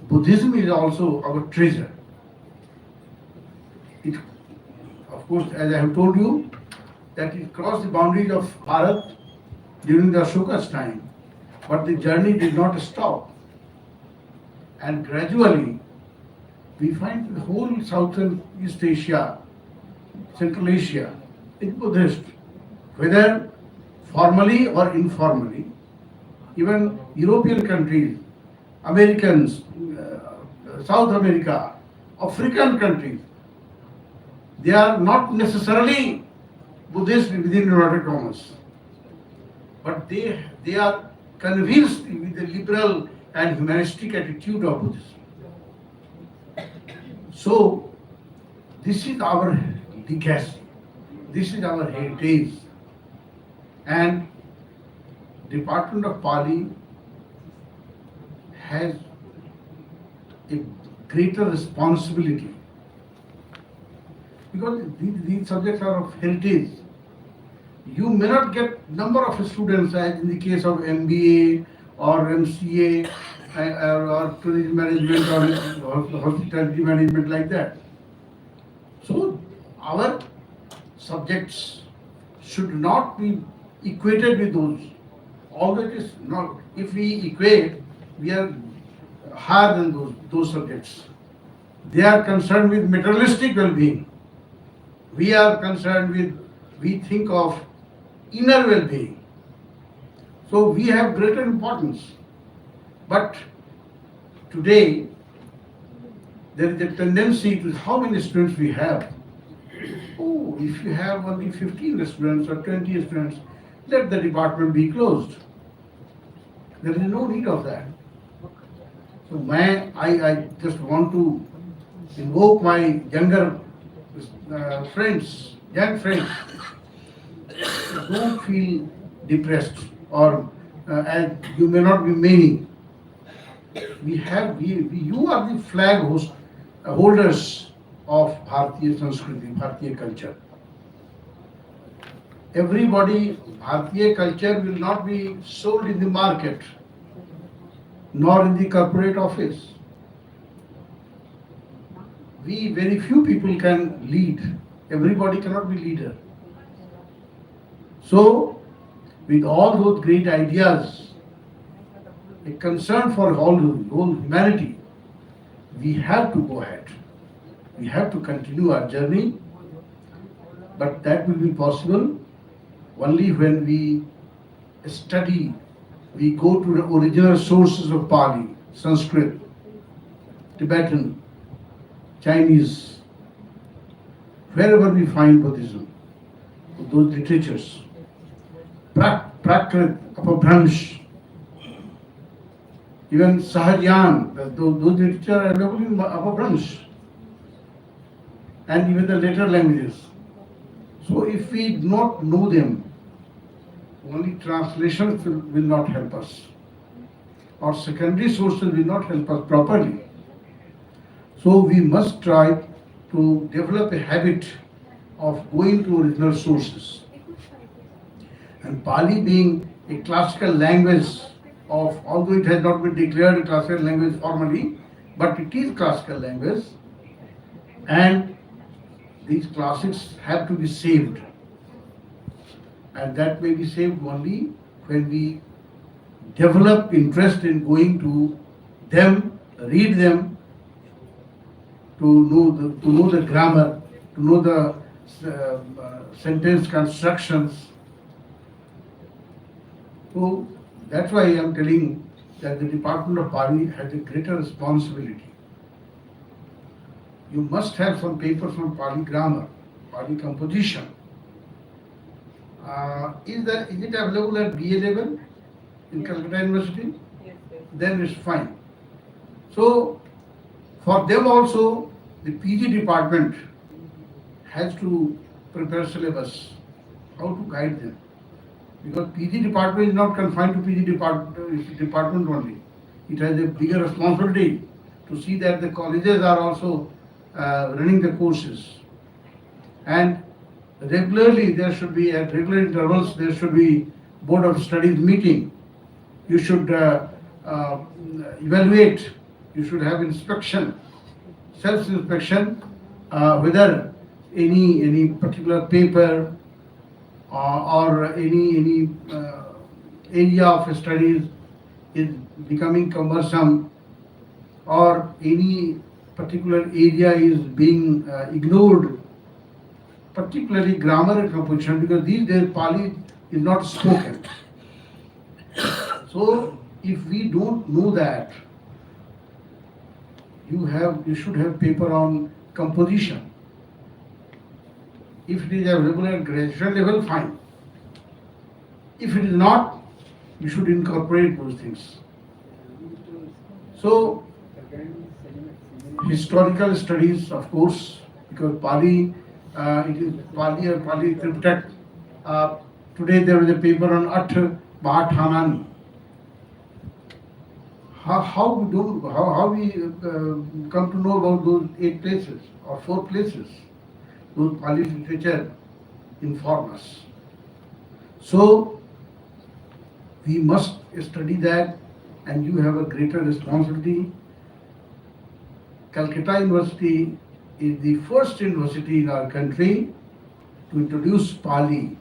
Buddhism is also our treasure. It, of course, as I have told you, that it crossed the boundaries of Bharat during the Ashoka's time, but the journey did not stop. And gradually, we find the whole South and East Asia, Central Asia, is Buddhist. whether formally or informally. Even European countries, Americans, South America, African countries, they are not necessarily Buddhist within inverted commas, but they are convinced with the liberal and humanistic attitude of Buddhism. So, this is our legacy, this is our heritage, and Department of Pali has a greater responsibility because these subjects are of heritage. You may not get number of students as in the case of MBA or MCA or tourism management or hospitality management like that. So our subjects should not be equated with those. Although it is not, if we equate, we are higher than those subjects. They are concerned with materialistic well-being. We are concerned with, we think of inner well-being. So we have greater importance. But today, there is a tendency to how many students we have. Oh, if you have only 15 students or 20 students, let the department be closed. There is no need of that. So I just want to invoke my younger friends, young friends, don't feel depressed or as you may not be many. You are the flag holders of Bharatiya Sanskriti, Bharatiya culture. Everybody, Bharatiya culture will not be sold in the market, nor in the corporate office. Very few people can lead. Everybody cannot be leader. So, with all those great ideas, a concern for whole humanity, we have to go ahead. We have to continue our journey, but that will be possible only when we study, we go to the original sources of Pali, Sanskrit, Tibetan, Chinese, wherever we find Buddhism, those literatures, Prakrit, Apabhransh, even Sahajyan, those literature are available in Apabhransh, and even the later languages. So if we do not know them, only translations will not help us, or secondary sources will not help us properly. So we must try to develop a habit of going to original sources. And Pali being a classical language of, although it has not been declared a classical language formally, but it is classical language, and these classics have to be saved. And that may be saved only when we develop interest in going to them, read them, to know the grammar, to know the sentence constructions. So that's why I am telling that the Department of Pali has a greater responsibility. You must have some papers on Pali grammar, Pali composition. Is it available at BA level in Calcutta University? Yes. Then it's fine. So for them also, the PG department has to prepare syllabus, how to guide them. Because PG department is not confined to PG department only. It has a bigger responsibility to see that the colleges are also running the courses. And regularly there should be, at regular intervals, there should be Board of Studies meeting. You should evaluate, you should have inspection, self-inspection, whether any particular paper or any area of studies is becoming cumbersome, or any particular area is being ignored particularly grammar and composition, because these days Pali is not spoken. So if we don't know that, you should have paper on composition. If it is available at graduate level, fine. If it is not, you should incorporate those things. So historical studies, of course, because Pali, it is Pali or Pali Triptych. Today there was a paper on At Bhathanani. How we come to know about those 8 places or 4 places? Those Pali literature inform us. So we must study that, and you have a greater responsibility. Calcutta University is the first university in our country to introduce Pali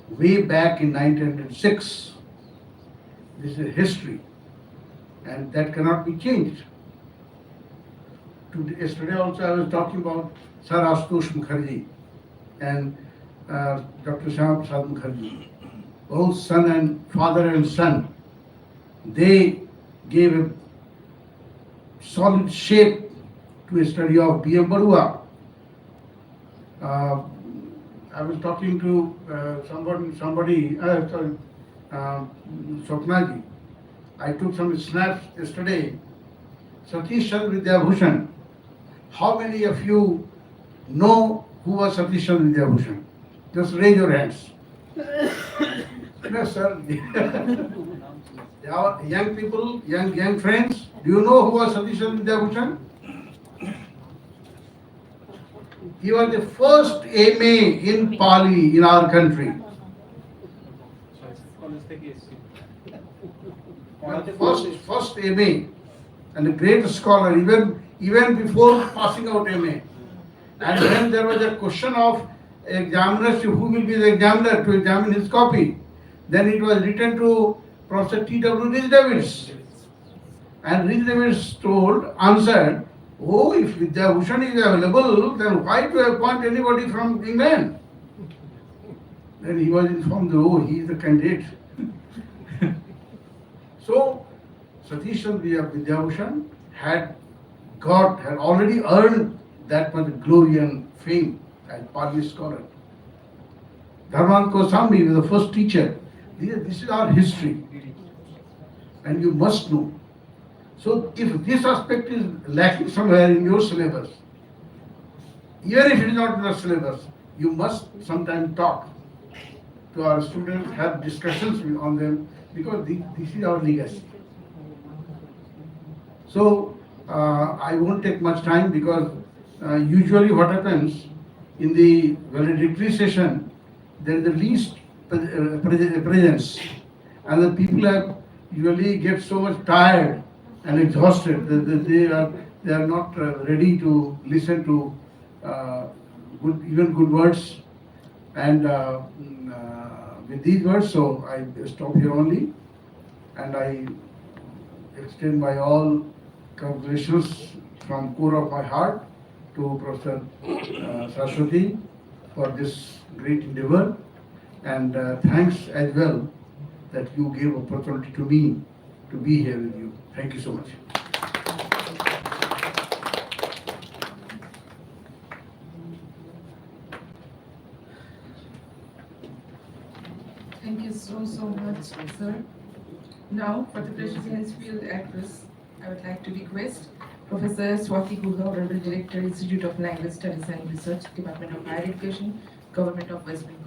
way back in 1906. This is history, and that cannot be changed. Yesterday also I was talking about Sir Ashutosh Mukherjee and Dr. Shyama Prasad Mukherjee. Both son and father and son, they gave a solid shape to a study of B.M. Barua. I was talking to somebody, Swapnaji. I took some snaps yesterday. Satish Chandra Vidyabhushan. How many of you know who was Satish Chandra Vidyabhushan? Just raise your hands. No, sir. Our young people, young friends, do you know who was Satish Chandra Vidyabhushan? He was the first MA in Pali in our country. First MA, and a great scholar, even before passing out MA. And when there was a question of examiners, who will be the examiner to examine his copy, then it was written to Professor T.W. Rhys Davids. And Rhys Davids answered, oh, if Vidyabhushan is available, then why to appoint anybody from England? Then he was informed, oh, he is the candidate. So, Satish Chandra Vidyabhushan had already earned that much glory and fame as Pali scholar. Dharman Kosami was the first teacher. This is our history, and you must know. So if this aspect is lacking somewhere in your syllabus, even if it is not in the syllabus, you must sometimes talk to our students, have discussions on them, because this is our legacy. So I won't take much time, because usually what happens in the valedictory session, there is the least presence, and the people usually get so much tired and exhausted that they are not ready to listen to good words. And with these words, so I stop here only, and I extend my all congratulations from core of my heart to Professor Saraswati for this great endeavor, and thanks as well that you gave opportunity to me to be here with you. Thank you so much. Thank you so much, sir. Now, for the President's field address, I would like to request Professor Swati Guha, Honorable Director, Institute of Language Studies and Research, Department of Higher Education, Government of West Bengal.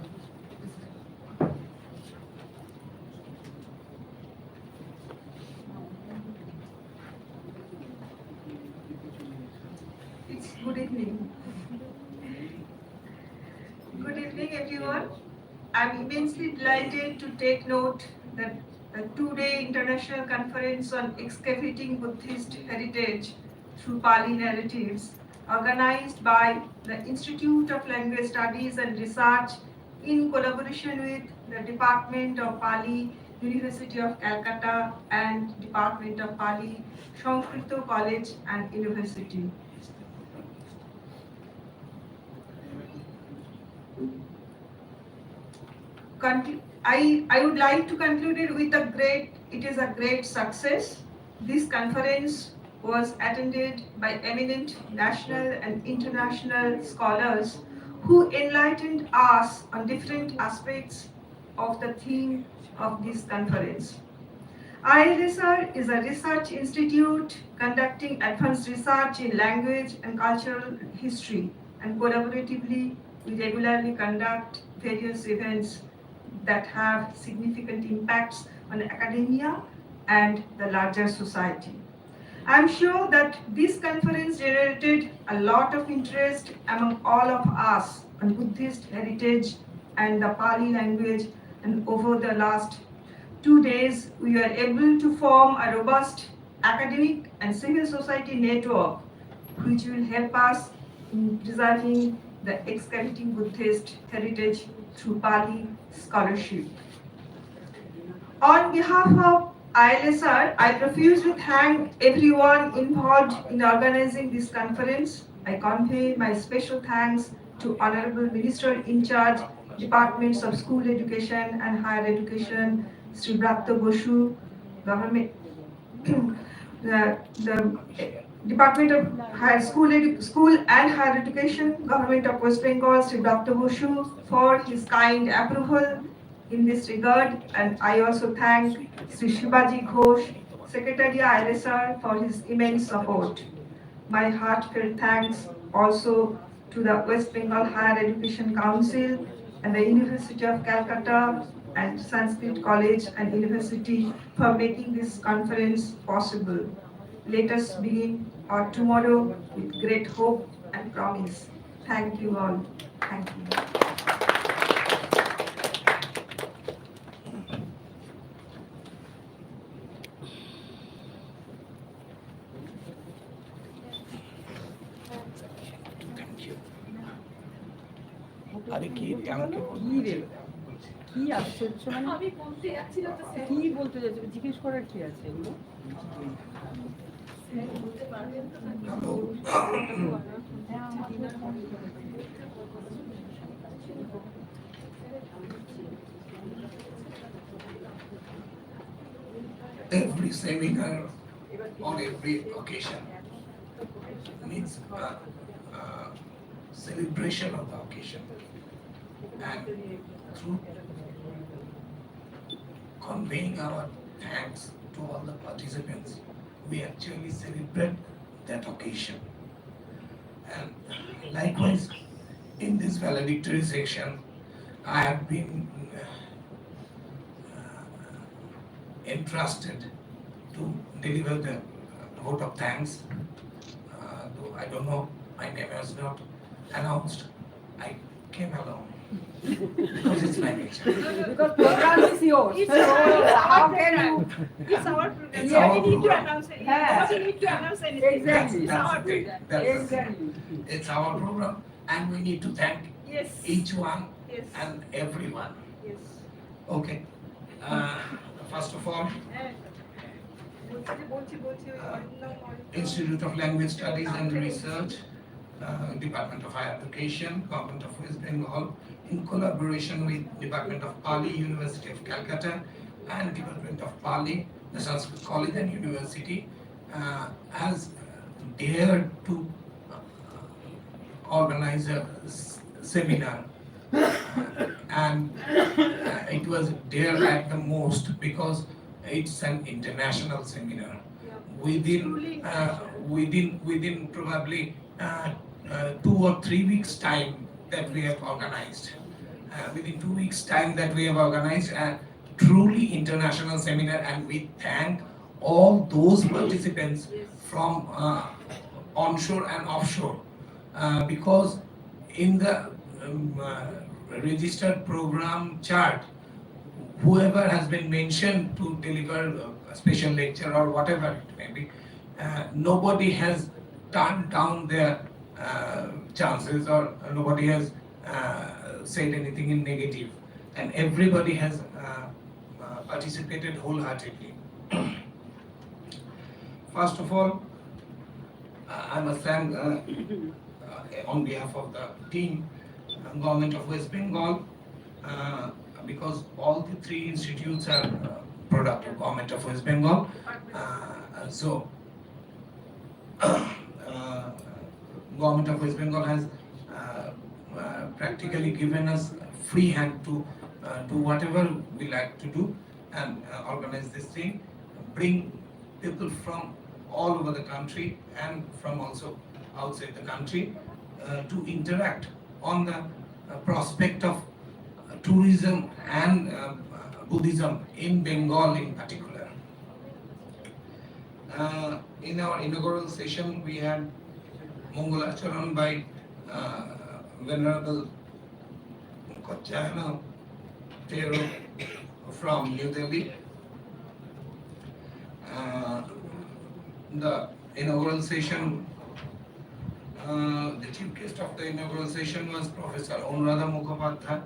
Good evening. Good evening, everyone. I'm immensely delighted to take note that the 2-day international conference on excavating Buddhist heritage through Pali narratives, organized by the Institute of Language Studies and Research in collaboration with the Department of Pali, University of Calcutta, and Department of Pali, Sanskrito College and University. I would like to conclude it with it is a great success. This conference was attended by eminent national and international scholars who enlightened us on different aspects of the theme of this conference. ILSR is a research institute conducting advanced research in language and cultural history, and collaboratively we regularly conduct various events that have significant impacts on academia and the larger society. I'm sure that this conference generated a lot of interest among all of us on Buddhist heritage and the Pali language, and over the last 2 days, we were able to form a robust academic and civil society network which will help us in preserving the excavating Buddhist heritage through Pali scholarship. On behalf of ILSR, I profusely thank everyone involved in organizing this conference. I convey my special thanks to Honorable Minister in charge, Departments of School Education and Higher Education, Sri Brata Bosu, Government, the Department of School and Higher Education, Government of West Bengal, Sri Brata Bosu, for his kind approval in this regard, and I also thank Sri Shivaji Ghosh, Secretary ILSR, for his immense support. My heartfelt thanks also to the West Bengal Higher Education Council and the University of Calcutta and Sanskrit College and University for making this conference possible. Let us begin our tomorrow with great hope and promise. Thank you all. Thank you. আরে কি আমাকে কি রে কি আশ্চর্য, মানে আমি বলতে যাচ্ছিলাম তো স্যার কি বলতে যাচ্ছে, জিজ্ঞেস করার কি আছে এগুলো? বলতে পারবেন তো every seminar on every occasion means celebration of the occasion, and through conveying our thanks to all the participants, we actually celebrate that occasion. And likewise, in this valedictory section, I have been entrusted to deliver the vote of thanks. Though I don't know, my name was not announced. I came along because it's my nature. Because program is yours. So how can you? It's our program. It's Yeah, our we need to program. announce it. Yeah. We need to announce anything. Exactly. It's our That's the thing. program. That's the thing. Exactly. It's our program, and we need to thank Yes. each one Yes. and everyone. Yes. Okay. First of all, Institute of Language Studies and Research, Department of Higher Education, Government of West Bengal, in collaboration with Department of Pali, University of Calcutta, and Department of Pali, the Sanskrit College and University, has dared to organize a seminar. And it was dared at the most because it's an international seminar. Within probably 2 or 3 weeks time that we have organized. Within 2 weeks time that we have organized a truly international seminar, and we thank all those participants from onshore and offshore, because in the registered program chart, whoever has been mentioned to deliver a special lecture or whatever it may be, nobody has turned down their chances, or nobody has said anything in negative, and everybody has participated wholeheartedly. First of all, I must thank on behalf of the team, Government of West Bengal, because all the three institutes are product of Government of West Bengal. So Government of West Bengal has practically given us free hand to do whatever we like to do and organize this thing, bring people from all over the country and from also outside the country to interact on the prospect of tourism and Buddhism in Bengal in particular. In our inaugural session, we had Mongolacharan by Venerable Kochayana Thero from New Delhi. The inaugural session, the chief guest of the inaugural session was Professor Anuradha Mukhopadhyay,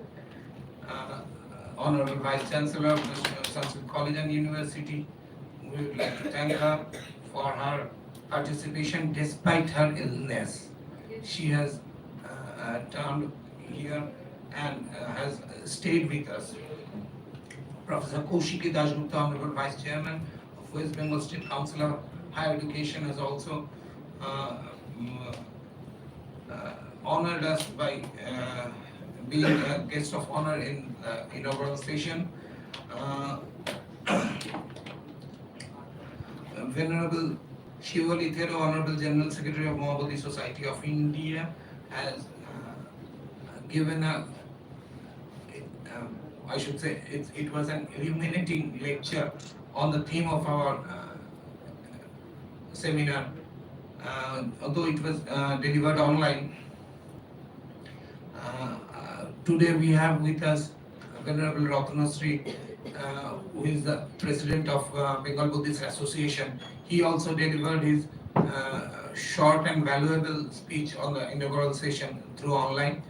Honorable Vice Chancellor of the Sanskrit College and University. We would like to thank her for her participation despite her illness. She has turned here and has stayed with us. Professor Kaushiki Dasgupta, Honorable Vice Chairman of West Bengal State Council of Higher Education, has also honored us by being a guest of honor in inaugural session. Venerable Shivali Thero, Honorable General Secretary of Mahabodhi Society of India, has given a, I should say, it was an illuminating lecture on the theme of our seminar. Although it was delivered online, today we have with us Venerable Ratnasri, who is the president of Bengal Buddhist Association. He also delivered his short and valuable speech on the inaugural session through online.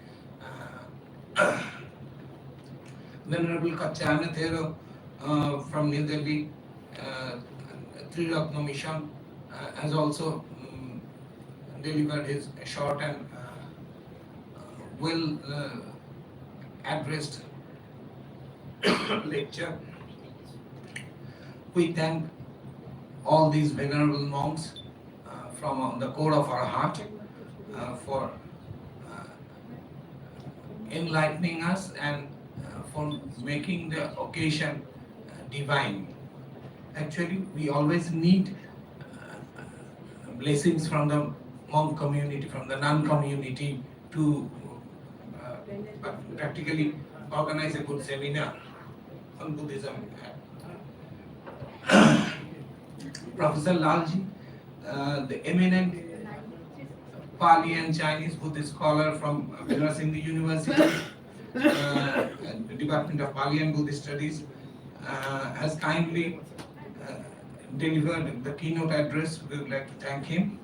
Venerable Kochayana Thero from New Delhi, Triratna Mission, has also delivered his short and well addressed lecture. We thank all these venerable monks from the core of our heart for enlightening us and for making the occasion divine. Actually, we always need blessings from the monk community, from the nun community to practically organize a good seminar on Buddhism. Professor Lalji, the eminent Pali and Chinese Buddhist scholar from Benar Sindhu University, Department of Pali and Buddhist Studies, has kindly delivered the keynote address. We would like to thank him.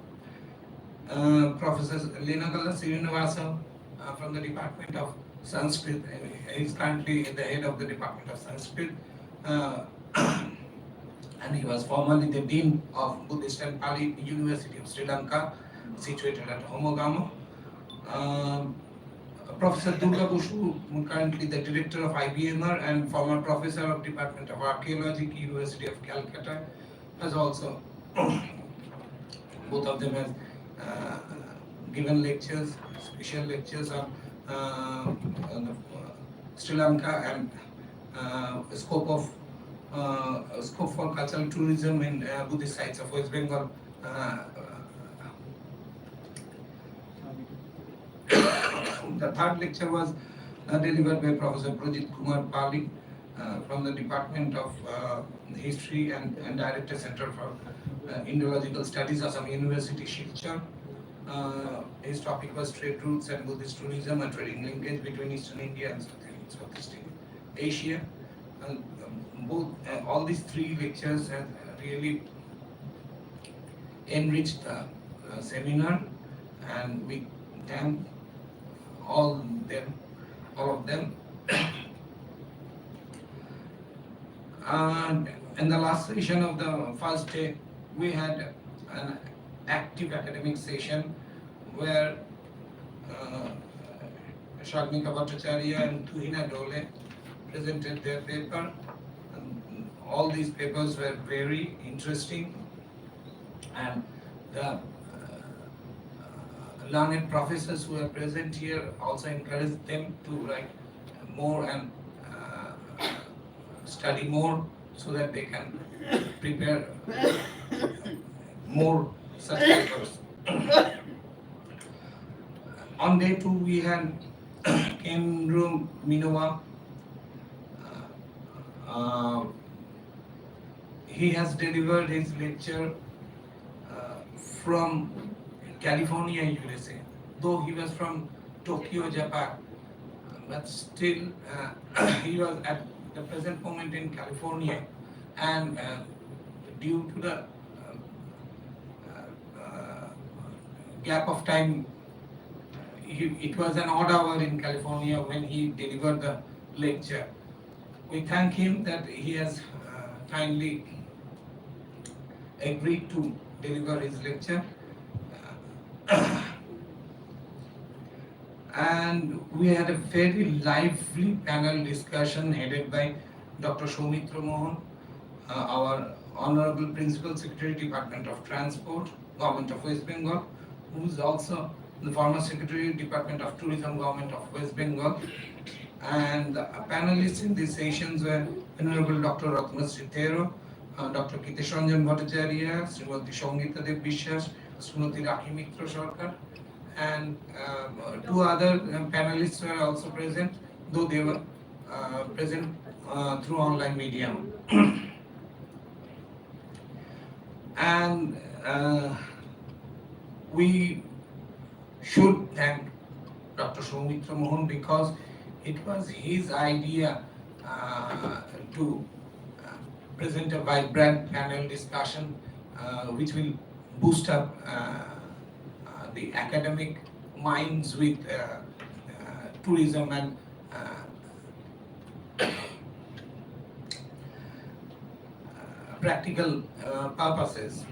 Professor Lenagala Srinivasa from the Department of Sanskrit, he is currently the head of the Department of Sanskrit, and he was formerly the Dean of Buddhist and Pali University of Sri Lanka, situated at Homogamo. Professor Durga Bushu, currently the director of IBMR and former professor of Department of Archaeology, University of Calcutta, has also, both of them have given lectures, special lectures on Sri Lanka and scope for cultural tourism in Buddhist sites of West Bengal. The third lecture was delivered by Professor Prajit Kumar Pali from the Department of History and Director Center for Indological Studies, Assam University, Silchar. His topic was trade routes and Buddhist tourism and trading linkage between Eastern India and Southeast Asia. All these three lectures have really enriched the seminar, and we thank all of them. And in the last session of the first day, we had an active academic session where Shagnika Bhattacharya and Tuhina Dole presented their paper. And all these papers were very interesting, and the learned professors who are present here also encouraged them to write more and study more so that they can prepare more such papers. On day 2 we had Kendru Minowa. He has delivered his lecture from California, USA. Though he was from Tokyo, Japan, but still he was at the present moment in California, and due to the gap of time, it was an odd hour in California when he delivered the lecture. We thank him that he has kindly agreed to deliver his lecture. And we had a very lively panel discussion headed by Dr. Soumitra Mohan, our Honorable Principal Secretary, Department of Transport, Government of West Bengal, who is also the former Secretary, Department of Tourism, Government of West Bengal. And the panelists in these sessions were Honorable Dr. Ratnasri Thero, Dr. Kitesh Ranjan Bhattacharya, Srimati Songita Dev Bishwas, Srimati Rakhi Mitra Sarkar, and 2 other panelists were also present, though they were present through online medium. And we should thank Dr. Soumitra Mohan because it was his idea to present a vibrant panel discussion which will boost up the academic minds with tourism and practical purposes.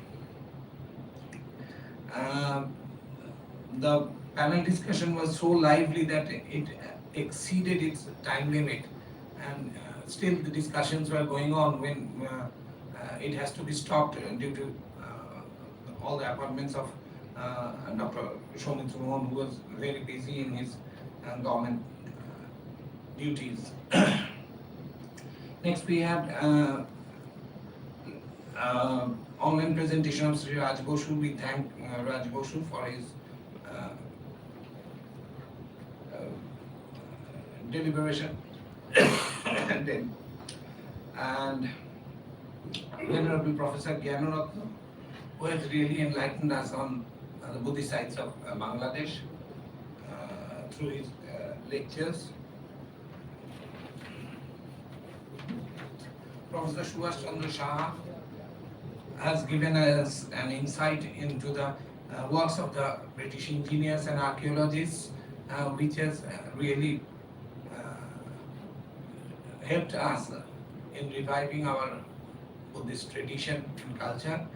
The panel discussion was so lively that it exceeded its time limit, and still the discussions were going on when it has to be stopped due to all the appointments of Dr. Soumitra Mohan, who was very busy in his government duties. Next we had online presentation of Sri Raj Bosu. We thank Raj Bosu for his deliberation and Venerable Professor Gyanaratna, who has really enlightened us on the Buddhist sides of Bangladesh through his lectures. Professor Subhash Chandra Shah has given us an insight into the works of the British engineers and archaeologists, which has really helped us in reviving our Buddhist tradition and culture.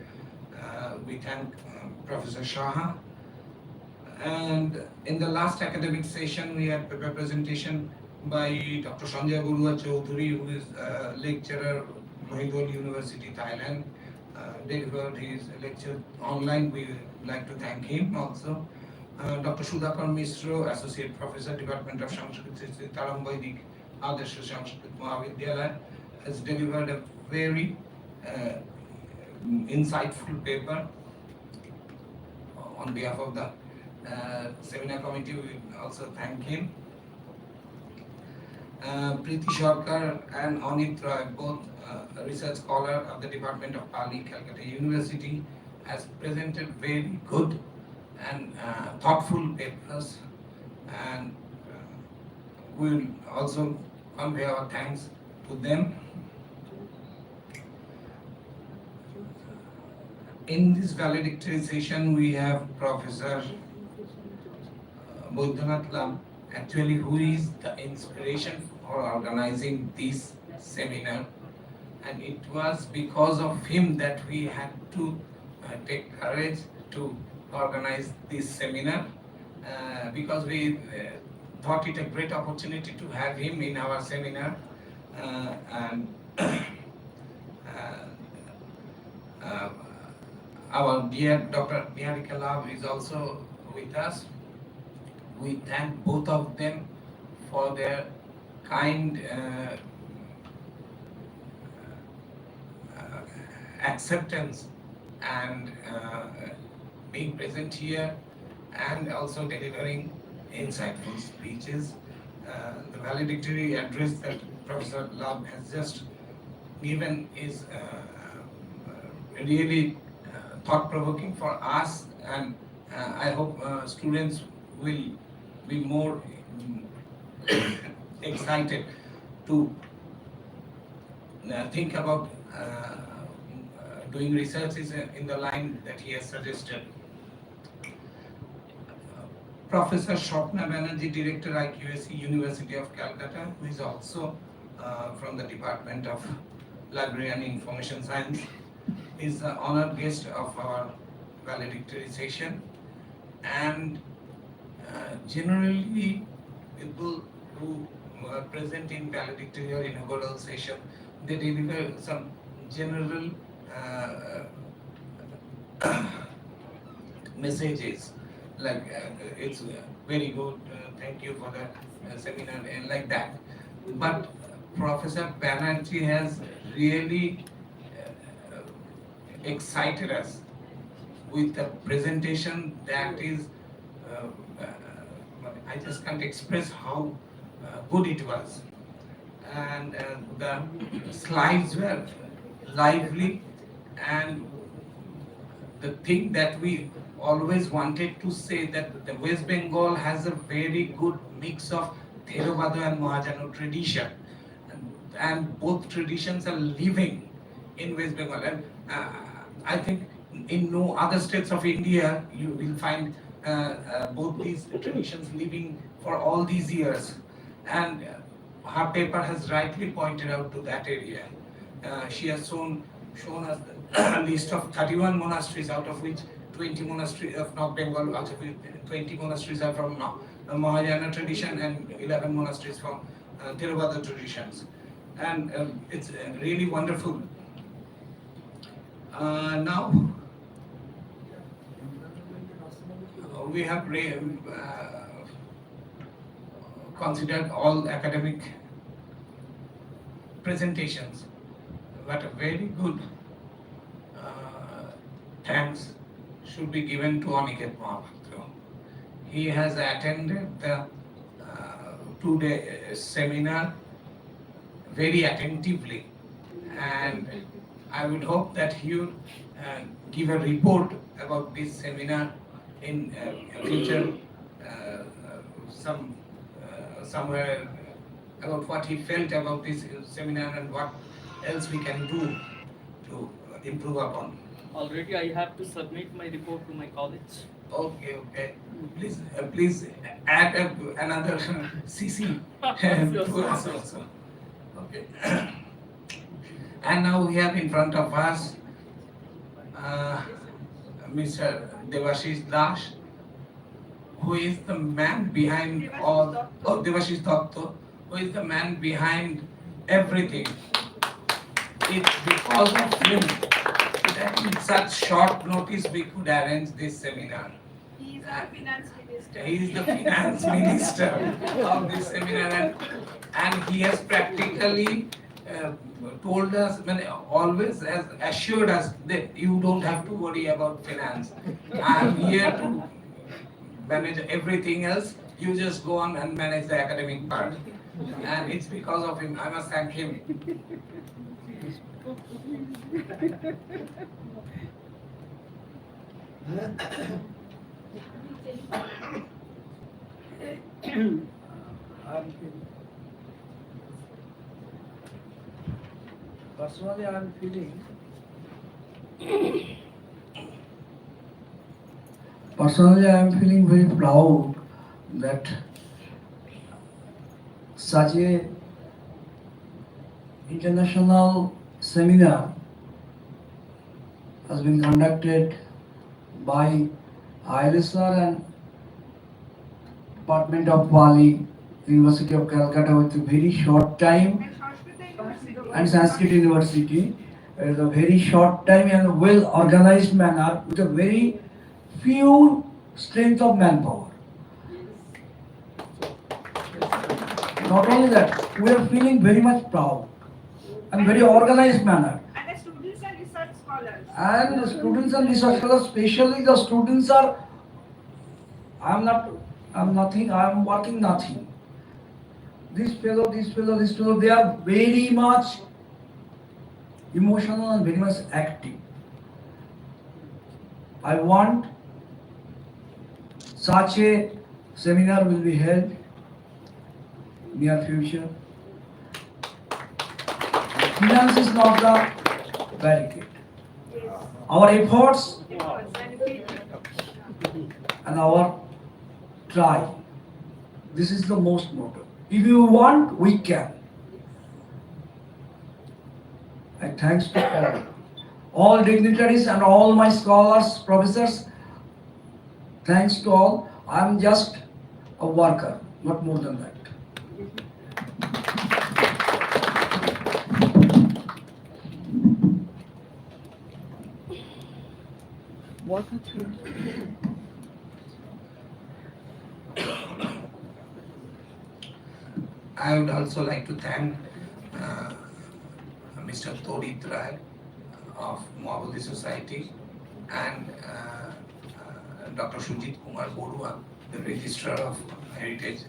We thank Professor Shah. And in the last academic session, we had paper presentation by Dr. Sanjay Barua Chaudhary, who is a lecturer at Mahidol University, Thailand. Delivered his lecture online. We would like to thank him also. Dr. Sudhakar Misro, Associate Professor, Department of Sanskrit, Tarambaidik Adersha Sanskrit Mahavidyalaya, has delivered a very insightful paper. On behalf of the seminar committee, we also thank him. Preeti Sarkar and Anit Roy, both a research scholar of the Department of Pali, Calcutta University, has presented very good and thoughtful papers, and we will also convey our thanks to them. In this valedictory session, we have Professor Bodhanath Lam, actually who is the inspiration for organizing this seminar, and it was because of him that we had to take courage to organize this seminar, because we thought it a great opportunity to have him in our seminar, and uh, our dear Dr. Niharika Love is also with us. We thank both of them for their kind acceptance and being present here and also delivering insightful speeches. The valedictory address that Professor Love has just given is really thought-provoking for us, and I hope students will be more excited to think about doing research in the line that he has suggested. Professor Shopna Banerjee, Director IQAC, University of Calcutta, who is also from the Department of Library and Information Science, is the honored guest of our valedictory session. And generally, people who are present in valedictory or inaugural session, they deliver some general messages like it's very good, thank you for the seminar and like that. But Professor Banerjee has really excited us with a presentation that is, I just can't express how good it was. And the slides were lively, and the thing that we always wanted to say, that the West Bengal has a very good mix of Theravada and Mahajano tradition, and both traditions are living in West Bengal. And I think in no other states of India you will find both these traditions living for all these years. And her paper has rightly pointed out to that area. She has shown us the list of 31 monasteries, out of which 20 monasteries of North Bengal, out of which 20 monasteries are from Mahayana tradition and 11 monasteries from Theravada traditions. And it's really wonderful. Now, we have considered all academic presentations, but a very good thanks should be given to Aniket Mahapatra. He has attended the two-day seminar very attentively, and I would hope that he will give a report about this seminar in future, somewhere about what he felt about this seminar and what else we can do to improve upon. Already I have to submit my report to my college. Okay. Please add another CC to us also. Okay. And now we have in front of us Mr. Devashish Das, who is the man behind all. Oh, Devashish Datta, who is the man behind everything. It's because of him that in such short notice we could arrange this seminar. He is our finance minister. He is the finance minister of this seminar, and he has practically told us, always has assured us that you don't have to worry about finance. I am here to manage everything else. You just go on and manage the academic part. And it's because of him. I must thank him. Personally, I'm feeling very proud that such a international seminar has been conducted by ILSR and Department of Pali, University of Calcutta, with a very short time and Sanskrit University is a very short time and well organized manner with a very few strength of manpower. Not only that, we are feeling very much proud and very organized manner. And the students are research scholars. And the students and research scholars, especially the students are, I'm nothing, I'm working nothing. This fellow, they are very much emotional and very much active. I want such a seminar will be held near future. Finance is not the barricade. Our efforts and our try. This is the most motto. If you want, we can. And thanks to all dignitaries and all my scholars, professors. Thanks to all. I am just a worker, not more than that. I would also like to thank Mr. Todit Rai of Mohabodi Society and Dr. Sujit Kumar Borua, the Registrar of Heritage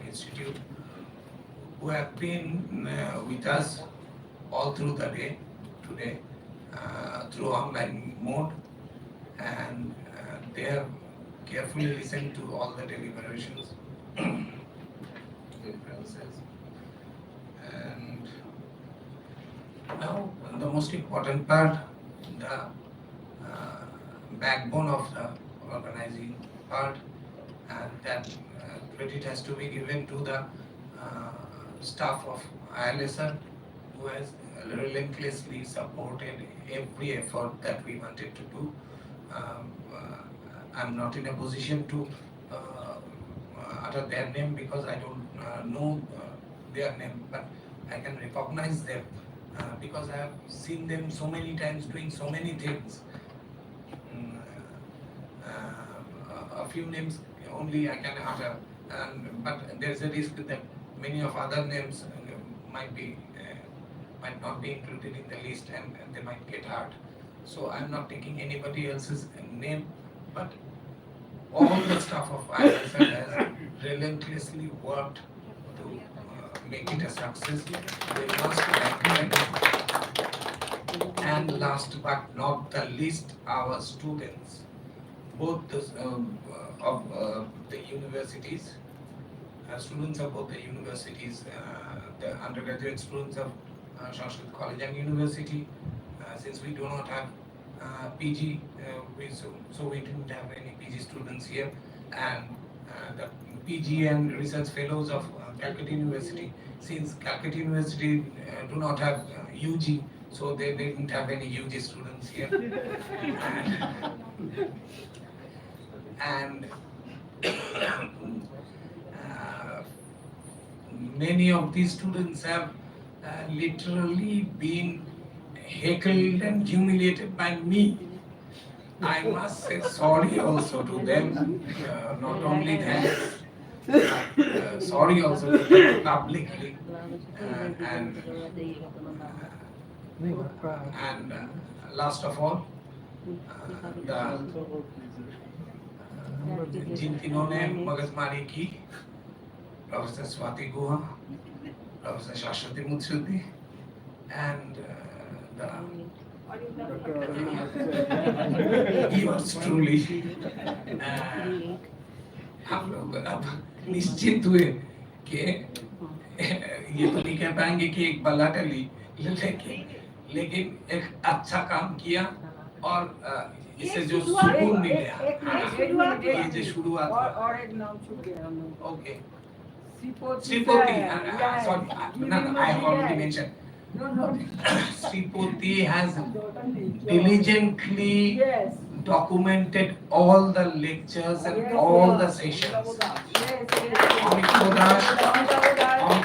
Institute, who have been with us all through the day today through online mode, and they have carefully listened to all the deliberations. And now the most important part, the backbone of the organizing part, and that credit has to be given to the staff of ILSR, who has relentlessly supported every effort that we wanted to do. I'm not in a position to utter their name because I don't know their name, but I can recognize them because I have seen them so many times doing so many things. A few names only I can utter, but there's a risk that many of other names might not be included in the list, and they might get hurt. So I'm not taking anybody else's name, but all the staff of ILSR has relentlessly worked to make it a success. We must thank them. And last but not the least, our students, both of the universities, students of both the universities, the undergraduate students of Sanskrit College and University, since we do not have PG, so we didn't have any PG students here, and the PG and research fellows of Calcutta University, since Calcutta University do not have UG, so they didn't have any UG students here. And many of these students have literally been heckled and humiliated by me. I must say sorry also to them, not only that, sorry also to them publicly, and last of all, जिन्होंने मगजमारी की, Professor Swati Guha, Professor Shashwati Mutsudi, and yours truly. हम लोग अब निश्चित हुए कि ये तो नहीं कह पाएंगे कि एक बला टली, लेकिन एक अच्छा काम किया और इससे जो सुकून मिला, ये जो शुरुआत और एक नाम छूट गया हम लोग। Okay, Sripoti, sorry, no, I have already mentioned. Sripoti has diligently documented all the lectures and all the sessions.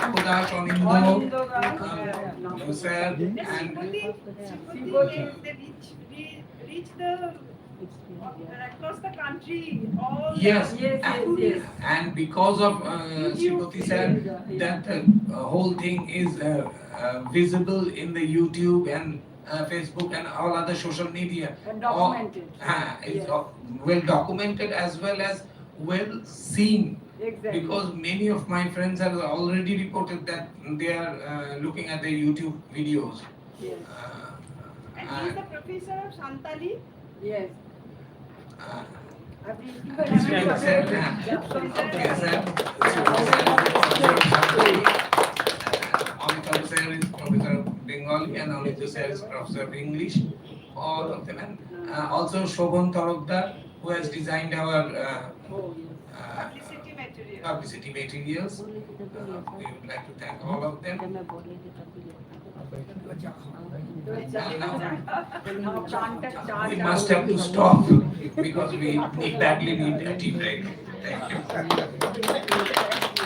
Pappu Das on Indo, sir, and They reach the across the country. All yes, the, and because of Sripati sir, that whole thing is visible in the YouTube and Facebook and all other social media. And documented. It's well documented as well as well seen. Exactly. Because many of my friends have already reported that they are looking at the YouTube videos. Yes. And he is the professor of Santali. Yes. Amitabh sir is professor of Bengali and Anita sir is professor of English. All of them. And also Shobhan Tarokdar, who has designed our publicity materials. We would like to thank all of them. We must have to stop because we badly need a tea break. Thank you.